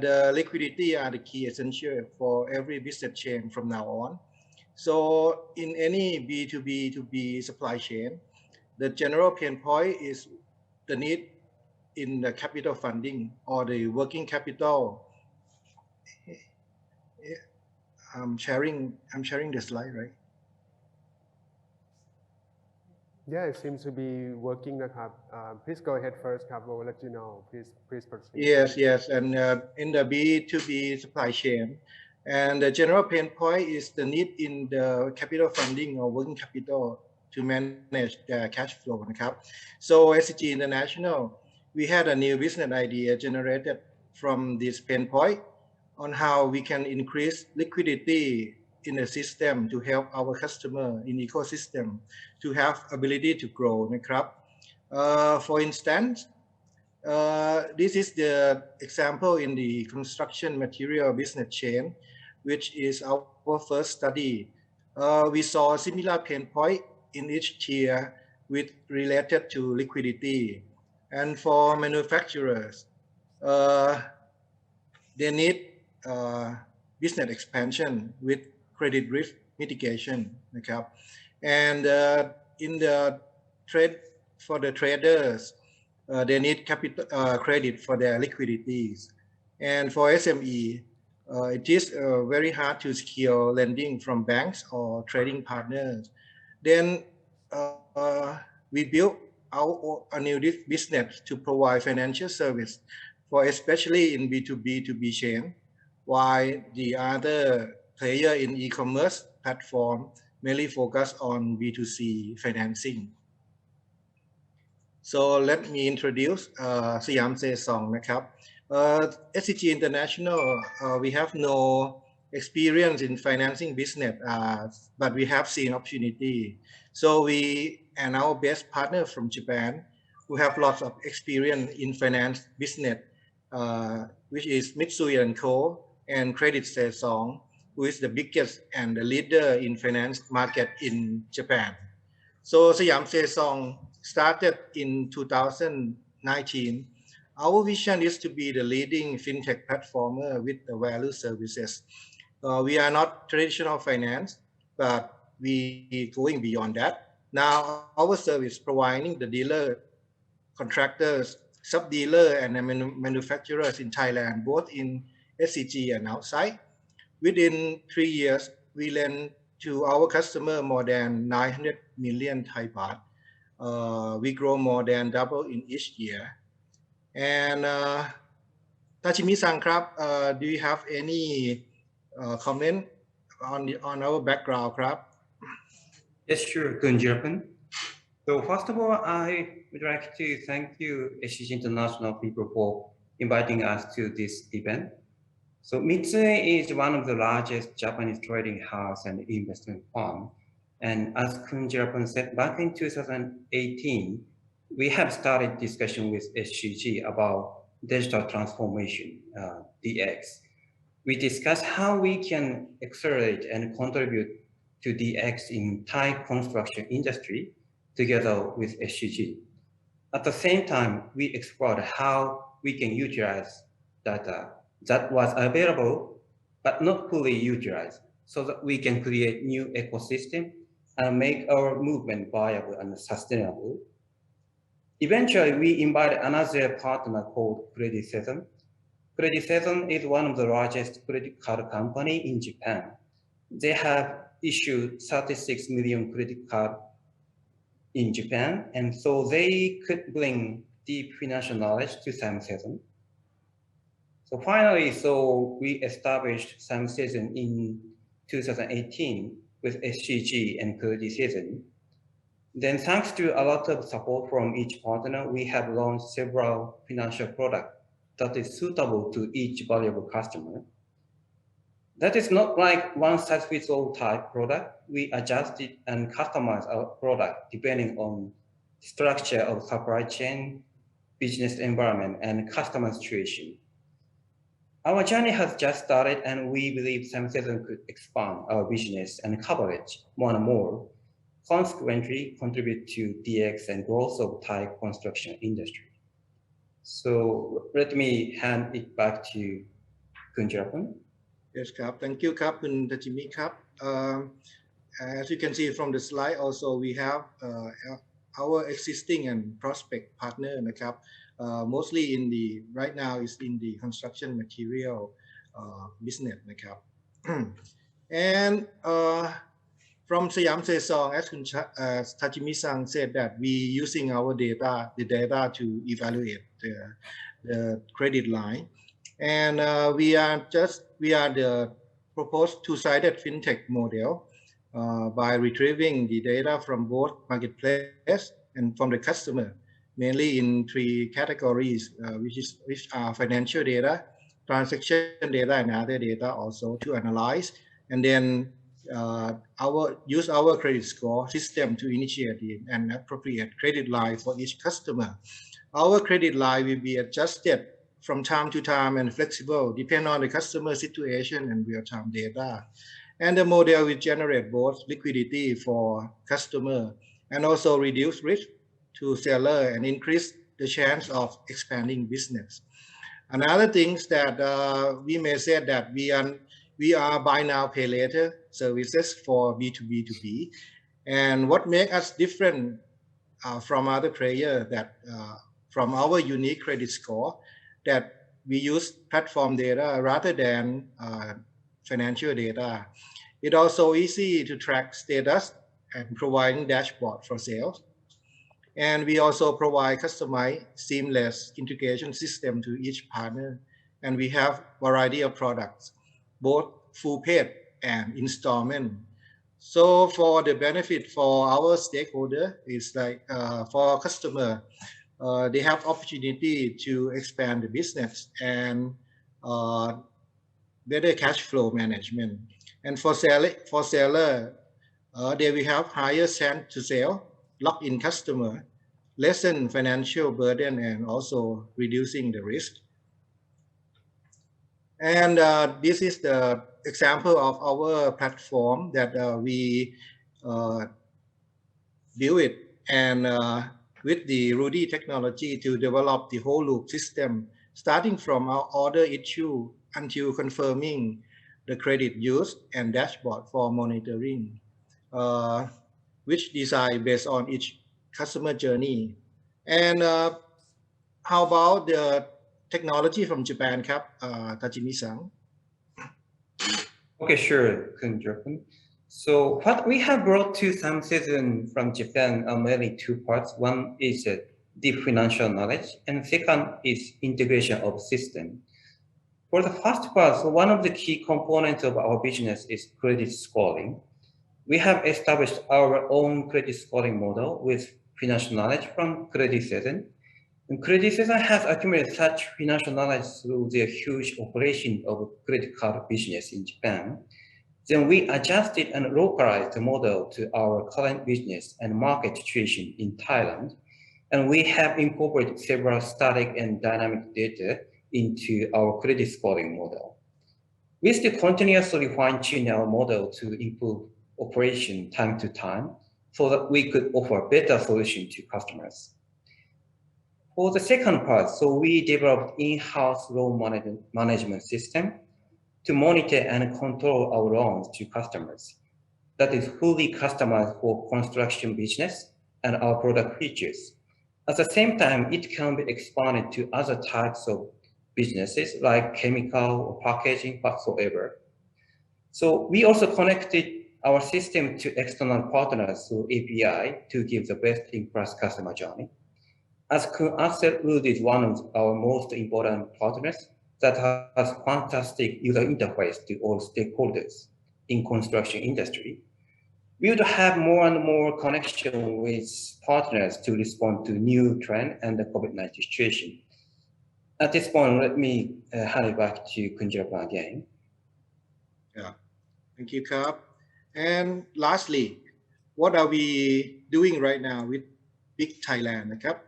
the liquidity are the key essential for every business chain from now on. So in any B2B supply chain, the general pain point is the need in the capital funding or the working capital. I'm sharing the slide, right? Yeah, it seems to be working นะครับ please go ahead first ครับ we'll let you know please proceed. Yes and in the B2B supply chain and the general pain point is the need in the capital funding or working capital to manage the cash flow นะครับ so SCG International we had a new business idea generated from this pain point on how we can increase liquidity in the system to help our customer in ecosystem to have ability to grow นะครับ for instance this is the example in the construction material business chain which is our first study we saw similar pain point in each tier with related to liquidity and for manufacturers they need business expansion with credit risk mitigation นะครับ and in the trade for the traders they need capital credit for their liquidities and for SME it is very hard to secure lending from banks or trading partners then we built a new business to provide financial service for especially in B2B chain while the other player in e-commerce platform mainly focus on B2C financing. So let me introduce 𝐷𝐸𝐳𝐳 นะครับ SCG International we have no experience in financing business but we have seen opportunity so we and our best partner from Japan who have lots of experience in finance business which is Mitsui & Co and Credit Saesong who is the biggest and the leader in finance market in Japan. So 𝐷𝐸𝐳𝐳 started in 2019. Our vision is to be the leading fintech platformer with the value services. We are not traditional finance, but we going beyond that. Now our service providing the dealer, contractors, sub-dealer and manufacturers in Thailand, both in SCG and outside. Within 3 years, we lend to our customer more than 900 million Thai baht. We grow more than double in each year. And Tachimi-san, do you have any comment on our background, krab? Yes, sure, Kuntana. So first of all, I would like to thank you, SCG International people, for inviting us to this event. So Mitsui is one of the largest Japanese trading house and investment firm. And as Kuntana said, back in 2018, we have started discussion with SCG about digital transformation, DX. We discussed how we can accelerate and contribute to DX in Thai construction industry together with SCG. At the same time, we explored how we can utilize data that was available but not fully utilized so that we can create new ecosystem and make our movement viable and sustainable. Eventually, we invited another partner called Credit Saesong. Credit Saesong is one of the largest credit card company in Japan. They have issued 36 million credit cards in Japan, and so they could bring deep financial knowledge to Saesong. So finally, we established Saesong in 2018 with SCG and Credit Saesong. Then thanks to a lot of support from each partner, we have launched several financial products that is suitable to each valuable customer. That is not like one size fits all type product. We adjusted and customized our product depending on structure of supply chain, business environment, and customer situation. Our journey has just started and we believe Saesong could expand our business and coverage more and more, consequently contribute to DX and growth of Thai construction industry. So let me hand it back to Kuntana. Yes, krab. Thank you, krab, Kun Tachimi, krab. As you can see from the slide, also we have our existing and prospect partner, krab. Mostly in the right now is in the construction material business, krab. And from 𝐸𝐥𝐸𝐬𝐿, as Tajimi-san said, that we using our data, the data to evaluate the credit line. And we are the proposed two-sided fintech model by retrieving the data from both marketplace and from the customer, mainly in three categories, which are financial data, transaction data, and other data also to analyze, and then use our credit score system to initiate an appropriate credit line for each customer. Our credit line will be adjusted from time to time and flexible, depending on the customer situation and real-time data. And the model will generate both liquidity for customer and also reduce risk to seller and increase the chance of expanding business. Another thing is that we may say that we are buy now, pay later services for B2B2B. And what makes us different from other players that from our unique credit score, that we use platform data rather than financial data. It's also easy to track status and providing dashboard for sales. And we also provide customized seamless integration system to each partner. And we have variety of products, both full paid and installment. So for the benefit for our stakeholder is like for our customer, they have opportunity to expand the business and better cash flow management. And for seller, they will have higher chance to sell, lock in customer, lessen financial burden, and also reducing the risk. And this is the example of our platform that we built it and with the Rudy technology to develop the whole loop system, starting from our order issue until confirming the credit use and dashboard for monitoring, which design based on each customer journey. And how about the technology from Japan, Tajimi-san? Okay, sure, Kun-Jepun. So what we have brought to some season from Japan are mainly two parts. One is deep financial knowledge, and second is integration of system. For the first part, so one of the key components of our business is credit scoring. We have established our own credit scoring model with financial knowledge from Credit7. And Credit7 has accumulated such financial knowledge through their huge operation of credit card business in Japan. Then we adjusted and localized the model to our current business and market situation in Thailand. And we have incorporated several static and dynamic data into our credit scoring model. We still continuously fine-tune our model to improve operation time to time so that we could offer better solution to customers. For the second part, so we developed in-house loan management system to monitor and control our loans to customers. That is fully customized for construction business and our product features. At the same time, it can be expanded to other types of businesses like chemical or packaging whatsoever. So we also connected our system to external partners through API to give the best-in-class customer journey. As Kun is one of our most important partners that has fantastic user interface to all stakeholders in construction industry. We would have more and more connection with partners to respond to new trend and the COVID-19 situation. At this point, let me hand it back to Kun-Jepun again. Yeah, thank you, Kap. And lastly, what are we doing right now with Big Thailand, Kap?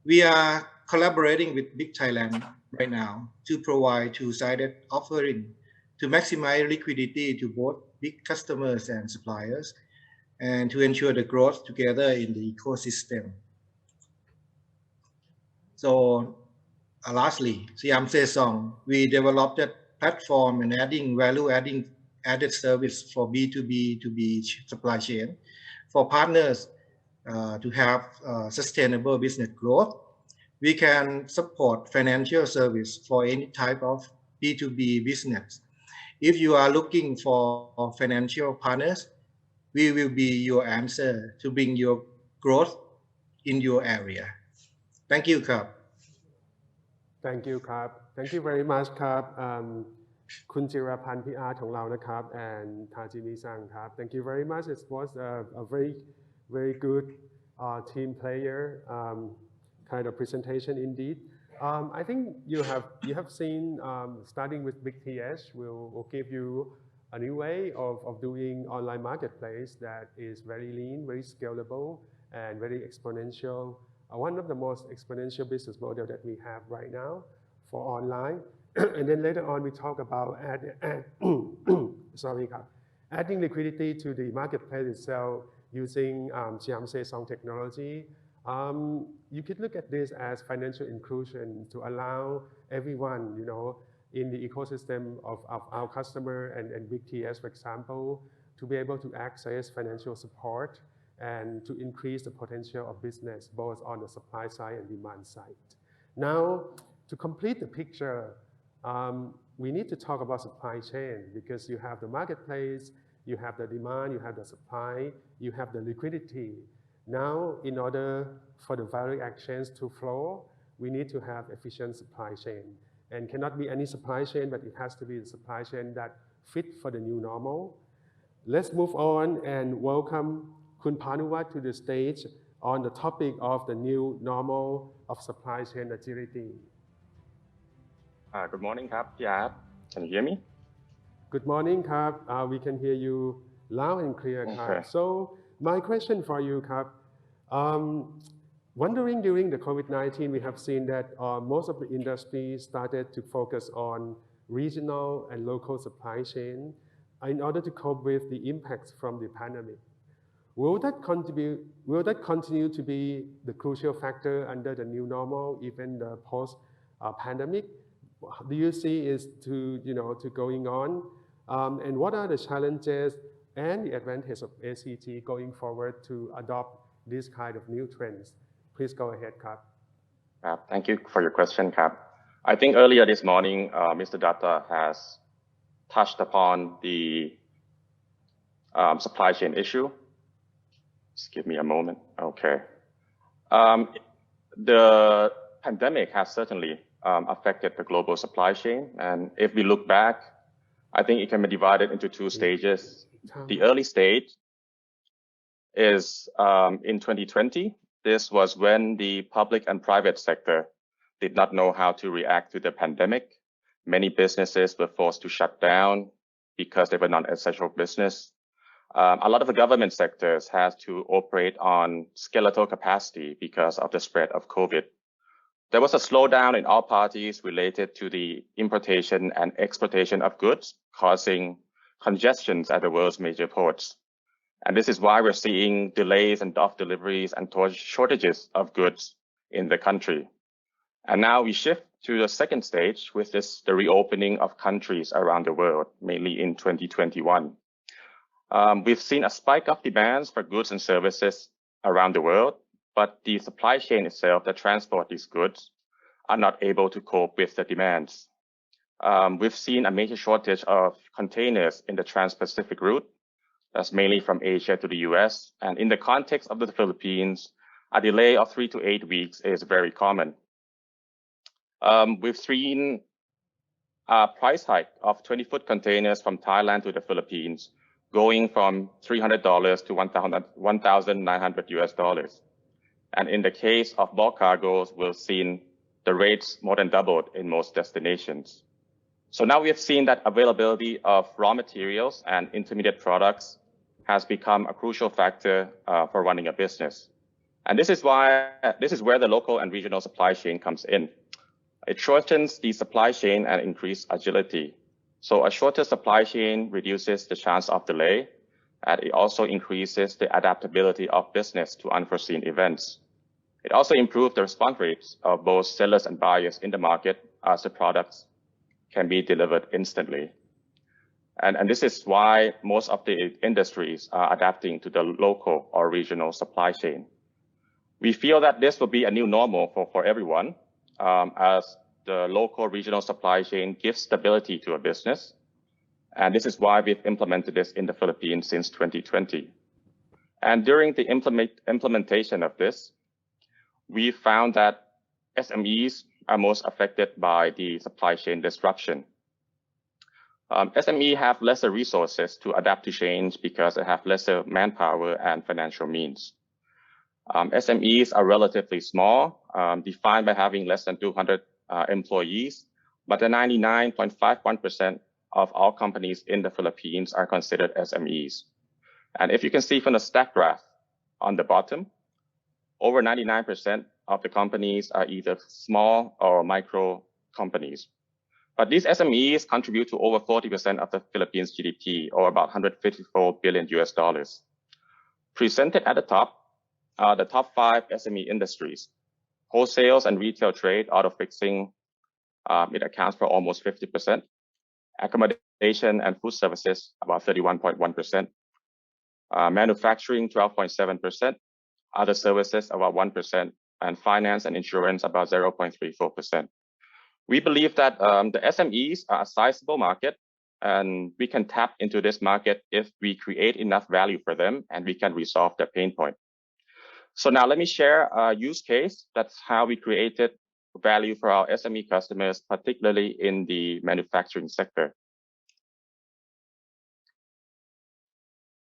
We are collaborating with Big Thailand right now to provide two-sided offering to maximize liquidity to both big customers and suppliers and to ensure the growth together in the ecosystem. So lastly, 𝐸𝐥𝐸𝐬𝐿, we developed a platform and added service for B2B2B supply chain for partners to have sustainable business growth. We can support financial service for any type of B2B business. If you are looking for financial partners, we will be your answer to bring your growth in your area. Thank you, Kap. Thank you ครับ Thank you very much ครับคุณจิรพันธ์พี่อาร์ตของเรานะครับ and ทาจิมิซังครับ Thank you very much. It was a very good team player kind of presentation indeed. I think you have seen starting with Big TH will give you a new way of doing online marketplace that is very lean, very scalable, and very exponential. One of the most exponential business model that we have right now for online. And then later on, we talk about adding liquidity to the marketplace itself using 𝐵𝐺𝐸𝐶 technology. You could look at this as financial inclusion to allow everyone, in the ecosystem of our customer and Big TS, for example, to be able to access financial support and to increase the potential of business both on the supply side and demand side. Now, to complete the picture, we need to talk about supply chain because you have the marketplace, you have the demand, you have the supply, you have the liquidity. Now, in order for the value exchange to flow, we need to have efficient supply chain. And cannot be any supply chain, but it has to be the supply chain that fit for the new normal. Let's move on and welcome Kuntana Watkins to the stage on the topic of the new normal of supply chain agility. Good morning, Kap. Yeah, can you hear me? Good morning, Kap. We can hear you loud and clear, Kap. Okay. So my question for you, Kap, wondering during the COVID-19, we have seen that most of the industries started to focus on regional and local supply chain in order to cope with the impacts from the pandemic. Will that continue to be the crucial factor under the new normal, even the post-pandemic? Do you see is to going on? And what are the challenges and the advantage of SCG going forward to adopt this kind of new trends? Please go ahead, Kap. Thank you for your question, Kap. I think earlier this morning, Mr. Datta has touched upon the supply chain issue. Just give me a moment. Okay. The pandemic has certainly affected the global supply chain. And if we look back, I think it can be divided into two stages. The early stage is in 2020. This was when the public and private sector did not know how to react to the pandemic. Many businesses were forced to shut down because they were not essential business. A lot of the government sectors had to operate on skeletal capacity because of the spread of COVID. There was a slowdown in all parties related to the importation and exportation of goods, causing congestions at the world's major ports. And this is why we're seeing delays in deliveries and shortages of goods in the country. And now we shift to the second stage, which is the reopening of countries around the world, mainly in 2021. We've seen a spike of demands for goods and services around the world, but the supply chain itself that transport these goods are not able to cope with the demands. We've seen a major shortage of containers in the Trans-Pacific route. That's mainly from Asia to the US. And in the context of the Philippines, a delay of 3 to 8 weeks is very common. We've seen a price hike of 20-foot containers from Thailand to the Philippines, going from $300 to $1,900. And in the case of bulk cargoes, we've seen the rates more than doubled in most destinations. So now we have seen that availability of raw materials and intermediate products has become a crucial factor for running a business. And this is where the local and regional supply chain comes in. It shortens the supply chain and increases agility. So a shorter supply chain reduces the chance of delay, and it also increases the adaptability of business to unforeseen events. It also improves the response rates of both sellers and buyers in the market as the products can be delivered instantly. And this is why most of the industries are adapting to the local or regional supply chain. We feel that this will be a new normal for everyone, as the local regional supply chain gives stability to a business. And this is why we've implemented this in the Philippines since 2020. And during the implementation of this, we found that SMEs are most affected by the supply chain disruption. SME have lesser resources to adapt to change because they have lesser manpower and financial means. SMEs are relatively small, defined by having less than 200 employees, but the 99.51% of all companies in the Philippines are considered SMEs. And if you can see from the stack graph on the bottom, over 99% of the companies are either small or micro companies. But these SMEs contribute to over 40% of the Philippines GDP, or about $154 billion. Presented at the top are the top 5 SME industries. Wholesales and retail trade, auto fixing, it accounts for almost 50%. Accommodation and food services, about 31.1%. Manufacturing, 12.7%. Other services, about 1%. And finance and insurance, about 0.34%. We believe that the SMEs are a sizable market, and we can tap into this market if we create enough value for them and we can resolve their pain point. So now let me share a use case. That's how we created value for our SME customers, particularly in the manufacturing sector.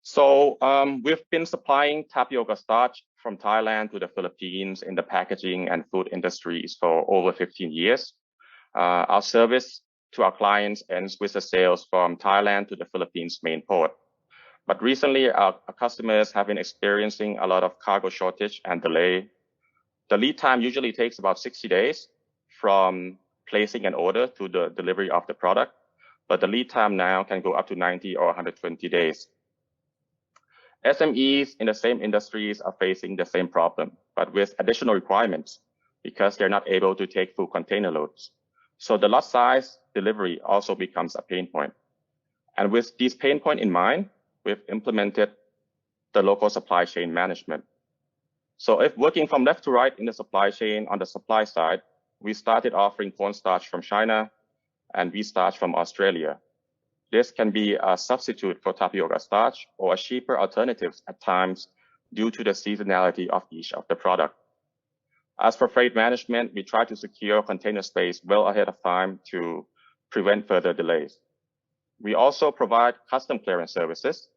So we've been supplying tapioca starch from Thailand to the Philippines in the packaging and food industries for over 15 years. Our service to our clients ends with the sales from Thailand to the Philippines main port. But recently, our customers have been experiencing a lot of cargo shortage and delay. The lead time usually takes about 60 days from placing an order to the delivery of the product, but the lead time now can go up to 90 or 120 days. SMEs in the same industries are facing the same problem, but with additional requirements because they're not able to take full container loads. So the lot size delivery also becomes a pain point. And with these pain points in mind, we've implemented the local supply chain management. So if working from left to right in the supply chain on the supply side, we started offering cornstarch from China and wheat starch from Australia. This can be a substitute for tapioca starch or a cheaper alternative at times due to the seasonality of each of the product. As for freight management, we try to secure container space well ahead of time to prevent further delays. We also provide custom clearance services.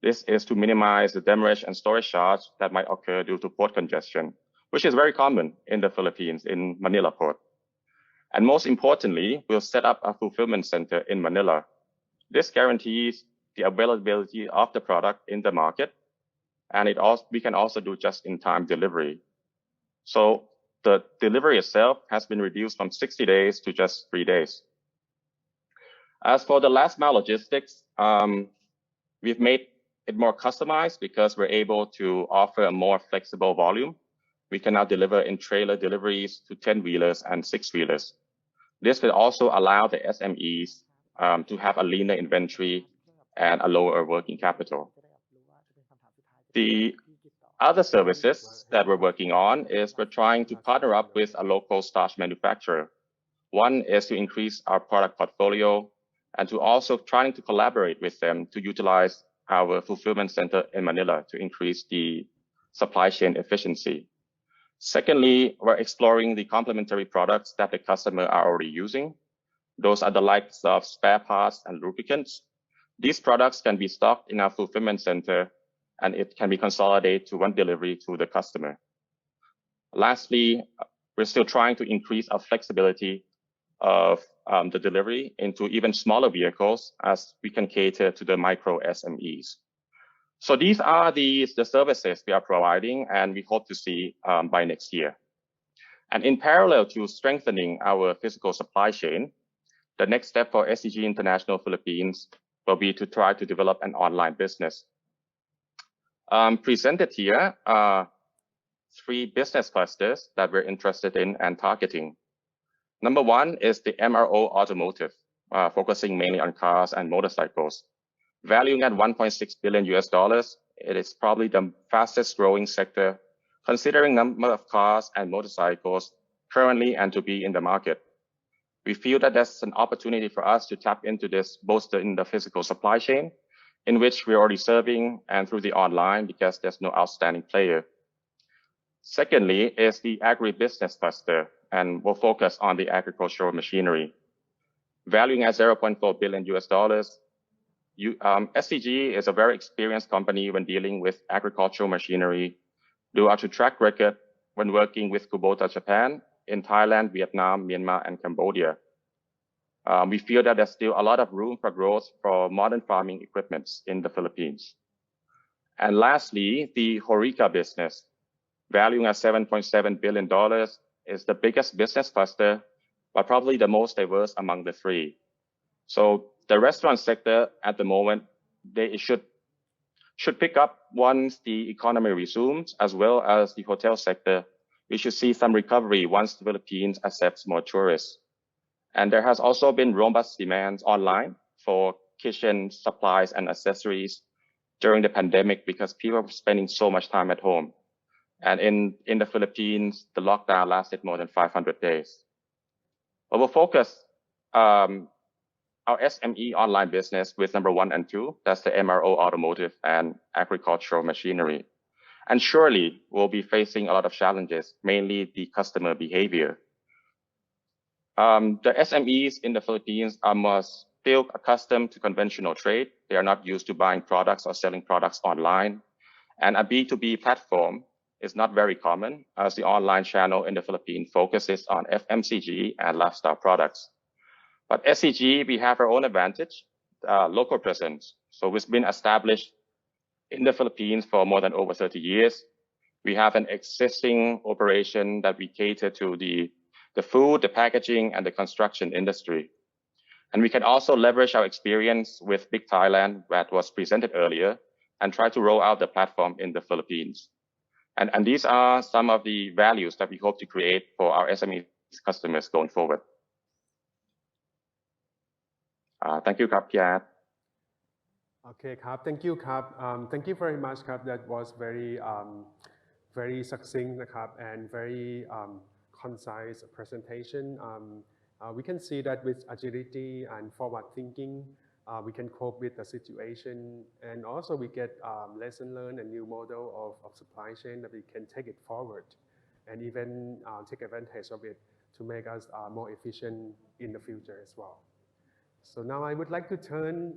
This is to minimize the demurrage and storage charge that might occur due to port congestion, which is very common in the Philippines in Manila port. And most importantly, we'll set up a fulfillment center in Manila. This guarantees the availability of the product in the market, and we can also do just-in-time delivery. So the delivery itself has been reduced from 60 days to just 3 days. As for the last mile logistics, we've made it more customized because we're able to offer a more flexible volume. We can now deliver in trailer deliveries to 10-wheelers and 6-wheelers. This will also allow the SMEs to have a leaner inventory and a lower working capital. The other services that we're working on is we're trying to partner up with a local starch manufacturer. One is to increase our product portfolio and to also trying to collaborate with them to utilize our fulfillment center in Manila to increase the supply chain efficiency. Secondly, we're exploring the complementary products that the customer are already using. Those are the likes of spare parts and lubricants. These products can be stocked in our fulfillment center, and it can be consolidated to one delivery to the customer. Lastly, we're still trying to increase our flexibility of the delivery into even smaller vehicles as we can cater to the micro SMEs. So these are the services we are providing, and we hope to see by next year. And in parallel to strengthening our physical supply chain, the next step for SCG International Philippines will be to try to develop an online business. Presented here are 3 business clusters that we're interested in and targeting. Number 1 is the MRO automotive, focusing mainly on cars and motorcycles. Valuing at $1.6 billion, it is probably the fastest growing sector, considering number of cars and motorcycles currently and to be in the market. We feel that there's an opportunity for us to tap into this both in the physical supply chain, in which we're already serving, and through the online, because there's no outstanding player. Secondly is the agribusiness cluster, and we'll focus on the agricultural machinery. Valuing at $0.4 billion US, SCG is a very experienced company when dealing with agricultural machinery due to track record when working with Kubota Japan in Thailand, Vietnam, Myanmar, and Cambodia. We feel that there's still a lot of room for growth for modern farming equipments in the Philippines. And lastly, the HoReCa business, valuing at $7.7 billion, is the biggest business cluster, but probably the most diverse among the three. So the restaurant sector at the moment, they should pick up once the economy resumes, as well as the hotel sector. We should see some recovery once the Philippines accepts more tourists. And there has also been robust demand online for kitchen supplies and accessories during the pandemic because people were spending so much time at home. And in the Philippines, the lockdown lasted more than 500 days. But we'll focus our SME online business with number 1 and 2. That's the MRO automotive and agricultural machinery. And surely we'll be facing a lot of challenges, mainly the customer behavior. The SMEs in the Philippines are still accustomed to conventional trade. They are not used to buying products or selling products online. And a B2B platform is not very common, as the online channel in the Philippines focuses on FMCG and lifestyle products. But SCG, we have our own advantage, local presence. So we've been established in the Philippines for more than over 30 years. We have an existing operation that we cater to the food, the packaging, and the construction industry. And we can also leverage our experience with Big Thailand that was presented earlier and try to roll out the platform in the Philippines. And these are some of the values that we hope to create for our SME customers going forward. Thank you, Kap Piat. Okay, Kap. Thank you, Kap. Thank you very much, Kap. That was very, very succinct, Kap, and very concise presentation. We can see that with agility and forward thinking, we can cope with the situation, and also we get lesson learned and new model of supply chain that we can take it forward and even take advantage of it to make us more efficient in the future as well. So now I would like to turn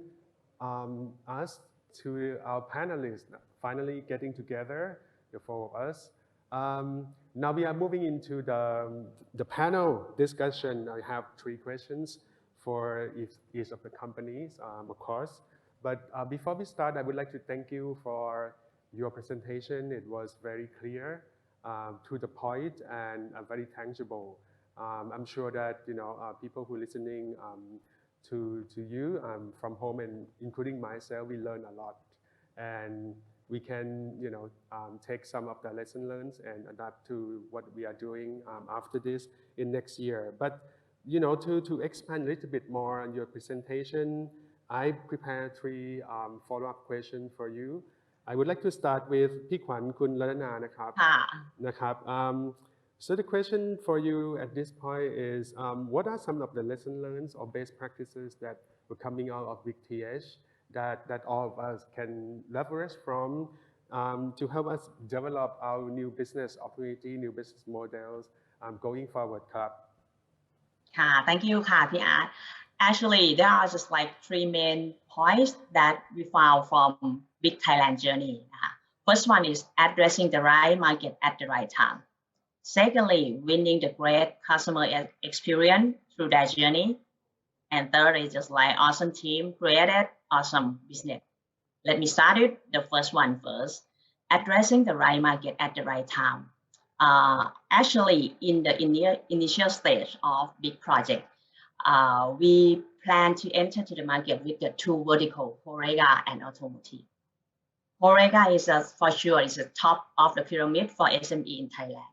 us to our panelists, finally getting together, the four of us. Now we are moving into the panel discussion. I have 3 questions for each of the companies, of course. But before we start, I would like to thank you for your presentation. It was very clear, to the point, and very tangible. I'm sure that people who are listening to you from home, and including myself, we learn a lot, and we can take some of the lesson learned and adapt to what we are doing after this in next year. But to expand a little bit more on your presentation, I prepared 3 follow-up questions for you. I would like to start with พี่ขวัญ คุณรัตนา นะครับ So the question for you at this point is, what are some of the lessons learned or best practices that were coming out of Big TH that all of us can leverage from to help us develop our new business opportunity, new business models going forward, ครับ Thank you, ค่ะ พี่อาร์ต Actually, there are just like 3 main points that we found from Big Thailand journey. First one is addressing the right market at the right time. Secondly, winning the great customer experience through that journey. And third is just like awesome team created awesome business. Let me start with the first one first. Addressing the right market at the right time. Actually, in the initial stage of big project, we plan to enter to the market with the 2 verticals, HoReCa and automotive. HoReCa is for sure is the top of the pyramid for SME in Thailand.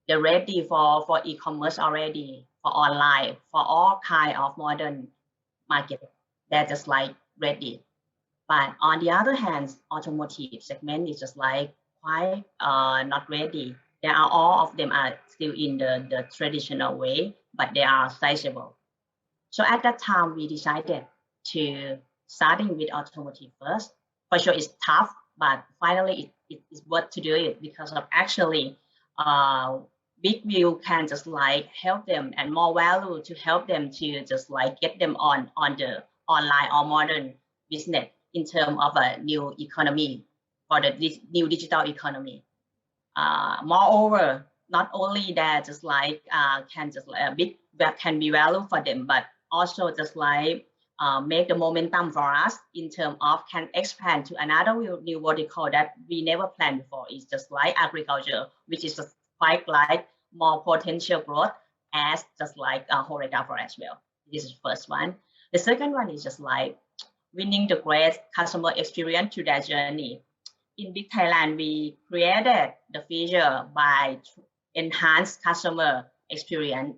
They're ready for e-commerce already, for online, for all kind of modern market. They're just like ready. But on the other hand, automotive segment is just like quite not ready. All of them are still in the traditional way, but they are sizable. So at that time, we decided to starting with automotive first. For sure, it's tough, but finally it is worth to do it because of actually big view can just like help them and more value to help them to just like get them on the online or modern business in terms of a new economy for the new digital economy. Moreover, not only that, just like can just like a big that can be value for them, but also just like make the momentum for us in terms of can expand to another new vertical that we never planned before. It's just like agriculture, which is just quite like more potential growth as just like 𝐭𝐳𝐴 as well. This is the first one. The second one is just like winning the great customer experience to that journey. In Big Thailand, we created the feature by enhance customer experience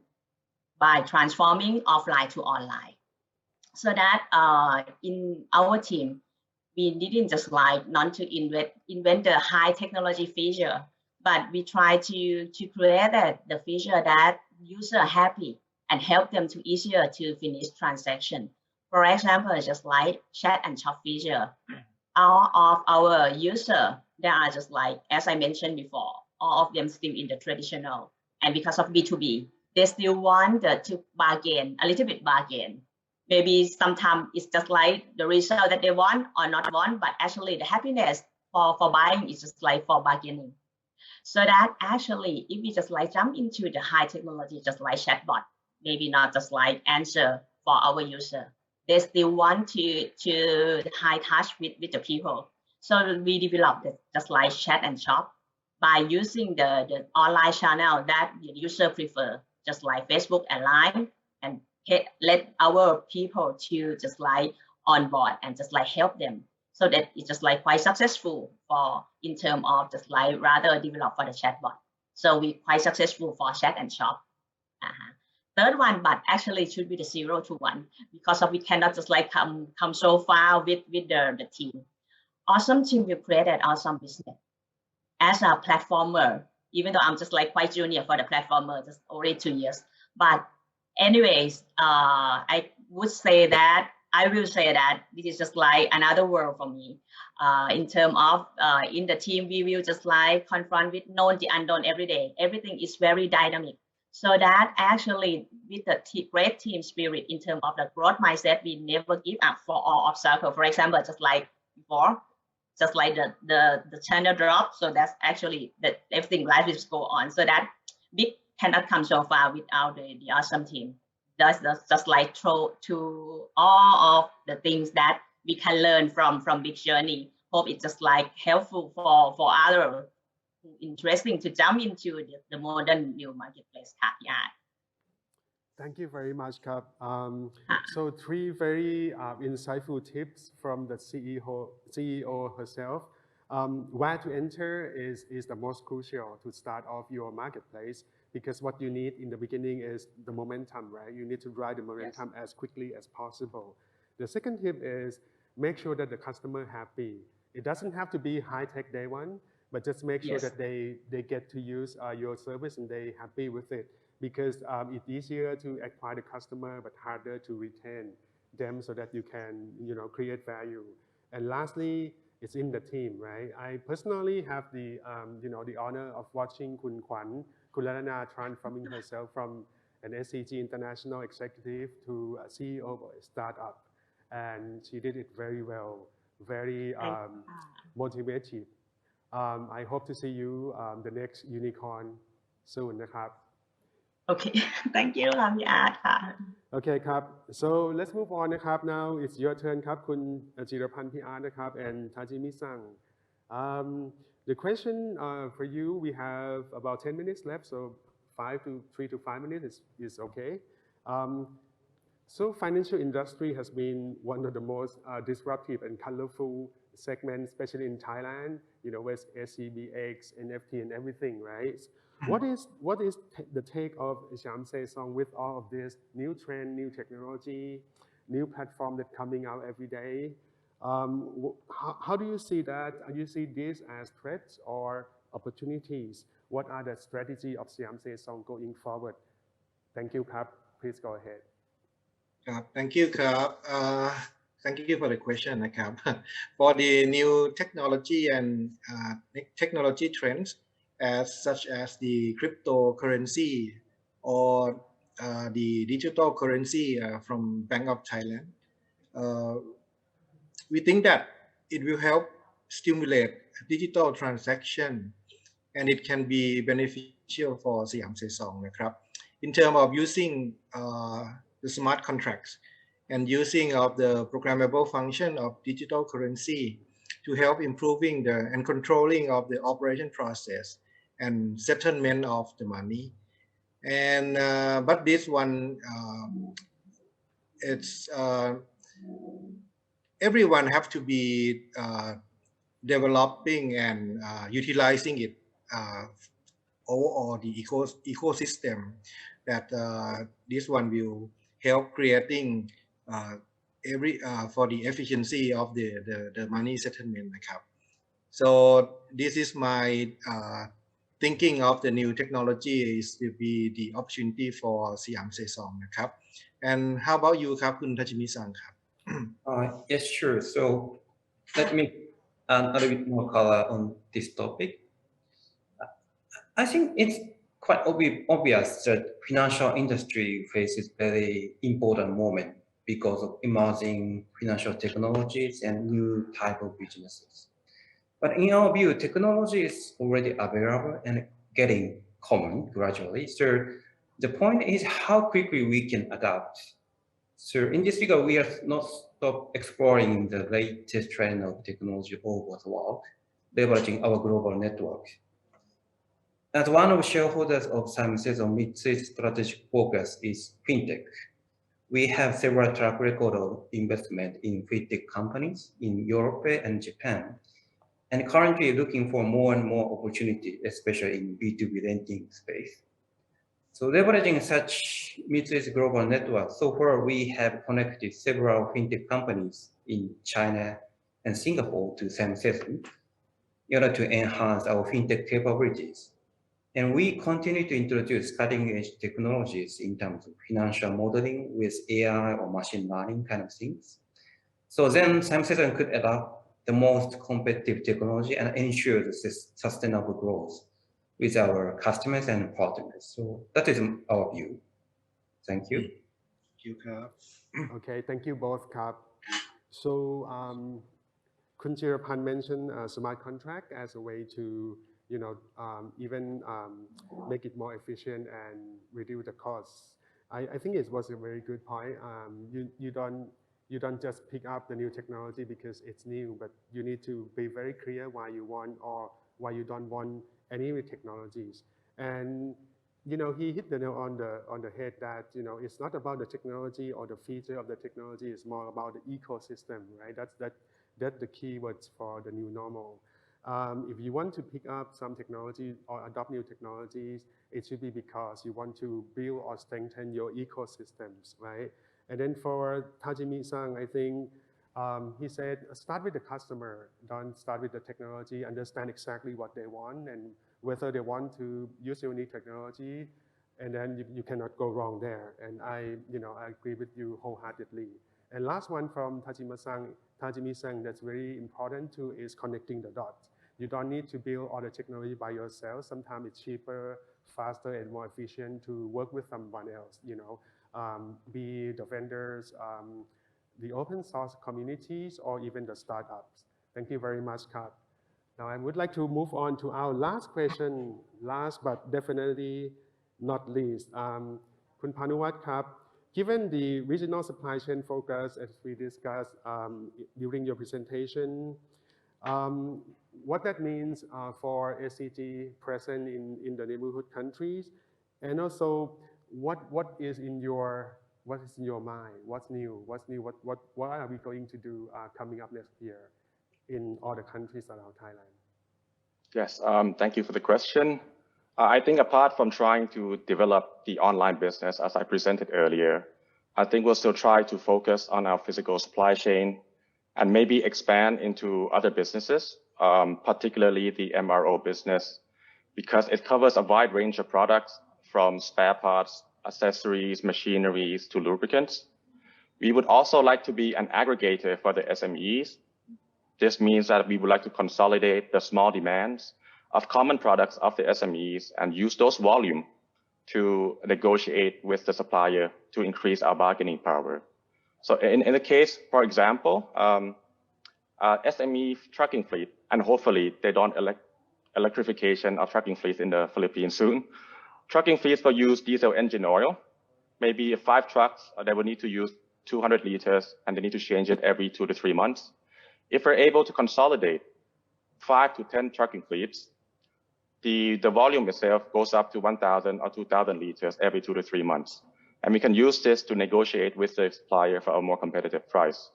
by transforming offline to online. So that in our team, we didn't just like not to invent the high technology feature, but we try to create the feature that user happy and help them to easier to finish transaction. For example, just like chat and shop feature. All of our user, they are just like, as I mentioned before, all of them still in the traditional. And because of B2B, they still want to bargain, a little bit bargain. Maybe sometimes it's just like the result that they want or not want, but actually the happiness for buying is just like for bargaining. So that actually, if we just like jump into the high technology, just like chatbot, maybe not just like answer for our user. They still want to high touch with the people. So we developed just like chat and shop by using the online channel that the user prefer, just like Facebook and Line, and let our people to just like on board and just like help them. So that it's just like quite successful for in terms of just like rather develop for the chatbot. So we quite successful for chat and shop. Third one, but actually it should be the 0 to 1 because of we cannot just like come so far with the team. Awesome team we created awesome business. As a platformer, even though I'm just like quite junior for the platformer, just already 2 years. But anyways, I will say that this is just like another world for me. In terms of in the team, we will just like confront with known the unknown every day. Everything is very dynamic. So that actually with the great team spirit in terms of the growth mindset, we never give up for all obstacles. For example, just like before, just like the channel drop. So that's actually that everything life is go on. So that big cannot come so far without the awesome team. That's just like throw to all of the things that we can learn from big journey. Hope it's just like helpful for other interesting to jump into the modern new marketplace. Yeah. Thank you very much, Kap. So 3 very insightful tips from the CEO herself. Where to enter is the most crucial to start off your marketplace, because what you need in the beginning is the momentum, right? You need to drive the momentum as quickly as possible. The second tip is make sure that the customer happy. It doesn't have to be high-tech day one, but just make sure that they get to use your service and they happy with it, because it's easier to acquire the customer but harder to retain them so that you can create value. And lastly, it's in the team, right? I personally have the the honor of watching Kuntana transforming herself from an SCG International executive to a CEO of a startup, and she did it very well, very motivated. I hope to see you the next unicorn soon,นะครับ. Okay, thank you, Art. Okay,ครับ. So let's move on,นะครับ. Now it's your turn,ครับ คุณจิรพันธ์ PR นะครับ and Tajimi-san. The question for you, we have about 10 minutes left, so 3 to 5 minutes is okay. So financial industry has been one of the most disruptive and colorful segments, especially in Thailand, with SCBX, NFT, and everything, right? What is the take of 𝐵𝐺 with all of this new trend, new technology, new platform that coming out every day? How do you see that? Do you see this as threats or opportunities? What are the strategy of 𝐵𝐺 going forward? Thank you, Kap. Please go ahead. Thank you ครับ Thank you for the question นะครับ For the new technology and technology trends such as the cryptocurrency or the digital currency from Bank of Thailand, we think that it will help stimulate digital transaction and it can be beneficial for Siam Saesong นะครับ in terms of using the smart contracts and using of the programmable function of digital currency to help improving and controlling of the operation process and settlement of the money. And but this one, it's everyone have to be developing and utilizing it overall the ecosystem that this one will help creating for the efficiency of the money settlement นะครับ so this is my thinking of the new technology is to be the opportunity for Siam Saesong นะครับ and how about you ครับ คุณ Thachimi-san ครับ Yes, sure. So let me add a little bit more color on this topic. I think it's quite obvious that financial industry faces very important moment because of emerging financial technologies and new type of businesses. But in our view, technology is already available and getting common gradually. So the point is how quickly we can adapt. So in this regard, we are not stop exploring the latest trend of technology over the world, leveraging our global network. As one of shareholders of Siam Saesong, Mitsuy's strategic focus is fintech. We have several track record of investment in fintech companies in Europe and Japan, and currently looking for more and more opportunity, especially in B2B lending space. So leveraging such Mitsuy's global network, so far we have connected several fintech companies in China and Singapore to Siam Saesong in order to enhance our fintech capabilities. And we continue to introduce cutting-edge technologies in terms of financial modeling with AI or machine learning kind of things. So then Siam Saesong could adopt the most competitive technology and ensure the sustainable growth with our customers and partners. So that is our view. Thank you. Thank you ครับ Okay, thank you both ครับ So Kun Chirapan mentioned smart contract as a way to even make it more efficient and reduce the costs. I think it was a very good point. You don't just pick up the new technology because it's new, but you need to be very clear why you want or why you don't want any new technologies. And he hit the nail on the head that it's not about the technology or the feature of the technology. It's more about the ecosystem, right? That's the key words for the new normal. If you want to pick up some technology or adopt new technologies, it should be because you want to build or strengthen your ecosystems, right? And then for Thachimi-san, I think he said, start with the customer, don't start with the technology, understand exactly what they want and whether they want to use your new technology, and then you cannot go wrong there. And I agree with you wholeheartedly. And last one from Thachimi-san that's very important too is connecting the dots. You don't need to build all the technology by yourself. Sometimes it's cheaper, faster, and more efficient to work with someone else, be the vendors, the open source communities, or even the startups. Thank you very much, Kap. Now I would like to move on to our last question, last but definitely not least. Kun Panuwat, Kap, given the regional supply chain focus as we discussed during your presentation, what that means for SCG present in the neighborhood countries, and also what is in your mind? What's new? What are we going to do coming up next year in all the countries around Thailand? Yes, thank you for the question. I think apart from trying to develop the online business, as I presented earlier, I think we'll still try to focus on our physical supply chain and maybe expand into other businesses, particularly the MRO business, because it covers a wide range of products from spare parts, accessories, machineries to lubricants. We would also like to be an aggregator for the SMEs. This means that we would like to consolidate the small demands of common products of the SMEs and use those volume to negotiate with the supplier to increase our bargaining power. So in the case, for example, SME trucking fleet, and hopefully they don't electrification of trucking fleets in the Philippines soon. Trucking fleets will use diesel engine oil. Maybe 5 trucks, they will need to use 200 liters and they need to change it every 2 to 3 months. If we're able to consolidate 5 to 10 trucking fleets, the volume itself goes up to 1,000 or 2,000 liters every 2 to 3 months. And we can use this to negotiate with the supplier for a more competitive price.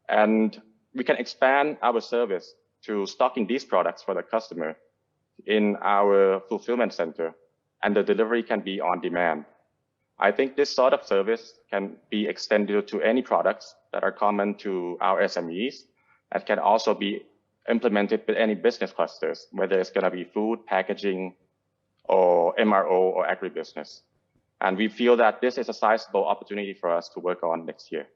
And we can expand our service to stocking these products for the customer in our fulfillment center, and the delivery can be on demand. I think this sort of service can be extended to any products that are common to our SMEs, and can also be implemented with any business clusters, whether it's going to be food, packaging, or MRO or agribusiness. And we feel that this is a sizable opportunity for us to work on next year.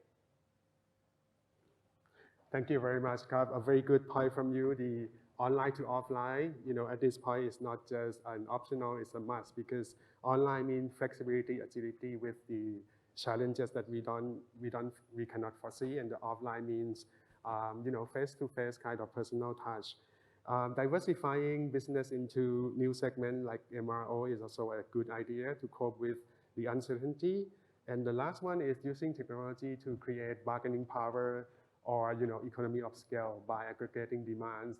Thank you very much, Kap. A very good point from you. The online to offline, at this point, it's not just an optional, it's a must, because online means flexibility, agility with the challenges that we cannot foresee, and the offline means, face-to-face kind of personal touch. Diversifying business into new segments like MRO is also a good idea to cope with the uncertainty. And the last one is using technology to create bargaining power or economy of scale by aggregating demands,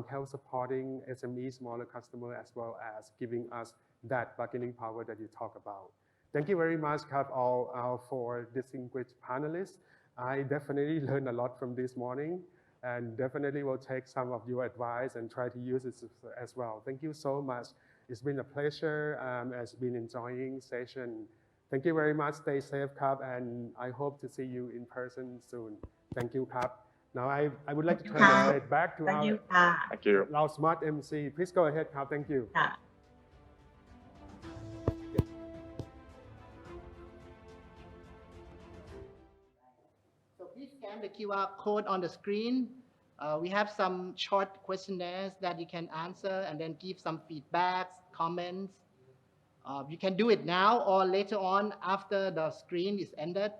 help supporting SME, smaller customer, as well as giving us that bargaining power that you talk about. Thank you very much, Kap, all for distinguished panelists. I definitely learned a lot from this morning, and definitely will take some of your advice and try to use it as well. Thank you so much. It's been a pleasure. It's been enjoying session. Thank you very much. Stay safe, Kap, and I hope to see you in person soon. Thank you, Kap. Now I would like to turn the stage back to our smart MC. Please go ahead, Kap. Thank you. So please scan the QR code on the screen. We have some short questionnaires that you can answer and then give some feedbacks, comments. You can do it now or later on after the screen is ended.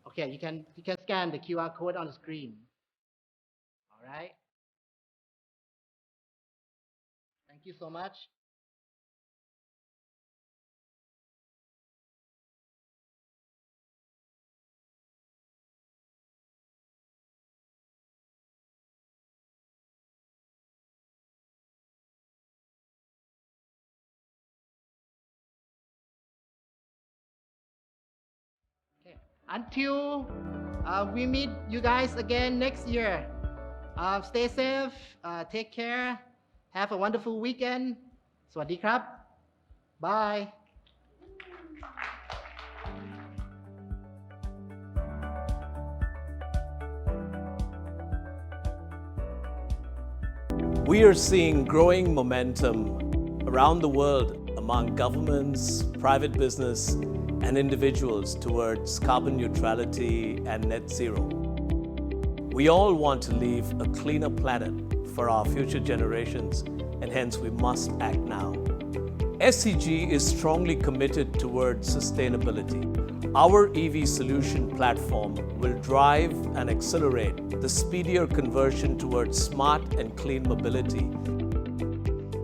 Okay, you can scan the QR code on the screen. All right. Thank you so much. Until we meet you guys again next year, stay safe, take care, have a wonderful weekend. สวัสดีครับ Bye. We are seeing growing momentum around the world among governments, private business, and individuals towards carbon neutrality and net zero. We all want to leave a cleaner planet for our future generations, and hence we must act now. SCG is strongly committed towards sustainability. Our EV solution platform will drive and accelerate the speedier conversion towards smart and clean mobility.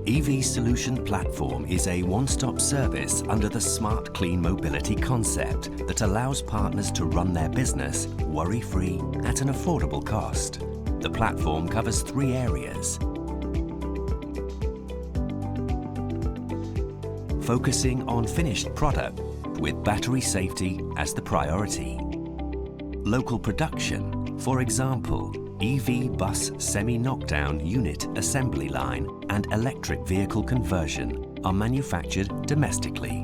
EV Solution Platform is a one-stop service under the Smart Clean Mobility concept that allows partners to run their business worry-free at an affordable cost. The platform covers 3 areas: focusing on finished product with battery safety as the priority. Local production, for example, EV bus semi-knockdown unit assembly line and electric vehicle conversion are manufactured domestically.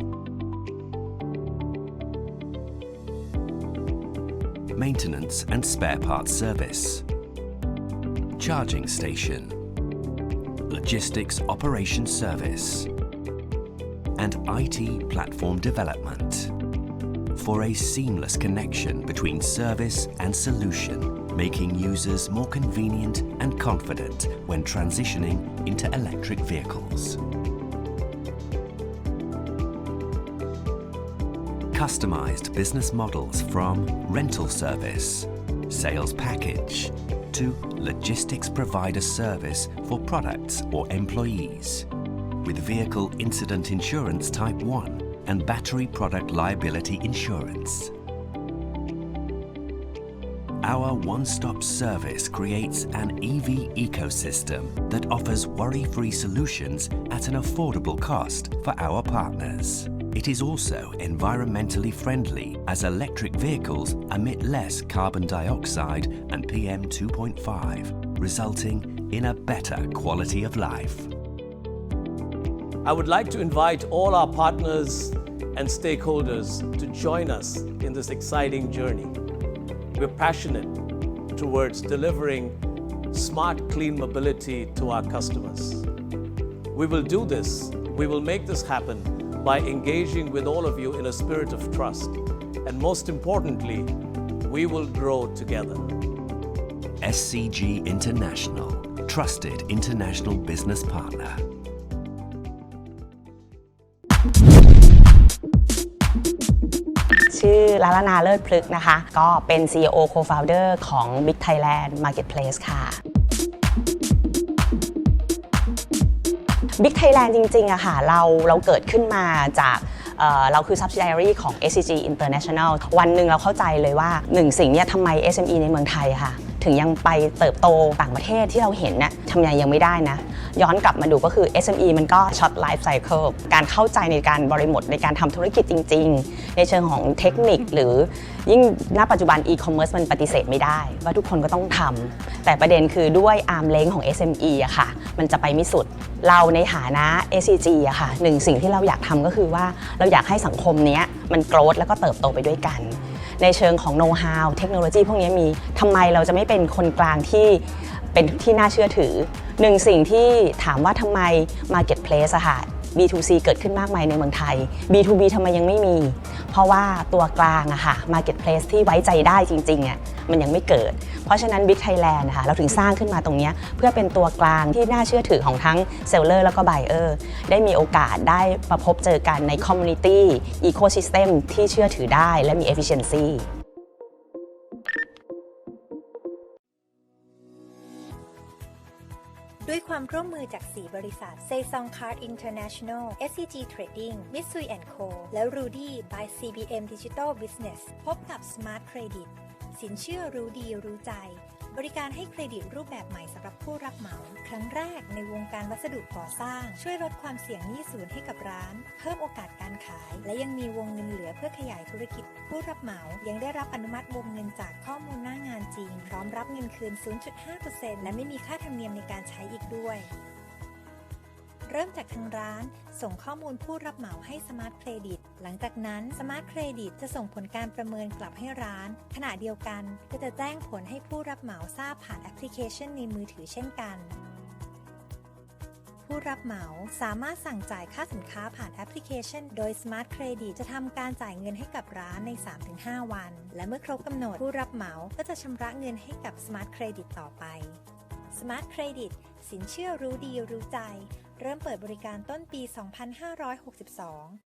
Maintenance and spare parts service. Charging station. Logistics operation service. And IT platform development. for a seamless connection between service and solution, making users more convenient and confident when transitioning into electric vehicles. Customized business models from rental service, sales package, to logistics provider service for products or employees, with vehicle incident insurance type 1 and battery product liability insurance. Our one-stop service creates an EV ecosystem that offers worry-free solutions at an affordable cost for our partners. It is also environmentally friendly as electric vehicles emit less carbon dioxide and PM2.5, resulting in a better quality of life. I would like to invite all our partners and stakeholders to join us in this exciting journey. We're passionate towards delivering smart, clean mobility to our customers. We will do this, we will make this happen by engaging with all of you in a spirit of trust. And most importantly, we will grow together. SCG International, trusted international business partner. ชื่อลาลานาเลิศพฤกษ์นะคะก็เป็น CEO Co-founder ของ Big Thailand Marketplace ค่ะ Big Thailand จริงๆอะค่ะเราเกิดขึ้นมาจากเราคือ subsidiary ของ SCG International วันหนึ่งเราเข้าใจเลยว่าหนึ่งสิ่งเนี่ยทำไม SME ในเมืองไทยค่ะถึงยังไปเติบโตต่างประเทศที่เราเห็นนะทำไมยังไม่ได้นะย้อนกลับมาดูก็คือ SME มันก็ short life cycle การเข้าใจในการบริบทในการทำธุรกิจจริงๆในเชิงของเทคนิคหรือยิ่งณปัจจุบัน e-commerce มันปฏิเสธไม่ได้ว่าทุกคนก็ต้องทำแต่ประเด็นคือด้วย arm length ของ SME อะค่ะมันจะไปไม่สุดเราในฐานะ SCG อะค่ะหนึ่งสิ่งที่เราอยากทำก็คือว่าเราอยากให้สังคมนี้มันโกรธแล้วก็เติบโตไปด้วยกันในเชิงของ know how เทคโนโลยีพวกนี้มีทำไมเราจะไม่เป็นคนกลางที่เป็นที่น่าเชื่อถือหนึ่งสิ่งที่ถามว่าทำไม Marketplace อะค่ะ B2C เกิดขึ้นมากมายในเมืองไทย B2B ทำไมยังไม่มีเพราะว่าตัวกลางอะค่ะ Marketplace ที่ไว้ใจได้จริงๆอะมันยังไม่เกิดเพราะฉะนั้น Big Thailand ค่ะเราถึงสร้างขึ้นมาตรงนี้เพื่อเป็นตัวกลางที่น่าเชื่อถือของทั้ง Seller แล้วก็ Buyer ได้มีโอกาสได้มาพบเจอกันใน Community Ecosystem ที่เชื่อถือได้และมี Efficiencyด้วยความร่วมมือจาก4บริษัท Bettencourt International, SCG Trading, Mccree & Co และ Rudy by CBM Digital Business พบกับ Smart Credit สินเชื่อรู้ดีรู้ใจบริการให้เครดิตรูปแบบใหม่สำหรับผู้รับเหมาครั้งแรกในวงการวัสดุก่อสร้างช่วยลดความเสี่ยงหนี้ศูนย์ให้กับร้านเพิ่มโอกาสการขายและยังมีวงเงินเหลือเพื่อขยายธุรกิจผู้รับเหมายังได้รับอนุมัติวงเงินจากข้อมูลหน้างานจริงพร้อมรับเงินคืน 0.5% และไม่มีค่าธรรมเนียมในการใช้อีกด้วยเริ่มจากทางร้านส่งข้อมูลผู้รับเหมาให้ Smart Credit หลังจากนั้น Smart Credit จะส่งผลการประเมินกลับให้ร้านขณะเดียวกันก็จะแจ้งผลให้ผู้รับเหมาทราบผ่านแอปพลิเคชันในมือถือเช่นกันผู้รับเหมาสามารถสั่งจ่ายค่าสินค้าผ่านแอปพลิเคชันโดย Smart Credit จะทำการจ่ายเงินให้กับร้านใน 3-5 วันและเมื่อครบกำหนดผู้รับเหมาก็จะชำระเงินให้กับ Smart Credit ต่อไป Smart Credit สินเชื่อรู้ดีรู้ใจเริ่มเปิดบริการต้นปี 2562